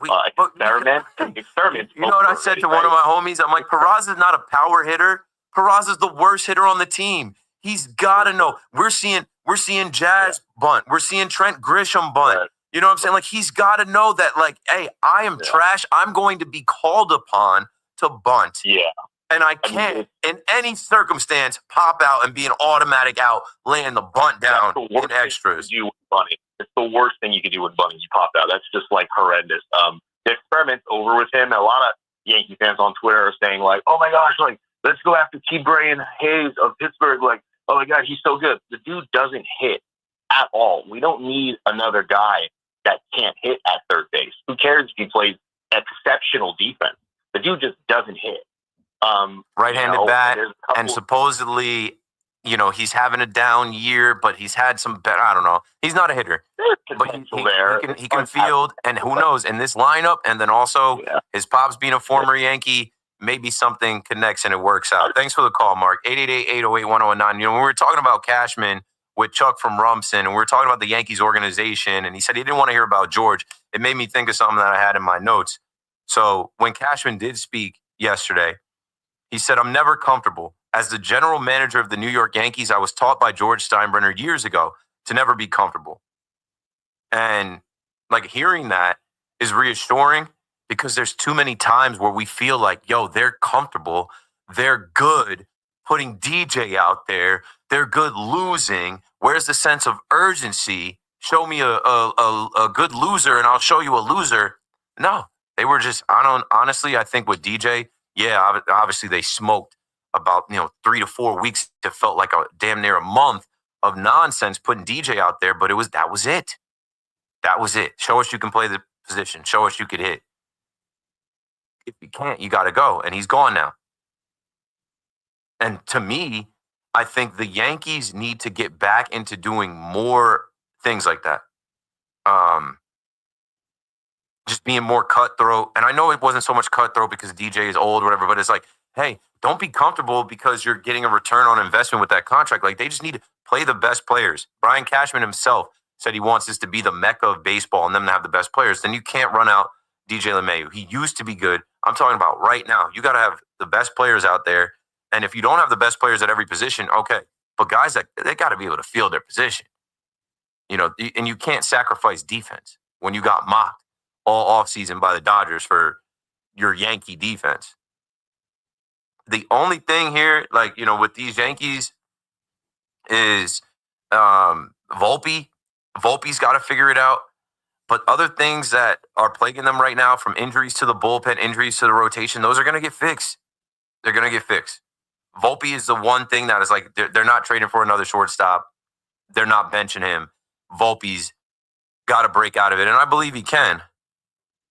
experiment? You know what I said to one of my homies? I'm like, Peraza's not a power hitter. Peraza's the worst hitter on the team. He's got to know. We're seeing Jazz bunt. We're seeing Trent Grisham bunt. Right. You know what I'm saying? Like, he's got to know that, like, hey, I am trash. I'm going to be called upon to bunt. Yeah. And I can't, in any circumstance, pop out and be an automatic out, laying the bunt down in extras. You with Bunny. It's the worst thing you could do with Bunny. You pop out. That's just like horrendous. The experiment's over with him. A lot of Yankee fans on Twitter are saying like, "Oh my gosh, like let's go after Ke'Bryan Hayes of Pittsburgh." Like, "Oh my God, he's so good." The dude doesn't hit at all. We don't need another guy that can't hit at third base. Who cares if he plays exceptional defense? The dude just doesn't hit. Right-handed bat, and supposedly, he's having a down year, but he's had some better. I don't know. He's not a hitter, but he can field, and who knows? In this lineup, and then also his pops being a former Yankee, maybe something connects and it works out. Thanks for the call, Mark. 888-808-1019. When we were talking about Cashman with Chuck from Rumson, and we were talking about the Yankees organization, and he said he didn't want to hear about George, it made me think of something that I had in my notes. So when Cashman did speak yesterday, he said, "I'm never comfortable. As the general manager of the New York Yankees, I was taught by George Steinbrenner years ago to never be comfortable." And hearing that is reassuring, because there's too many times where we feel like, they're comfortable, they're good, putting DJ out there, they're good losing. Where's the sense of urgency? Show me a good loser and I'll show you a loser. No, they were just, honestly, I think with DJ, obviously they smoked about 3 to 4 weeks. It felt like a damn near a month of nonsense putting DJ out there, but that was it. That was it. Show us you can play the position. Show us you could hit. If you can't, you got to go. And he's gone now. And to me, I think the Yankees need to get back into doing more things like that. Just being more cutthroat. And I know it wasn't so much cutthroat because DJ is old or whatever, but it's like, hey, don't be comfortable because you're getting a return on investment with that contract. Like, they just need to play the best players. Brian Cashman himself said he wants this to be the mecca of baseball and them to have the best players. Then you can't run out DJ LeMahieu. He used to be good. I'm talking about right now. You got to have the best players out there. And if you don't have the best players at every position, okay. But guys, they got to be able to field their position. And you can't sacrifice defense when you got mocked all offseason by the Dodgers for your Yankee defense. The only thing here, with these Yankees is Volpe. Volpe's got to figure it out. But other things that are plaguing them right now, from injuries to the bullpen, injuries to the rotation, those are going to get fixed. They're going to get fixed. Volpe is the one thing that is they're not trading for another shortstop. They're not benching him. Volpe's got to break out of it, and I believe he can.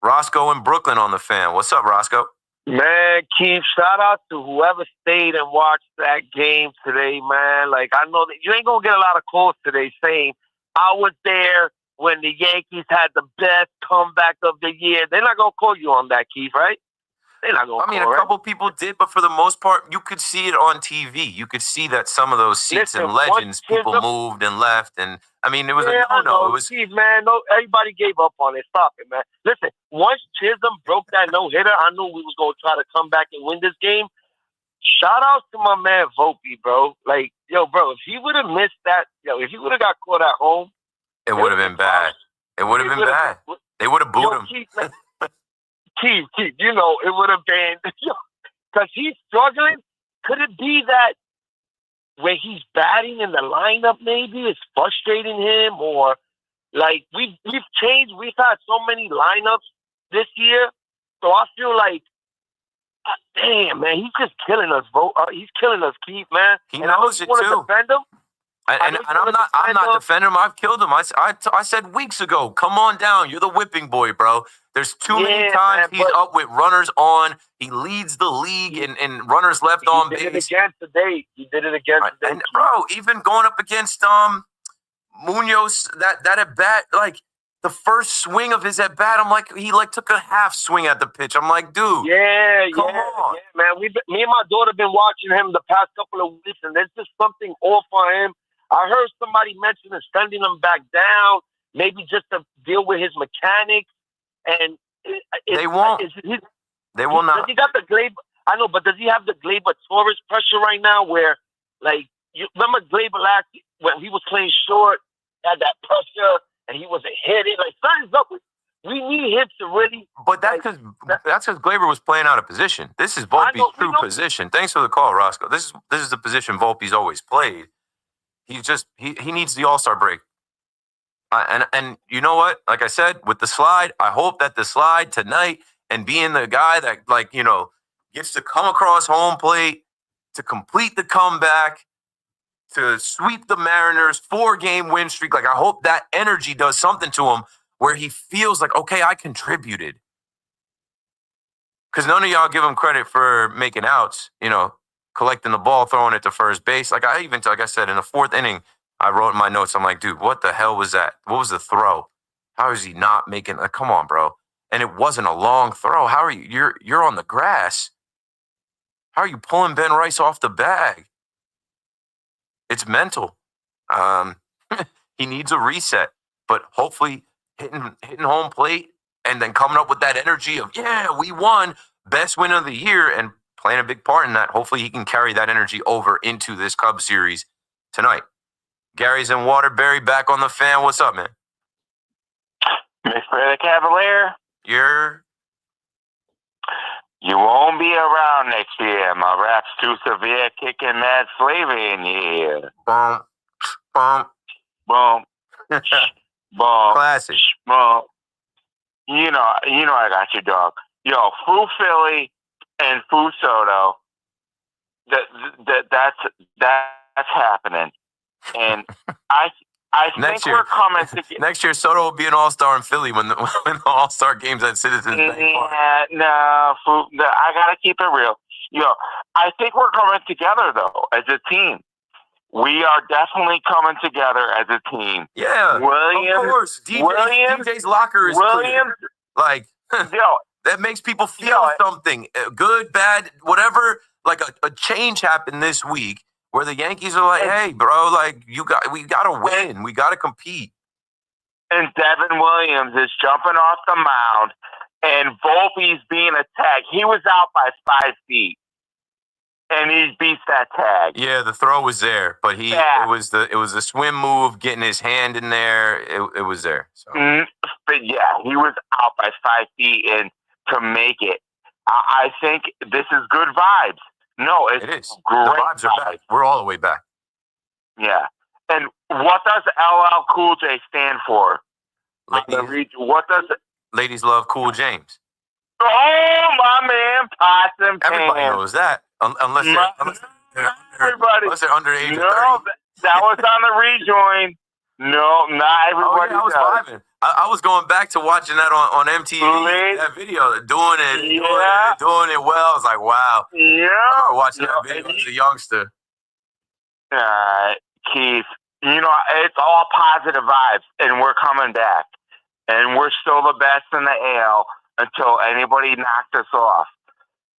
Roscoe in Brooklyn on the Fan. What's up, Roscoe? Man, Keith, shout out to whoever stayed and watched that game today, man. I know that you ain't going to get a lot of calls today saying, I was there when the Yankees had the best comeback of the year. They're not going to call you on that, Keith, right? They're not going to call, a couple people did, but for the most part, you could see it on TV. You could see that some of those seats and legends, people moved and left. And, it was a no-no. It was, Keith, man, everybody gave up on it. Stop it, man. Listen, once Chisholm broke that no-hitter, I knew we was going to try to come back and win this game. Shout out to my man Volpe, bro. Bro, if he would have missed that, if he would have got caught at home, it would have been bad. It would have been bad. They would have booed him. Keith, it would have been, because he's struggling. Could it be that when he's batting in the lineup, maybe it's frustrating him, or we've changed. We've had so many lineups this year, so I feel like, damn, man, he's just killing us, bro. He's killing us, Keith, man. He knows it too. Defend him. And I'm not defending him. I've killed him. I said weeks ago, come on down. You're the whipping boy, bro. There's too many times he's up with runners on. He leads the league in runners left on base. He did it again today. Today. And, bro, even going up against Munoz, that at bat, the first swing of his at bat, I'm like, he took a half swing at the pitch. I'm like, dude, come on. Yeah, man. Me and my daughter been watching him the past couple of weeks, and there's just something off on him. I heard somebody mention sending him back down, maybe just to deal with his mechanics. And they won't. They will not. Does he got the Gleyber? I know, but does he have the Gleyber Torres pressure right now? Where, you remember Gleyber last when he was playing short, had that pressure, and he wasn't hitting. Something's up with We need him to really. But that's because Glaber was playing out of position. This is Volpe's true position. Thanks for the call, Roscoe. This is the position Volpe's always played. He needs the All-Star break. And you know what? Like I said, with the slide, I hope that the slide tonight and being the guy that gets to come across home plate to complete the comeback, to sweep the Mariners 4-game win streak. Like, I hope that energy does something to him where he feels like, okay, I contributed. Because none of y'all give him credit for making outs, collecting the ball, throwing it to first base. Like I said, in the 4th inning, I wrote in my notes, I'm like, dude, what the hell was that? What was the throw? How is he not making? Come on, bro. And it wasn't a long throw. How are you? You're on the grass. How are you pulling Ben Rice off the bag? It's mental. He needs a reset, but hopefully hitting home plate and then coming up with that energy of, yeah, we won, best win of the year, and playing a big part in that. Hopefully he can carry that energy over into this Cubs series tonight. Gary's in Waterbury, back on the fan. What's up, man? Mr. the Cavalier. You won't be around next year. My rap's too severe, kicking mad flavor in your ear. Boom, boom, boom, boom. Classic. Boom. You know I got you, dog. Yo, Fu Philly and Fu Soto. That's happening, and I think we're coming to get... Next year, Soto will be an all-star in Philly when the all-star game's at Citizens Bank Park. Yeah, I gotta keep it real. Yo, I think we're coming together though as a team. We are definitely coming together as a team. Yeah, Williams, of course. DJ's locker is clear. Like, that makes people feel something. Good, bad, whatever. Like a change happened this week where the Yankees are like, hey, bro, like we got to win. We got to compete. And Devin Williams is jumping off the mound, and Volpe's being attacked. He was out by 5 feet, and he beats that tag. Yeah, the throw was there, but it was the swim move, getting his hand in there. It was there. So. But yeah, he was out by 5 feet, and to make it, I think this is good vibes. No, it is. Great the vibes are back. We're all the way back. Yeah. And what does LL Cool J stand for? Ladies love Cool James. Oh, my man, Possum Everybody knows that. Unless they're underage. No, that was on the rejoin. No, not everybody. I was vibing. I was going back to watching that on MTV. That video, doing it well. I was like, wow. Yeah. I remember watching that video as a youngster. Keith, it's all positive vibes, and we're coming back. And we're still the best in the AL until anybody knocks us off.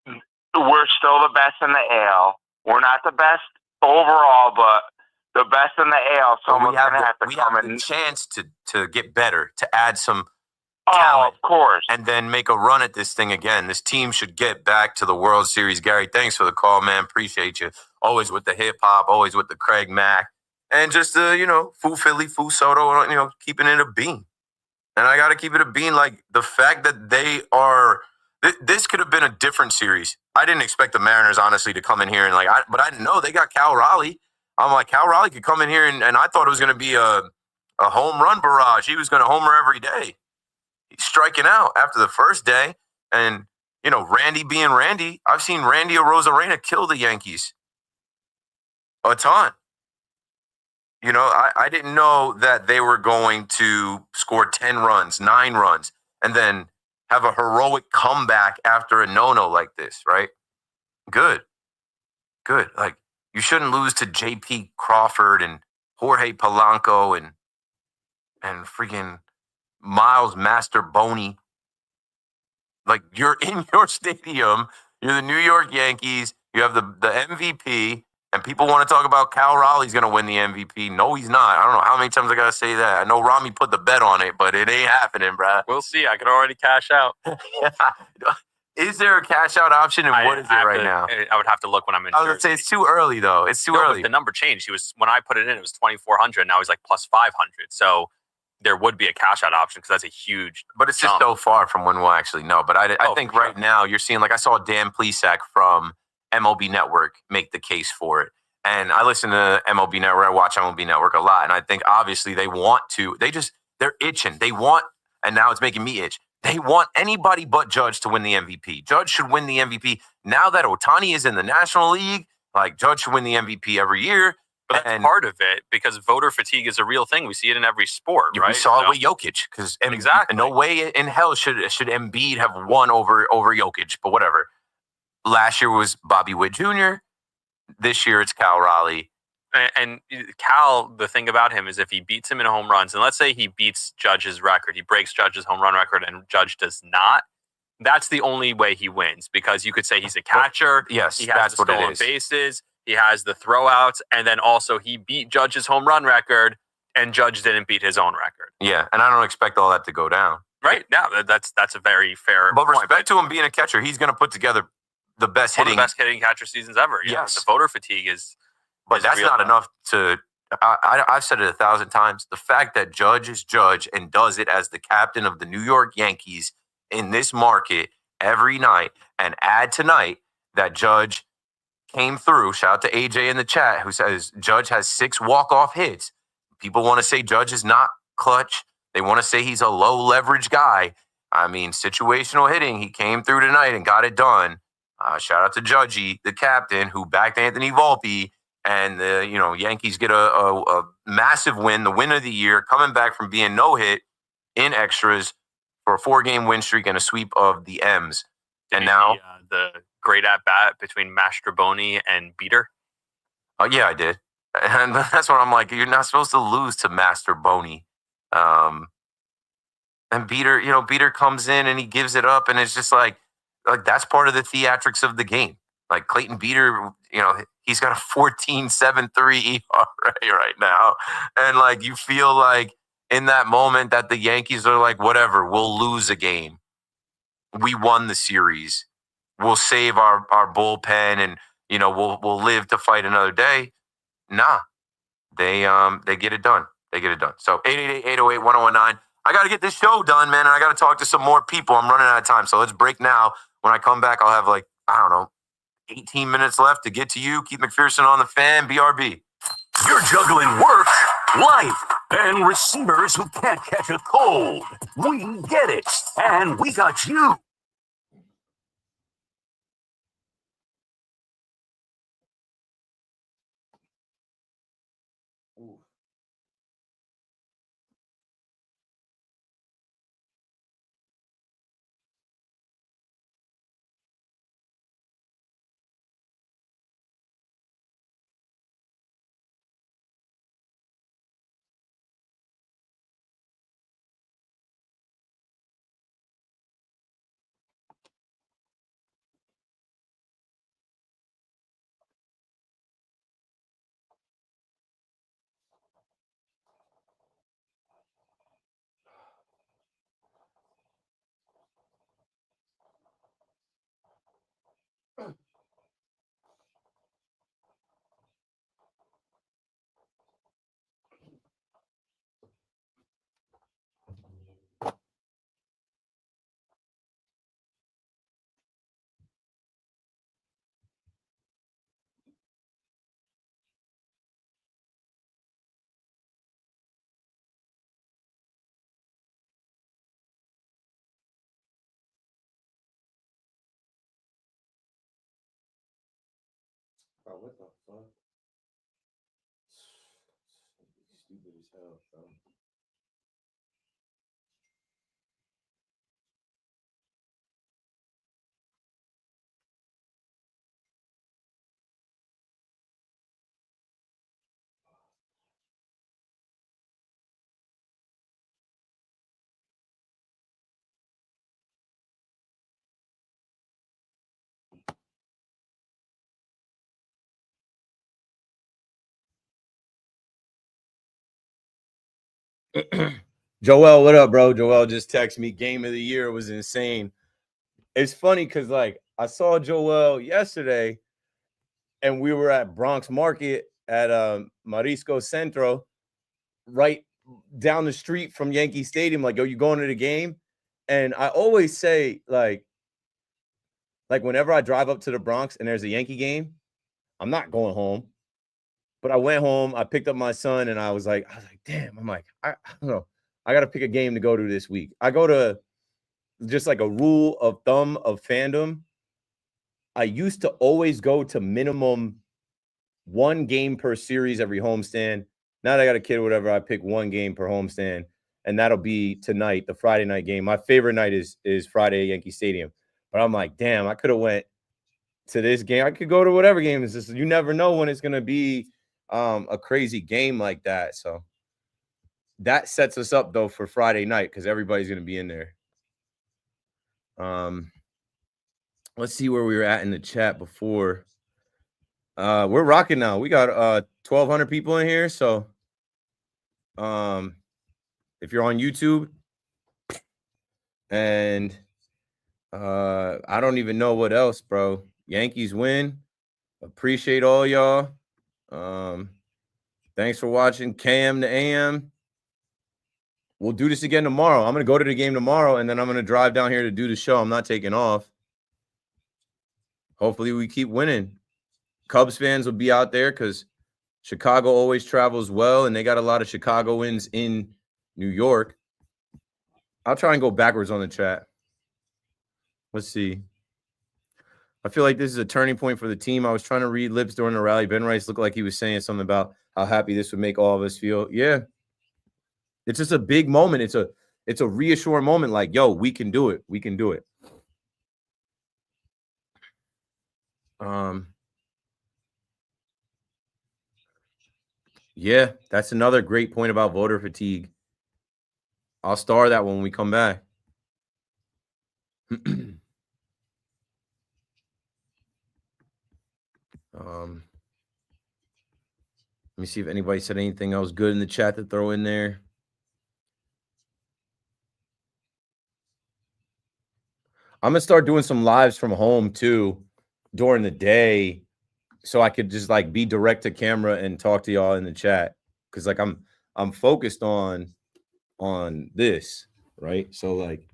We're still the best in the AL. We're not the best overall, but the best in the AL. So we have the chance to get better, to add some talent, of course, and then make a run at this thing again. This team should get back to the World Series. Gary, thanks for the call, man. Appreciate you. Always with the hip hop, always with the Craig Mack, and just Fu Philly, Fu Soto, keeping it a bean. And I got to keep it a bean. Like the fact that they are. This could have been a different series. I didn't expect the Mariners, honestly, to come in here and but I didn't know they got Cal Raleigh. I'm like, Cal Raleigh could come in here and I thought it was going to be a home run barrage. He was going to homer every day. He's striking out after the first day. And, Randy being Randy, I've seen Randy Arozarena kill the Yankees a ton. I didn't know that they were going to score 10 runs, 9 runs, and then have a heroic comeback after a no-no like this, right? Good. Like, you shouldn't lose to J.P. Crawford and Jorge Polanco and freaking Miles Masterboni. Like, you're in your stadium. You're the New York Yankees. You have the MVP, and people want to talk about Cal Raleigh's going to win the MVP. No, he's not. I don't know how many times I got to say that. I know Rami put the bet on it, but it ain't happening, bruh. We'll see. I can already cash out. Is there a cash out option, and what is it right now? I would have to look when I'm in. I was going to say it's too early, though. It's too early. But the number changed. When I put it in, it was 2,400. Now he's like plus 500. So there would be a cash out option because that's a huge But it's just so far from when we'll actually know. But I think right now you're seeing, like I saw Dan Plesac from MLB Network make the case for it. And I listen to MLB Network. I watch MLB Network a lot. And I think obviously they're itching. They want, and now it's making me itch. They want anybody but Judge to win the MVP. Judge should win the MVP. Now that Ohtani is in the National League, like Judge should win the MVP every year. But that's part of it because voter fatigue is a real thing. We see it in every sport, right? We saw it with Jokic because no way in hell should Embiid have won over Jokic, but whatever. Last year was Bobby Witt Jr. This year it's Cal Raleigh. And Cal, the thing about him is if he beats him in home runs, and let's say he beats Judge's record, he breaks Judge's home run record and Judge does not, that's the only way he wins because you could say he's a catcher. Yes, he has that's the what it stolen is. bases. He has the throwouts, and then also he beat Judge's home run record, and Judge didn't beat his own record. Yeah, and I don't expect all that to go down. Right? Yeah, that's a very fair But point. respect to him being a catcher, he's going to put together the best One hitting. of the best hitting catcher seasons ever. Yeah, Yes. the voter fatigue is. But that's real. not enough to. I've said it 1,000 times. The fact that Judge is Judge and does it as the captain of the New York Yankees in this market every night, and add tonight that Judge came through. Shout out to AJ in the chat who says Judge has 6 walk-off hits. People want to say Judge is not clutch. They want to say he's a low leverage guy. I mean, situational hitting. He came through tonight and got it done. Shout out to Judgy, the captain, who backed Anthony Volpe, and the Yankees get a massive win, the win of the year, coming back from being no hit in extras for a 4-game win streak and a sweep of the M's. Did you see, the great at bat between Mastroboni and Beater. Oh yeah, I did, and that's what I'm like. You're not supposed to lose to Mastroboni. And Beater comes in and he gives it up, and it's just like that's part of the theatrics of the game. Like Clayton Beater, he's got a 14.73 ERA right now, and like you feel like in that moment that the Yankees are like, whatever, we'll lose a game. We won the series. We'll save our bullpen, and we'll live to fight another day. Nah, they get it done. They get it done. So 888-808-1019. I got to get this show done, man, and I got to talk to some more people. I'm running out of time, so let's break now. When I come back, I'll have 18 minutes left to get to you. Keith McPherson on the Fan. BRB. You're juggling work, life, and receivers who can't catch a cold. We get it, and we got you. Bro, what the fuck? Stupid as hell, bro. Joel, what up, bro? Joel just texted me. Game of the year was insane. It's funny because I saw Joel yesterday, and we were at Bronx Market at Marisco Centro, right down the street from Yankee Stadium, like, yo, you going to the game? And I always say, like whenever I drive up to the Bronx and there's a Yankee game, I'm not going home. But I went home, I picked up my son, and I was like, damn, I'm like, I don't know. I got to pick a game to go to this week. I go to just like a rule of thumb of fandom. I used to always go to minimum 1 game per series every homestand. Now that I got a kid or whatever, I pick 1 game per homestand, and that'll be tonight, the Friday night game. My favorite night is Friday at Yankee Stadium. But I'm like, damn, I could have went to this game. I could go to whatever game. It's just, you never know when it's going to be a crazy game like that. So that sets us up, though, for Friday night because everybody's going to be in there. Let's see where we were at in the chat before. We're rocking now. We got 1,200 people in here. So if you're on YouTube, and I don't even know what else, bro. Yankees win. Appreciate all y'all. Thanks for watching KM to AM. We'll do this again tomorrow. I'm going to go to the game tomorrow, and then I'm going to drive down here to do the show. I'm not taking off. Hopefully we keep winning. Cubs fans will be out there because Chicago always travels well, and they got a lot of Chicagoans in New York. I'll try and go backwards on the chat. Let's see. I feel like this is a turning point for the team. I was trying to read lips during the rally. Ben Rice looked like he was saying something about how happy this would make all of us feel. Yeah. It's just a big moment. It's a reassuring moment like, yo, we can do it. We can do it. Yeah, that's another great point about voter fatigue. I'll star that when we come back. Let me see if anybody said anything else good in the chat to throw in there. I'm going to start doing some lives from home too during the day so I could just like be direct to camera and talk to y'all in the chat. Cause like I'm focused on this, right? So like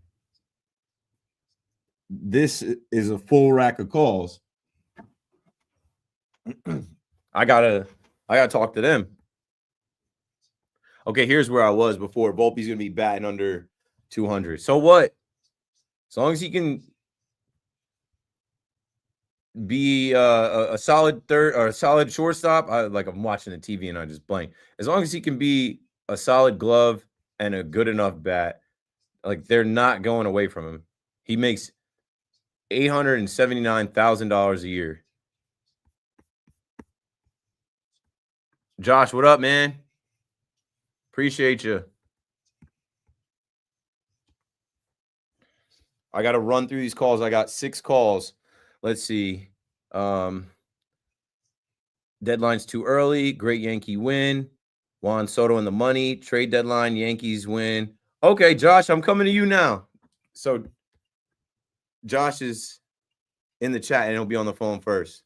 this is a full rack of calls. I gotta talk to them. Okay, here's where I was before. Volpe's gonna be batting under 200. So what? As long as he can be a solid third or a solid shortstop, I'm watching the TV and I just blank. As long as he can be a solid glove and a good enough bat, like they're not going away from him. He makes $879,000 a year. Josh, what up, man? Appreciate you. I got to run through these calls. I got 6 calls. Let's see. Deadline's too early. Great Yankee win. Juan Soto in the money. Trade deadline. Yankees win. Okay, Josh, I'm coming to you now. So Josh is in the chat and he'll be on the phone first.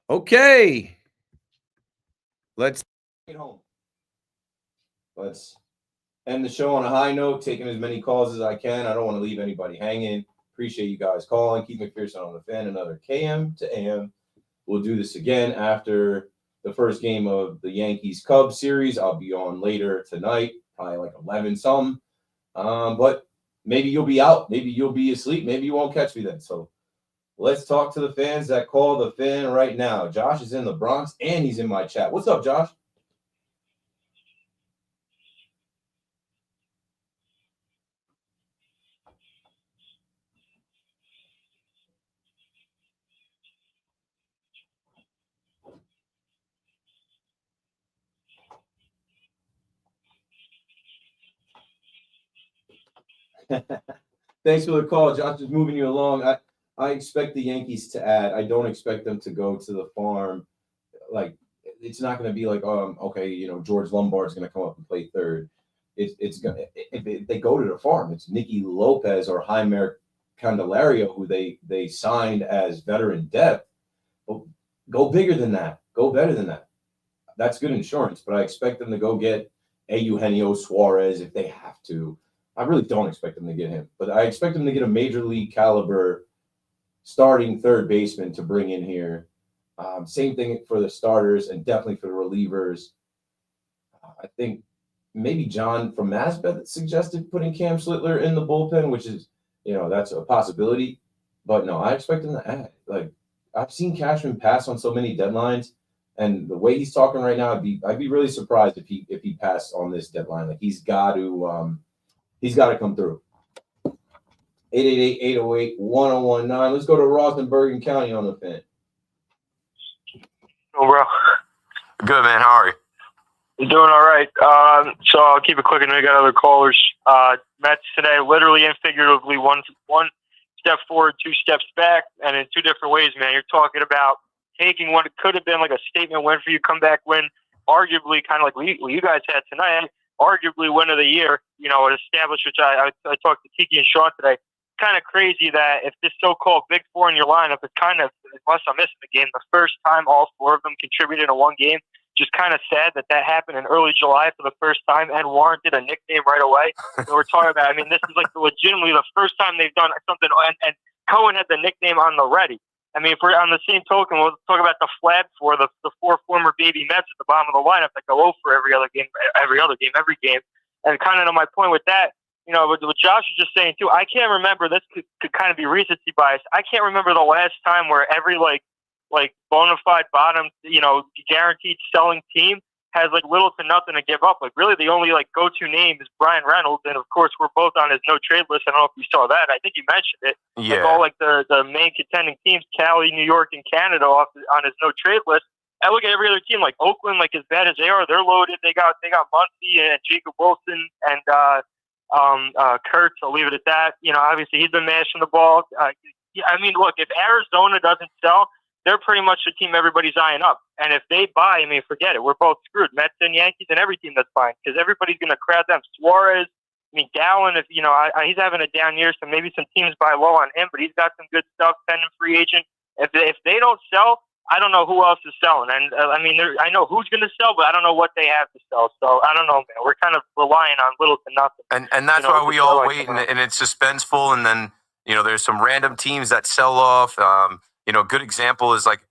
Okay. Let's get home. Let's end the show on a high note, taking as many calls as I can. I don't want to leave anybody hanging. Appreciate you guys calling. Keep McPherson on the fan. Another KM to AM. We'll do this again after the first game of the Yankees-Cubs series. I'll be on later tonight, probably like 11 something. But maybe you'll be out. Maybe you'll be asleep. Maybe you won't catch me then. So let's talk to the fans that call the fan right now. Josh is in the Bronx, and he's in my chat. What's up, Josh? Thanks for the call. Josh is moving you along. I expect the Yankees to add. I don't expect them to go to the farm. Like, it's not going to be like, okay, George Lombard's going to come up and play third. It's going to, if they go to the farm, it's Nicky Lopez or Jaime Candelario, who they signed as veteran depth. But go bigger than that. Go better than that. that's good insurance, but I expect them to go get a Eugenio Suarez if they have to. I really don't expect them to get him, but I expect them to get a major league caliber starting third baseman to bring in here. Same thing for the starters and definitely for the relievers. I think maybe John from Masbeth suggested putting Cam Slittler in the bullpen, which is, that's a possibility. But no, I expect him to add. Like, I've seen Cashman pass on so many deadlines, and the way he's talking right now, I'd be really surprised if he passed on this deadline. Like, he's got to come through. 888-808-1019. Let's go to Ross in Bergen County on the fan. Oh, bro. Good, man. How are you? I'm doing all right. So I'll keep it quick. I know you got other callers. Mets today, literally and figuratively, one step forward, 2 steps back, and in 2 different ways, man. You're talking about taking what could have been like a statement win for you, comeback win, arguably kind of like what you guys had tonight, arguably win of the year, established, which I talked to Tiki and Sean today. Kind of crazy that if this so-called big four in your lineup is kind of, unless I'm missing the game, the first time all 4 of them contributed in one game. Just kind of sad that happened in early July for the first time and warranted a nickname right away. So we're talking about, this is like legitimately the first time they've done something, and Cohen had the nickname on the ready. If we're on the same token, we'll talk about the Flab Four, the 4 former baby Mets at the bottom of the lineup that go 0 for every game. And kind of to my point with that, what Josh was just saying too, I can't remember, this could kind of be recency bias. I can't remember the last time where every like bona fide bottom, guaranteed selling team has like little to nothing to give up. Like really the only like go-to name is Brian Reynolds. And of course we're both on his no trade list. I don't know if you saw that. I think you mentioned it. Yeah. Like all like the main contending teams, Cali, New York, and Canada on his no trade list. I look at every other team like Oakland, like as bad as they are, they're loaded. They got Muncy and Jacob Wilson and Kurtz. I'll leave it at that. Obviously he's been mashing the ball. Look, if Arizona doesn't sell, they're pretty much the team everybody's eyeing up. And if they buy, forget it. We're both screwed. Mets and Yankees and every team that's buying, because everybody's going to crowd them. Suarez, Gallen, if he's having a down year, so maybe some teams buy low on him, but he's got some good stuff. Pending free agent. If they don't sell, I don't know who else is selling. And I know who's going to sell, but I don't know what they have to sell. So I don't know, man. We're kind of relying on little to nothing. And that's why we all wait, and it's suspenseful. And then there's some random teams that sell off. Good example is like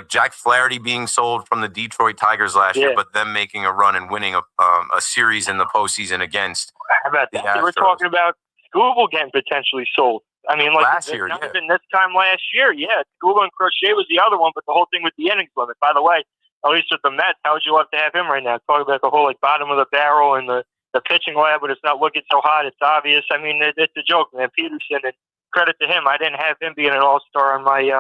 Jack Flaherty being sold from the Detroit Tigers last year, but them making a run and winning a series in the postseason against. How about the that? Astros. We're talking about Google getting potentially sold. Last year, not even this time last year. Yeah, Google and Crochet was the other one, but the whole thing with the innings limit. By the way, at least with the Mets, how would you love to have him right now? Talk about the whole bottom of the barrel and the pitching lab, but it's not looking so hot. It's obvious. It's a joke, man. Peterson, and credit to him. I didn't have him being an all-star on my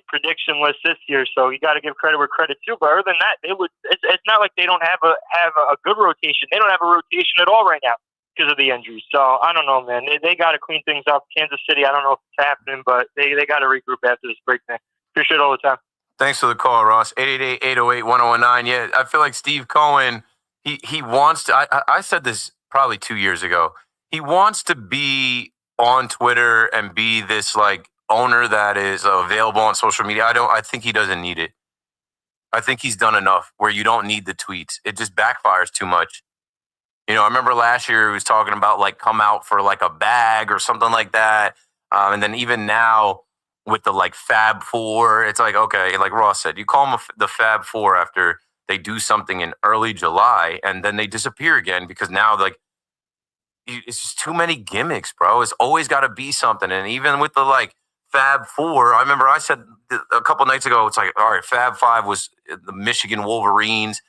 prediction list this year, so you got to give credit where credit's due. But other than that, it's not like they don't have a good rotation. They don't have a rotation at all right now because of the injuries. So I don't know, man. They got to clean things up. Kansas City, I don't know if it's happening, but they got to regroup after this break, man. Appreciate it all the time. Thanks for the call, Ross. 888-808-1019. Yeah, I feel like Steve Cohen, he wants to. I said this probably 2 years ago. He wants to be on Twitter and be this owner that is available on social media. I think he doesn't need it. I think he's done enough where you don't need the tweets. It just backfires too much. I remember last year he was talking about come out for a bag or something like that. And then even now with the Fab Four, it's okay, like Ross said, you call them the Fab Four after they do something in early July and then they disappear again because now it's just too many gimmicks, bro. It's always got to be something. And even with the Fab Four, I remember I said a couple nights ago, it's all right, Fab Five was the Michigan Wolverines.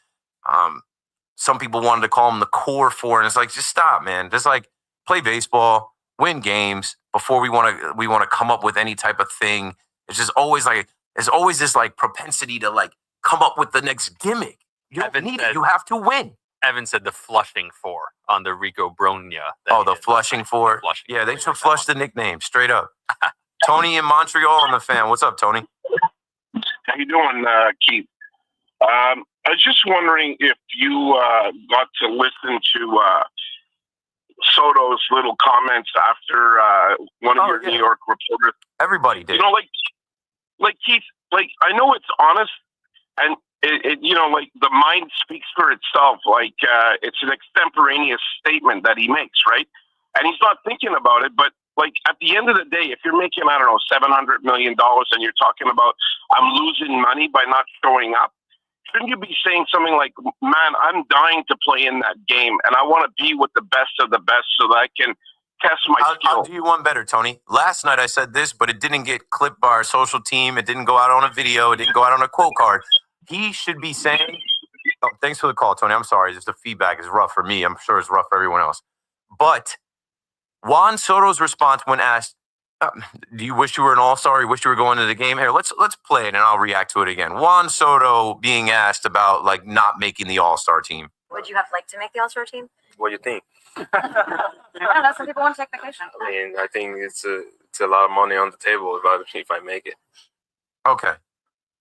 Some people wanted to call them the Core Four, and it's just stop, man. Just play baseball, win games before we want to come up with any type of thing. It's just always there's always this propensity to come up with the next gimmick. You don't need it. You have to win. Evan said the Flushing Four on the Rico Bronya. The Flushing Four. Yeah, they should flush the nickname straight up. Tony in Montreal on the fan. What's up, Tony? How you doing, Keith? I was just wondering if you got to listen to Soto's little comments after one of your New York reporters. Everybody did. Keith, I know it's honest, and like the mind speaks for itself. Like it's an extemporaneous statement that he makes, right? And he's not thinking about it, but like at the end of the day, if you're making, I don't know, $700 million and you're talking about, I'm losing money by not showing up, shouldn't you be saying something like, man, I'm dying to play in that game and I want to be with the best of the best so that I can test my skill. I'll do you one better, Tony. Last night I said this, but it didn't get clipped by our social team. It didn't go out on a video. It didn't go out on a quote card. He should be saying, oh, thanks for the call, Tony. I'm sorry. Just the feedback is rough for me. I'm sure it's rough for everyone else. But Juan Soto's response when asked, do you wish you were an all-star? You wish you were going to the game? Here, let's play it and I'll react to it again. Juan Soto being asked about like not making the all-star team. Would you have liked to make the all-star team? What do you think? I don't know. Some people want to take vacation. I mean, I think it's a lot of money on the table if I make it. Okay.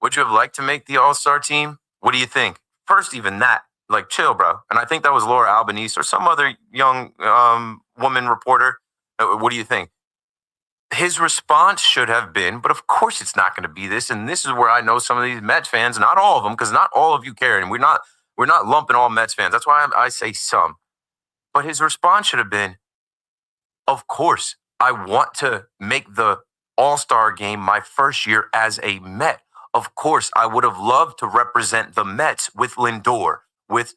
Would you have liked to make the all-star team? What do you think? First, even that, like, chill, bro. And I think that was Laura Albanese or some other young woman reporter. What do you think? His response should have been, but of course it's not going to be this. And this is where I know some of these Mets fans, not all of them, because not all of you care. And we're not lumping all Mets fans. That's why I say some. But his response should have been, of course, I want to make the all-star game my first year as a Met. Of course, I would have loved to represent the Mets with Lindor, with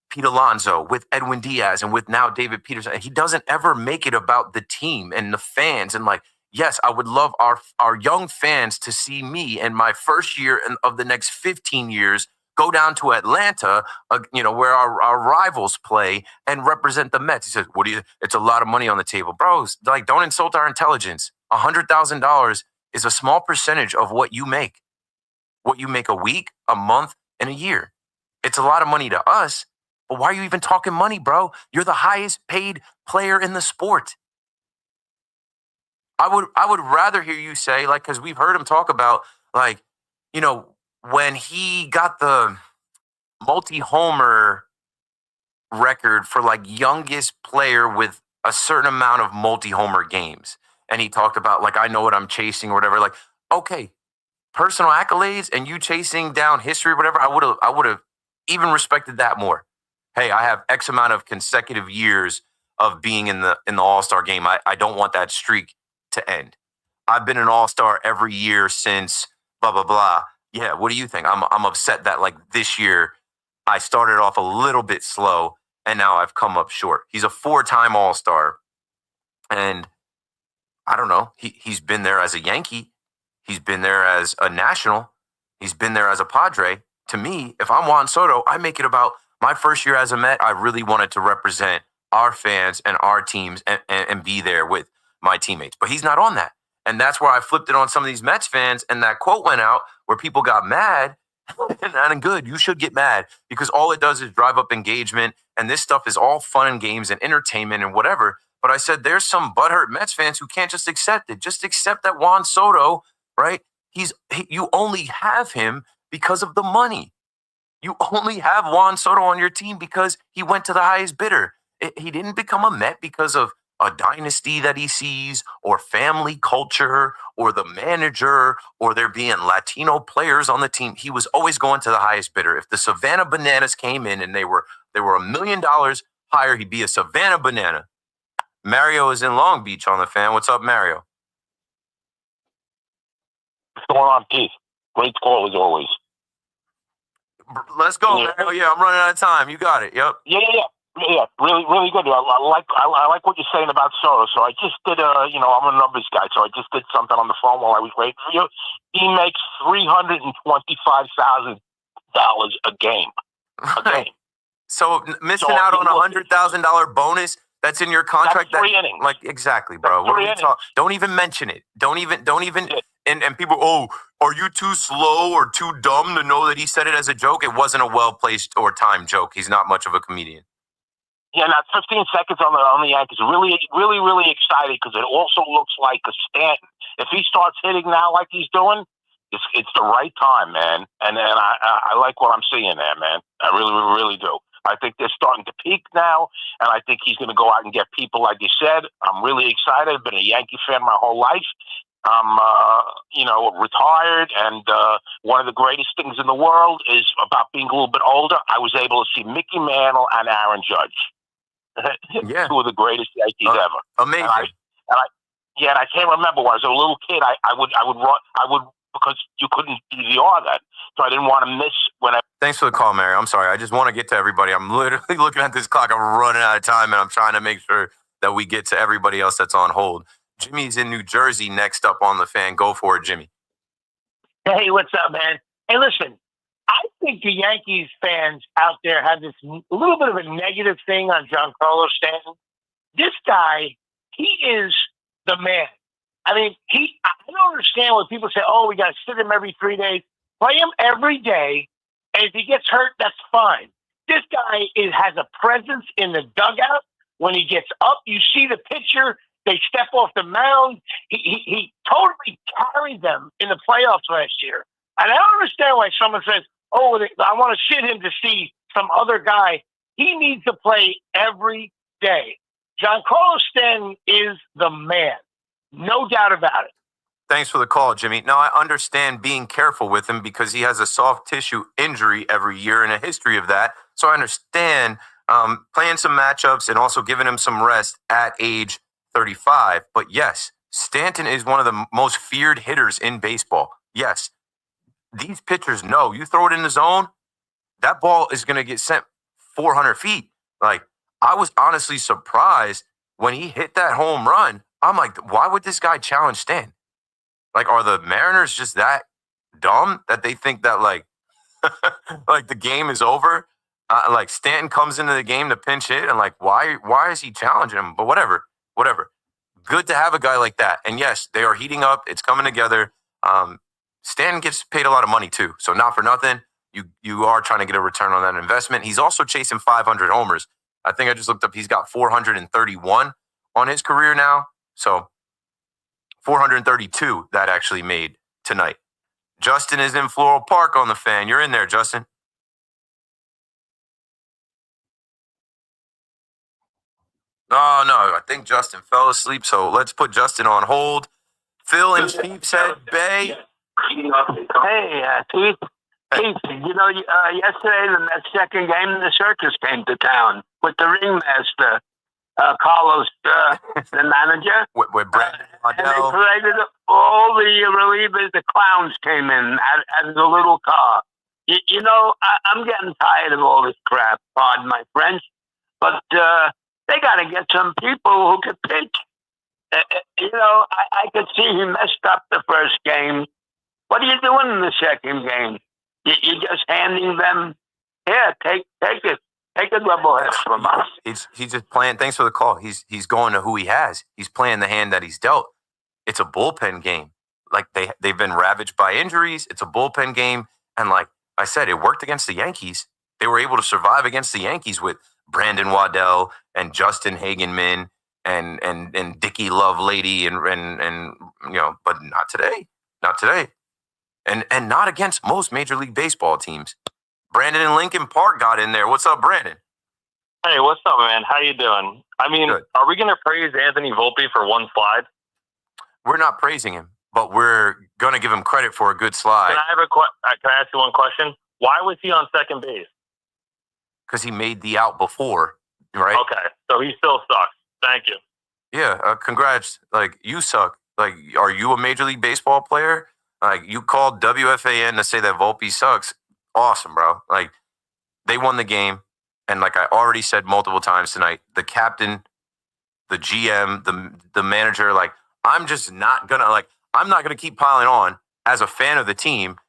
Pete Alonso, with Edwin Diaz, and with now David Peterson. He doesn't ever make it about the team and the fans. And like, yes, I would love our young fans to see me in my first year of the next 15 years go down to Atlanta, where our rivals play and represent the Mets. He says, it's a lot of money on the table. Bros, like, don't insult our intelligence. $100,000 is a small percentage of what you make. What you make a week, a month, and a year. It's a lot of money to us, but why are you even talking money, bro? You're the highest paid player in the sport. I would rather hear you say, like, because we've heard him talk about, like, when he got the multi-homer record for like youngest player with a certain amount of multi-homer games. And he talked about like, I know what I'm chasing or whatever. Like, okay, personal accolades and you chasing down history or whatever, I would have even respected that more. Hey, I have X amount of consecutive years of being in the All-Star game. I don't want that streak to end. I've been an All-Star every year since blah, blah, blah. Yeah, what do you think? I'm upset that like this year I started off a little bit slow and now I've come up short. He's a 4-time All-Star. And I don't know. He's been there as a Yankee. He's been there as a National. He's been there as a Padre. To me, if I'm Juan Soto, I make it about my first year as a Met. I really wanted to represent our fans and our teams and be there with my teammates. But he's not on that. And that's where I flipped it on some of these Mets fans. And that quote went out where people got mad. And good, you should get mad because all it does is drive up engagement. And this stuff is all fun and games and entertainment and whatever. But I said there's some butthurt Mets fans who can't just accept it. Just accept that Juan Soto, right? You only have him because of the money. You only have Juan Soto on your team because he went to the highest bidder. He didn't become a Met because of a dynasty that he sees or family culture or the manager or there being Latino players on the team. He was always going to the highest bidder. If the Savannah Bananas came in and they were $1 million higher, he'd be a Savannah Banana. Mario is in Long Beach on the fan. What's up, Mario? What's going on, Keith? Great call as always. Let's go, Mario. Yeah, I'm running out of time. You got it. Yep. Yeah. Really, really good. I like what you're saying about Soto. So I just did I'm a numbers guy, so I just did something on the phone while I was waiting for you. He makes $325,000 a game. Right. So missing out on $100,000 bonus that's in your contract. That's 3 innings. Like exactly, bro. What are we talking? Don't even mention it. Don't even. And people, are you too slow or too dumb to know that he said it as a joke? It wasn't a well-placed or timed joke. He's not much of a comedian. Yeah, now 15 seconds on the Yankees. Really, really, really excited because it also looks like a Stanton. If he starts hitting now like he's doing, it's the right time, man. And I like what I'm seeing there, man. I really, really do. I think they're starting to peak now, and I think he's going to go out and get people like you said. I'm really excited. I've been a Yankee fan my whole life. retired, and one of the greatest things in the world is about being a little bit older. I was able to see Mickey Mantle and Aaron Judge. Yeah. Two of the greatest Yankees ever. Amazing. And I can't remember when I was a little kid. I would because you couldn't DVR that, so I didn't want to miss when I. Thanks for the call, Mary. I'm sorry. I just want to get to everybody. I'm literally looking at this clock. I'm running out of time, and I'm trying to make sure that we get to everybody else that's on hold. Jimmy's in New Jersey next up on the Fan. Go for it, Jimmy. Hey, what's up, man? Hey, listen, I think the Yankees fans out there have this a little bit of a negative thing on Giancarlo Stanton. This guy, he is the man. I mean, I don't understand when people say, oh, we got to sit him every 3 days. Play him every day, and if he gets hurt, that's fine. This guy has a presence in the dugout. When he gets up, you see the pitcher. They step off the mound. He totally carried them in the playoffs last year. And I don't understand why someone says, oh, I want to sit him to see some other guy. He needs to play every day. Giancarlo Stanton is the man. No doubt about it. Thanks for the call, Jimmy. Now, I understand being careful with him because he has a soft tissue injury every year and a history of that. So I understand playing some matchups and also giving him some rest at age 35. But yes, Stanton is one of the most feared hitters in baseball. Yes, these pitchers know you throw it in the zone, that ball is going to get sent 400 feet. Like, I was honestly surprised when he hit that home run. I'm like, why would this guy challenge Stanton? Like, are the Mariners just that dumb that they think that, like, like the game is over? Like, Stanton comes into the game to pinch hit, and, like, why is he challenging him? But whatever. Good to have a guy like that. And, yes, they are heating up. It's coming together. Stanton gets paid a lot of money, too. So not for nothing, you are trying to get a return on that investment. He's also chasing 500 homers. I think I just looked up. He's got 431 on his career now. So 432 that actually made tonight. Justin is in Floral Park on the Fan. You're in there, Justin. Oh, no, I think Justin fell asleep, so let's put Justin on hold. Phil in Sheepshead Bay. Hey, Keith. Keith, yesterday the second game, the circus came to town with the ringmaster, Carlos, the manager. With Brandon and they paraded all the relievers, the clowns came in as a little car. I'm getting tired of all this crap, pardon my French, but they got to get some people who can pitch. I could see he messed up the first game. What are you doing in the second game? You're just handing them, take it. Take a double hit from us. He's just playing. Thanks for the call. He's going to who he has. He's playing the hand that he's dealt. It's a bullpen game. Like they've been ravaged by injuries. It's a bullpen game. And like I said, it worked against the Yankees. They were able to survive against the Yankees with Brandon Waddell and Justin Hagenman and Dickie Lovelady and but not today. Not today. And not against most Major League Baseball teams. Brandon in Lincoln Park got in there. What's up, Brandon? Hey, what's up, man? How you doing? I mean, Good. Are we going to praise Anthony Volpe for one slide? We're not praising him, but we're going to give him credit for a good slide. Can I ask you one question? Why was he on second base? Because he made the out before, right? Okay, so he still sucks. Thank you. Yeah, congrats. Like, you suck. Like, are you a Major League Baseball player? Like, you called WFAN to say that Volpe sucks. Awesome, bro. Like, they won the game. And like I already said multiple times tonight, the captain, the GM, the manager, like, I'm not going to keep piling on as a fan of the team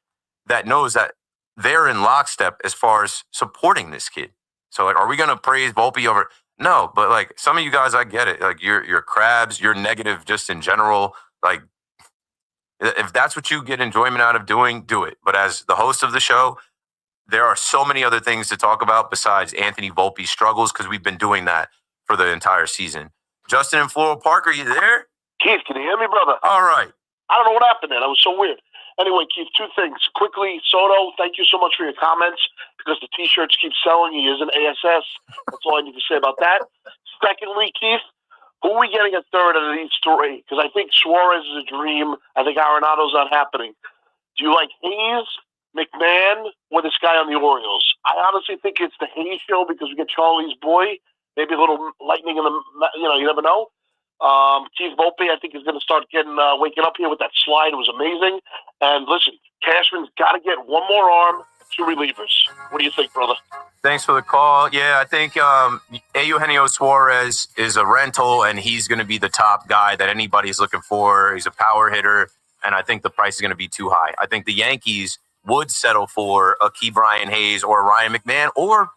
that knows that they're in lockstep as far as supporting this kid. So, like, are we going to praise Volpe over? No, but like some of you guys, I get it. Like, you're crabs, you're negative just in general. Like, if that's what you get enjoyment out of doing, do it. But as the host of the show, there are so many other things to talk about besides Anthony Volpe's struggles because we've been doing that for the entire season. Justin in Floral Park, are you there? Keith, can you hear me, brother? All right. I don't know what happened there. That was so weird. Anyway, Keith, two things. Quickly, Soto, thank you so much for your comments because the T-shirts keep selling. He is an ASS. That's all I need to say about that. Secondly, Keith, Who are we getting at third out of these three? Because I think Suarez is a dream. I think Arenado's not happening. Do you like Hayes, McMahon, or this guy on the Orioles? I honestly think it's the Hayes show because we get Charlie's boy. Maybe a little lightning in the, you never know. Keith Volpe, I think, is going to start getting waking up here with that slide. It was amazing. And listen, Cashman's got to get one more arm, two relievers. What do you think, brother? Thanks for the call. Yeah, I think Eugenio Suarez is a rental, and he's going to be the top guy that anybody's looking for. He's a power hitter, and I think the price is going to be too high. I think the Yankees would settle for a Key Brian Hayes or Ryan McMahon, or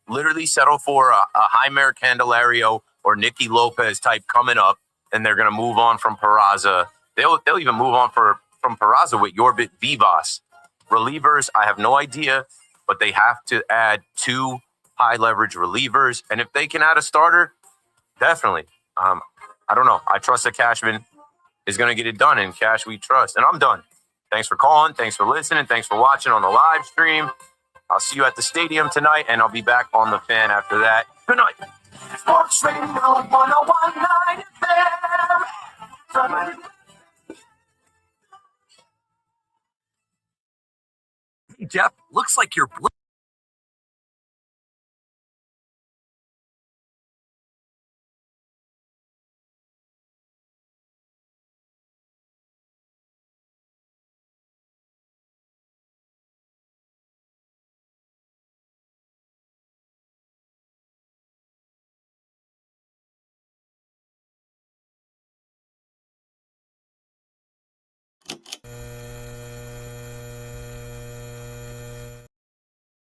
literally settle for a Jaimer Candelario or Nicky Lopez type coming up, and they're going to move on from Peraza. They'll even move on from Peraza with Yorbit Vivas. Relievers, I have no idea, but they have to add two high leverage relievers. And if they can add a starter, definitely. I don't know. I trust that Cashman is going to get it done, and Cash we trust. And I'm done. Thanks for calling. Thanks for listening. Thanks for watching on the live stream. I'll see you at the stadium tonight, and I'll be back on the fan after that. Good night. Sports Radio 101.9 FM. Jeff, looks like you're blue.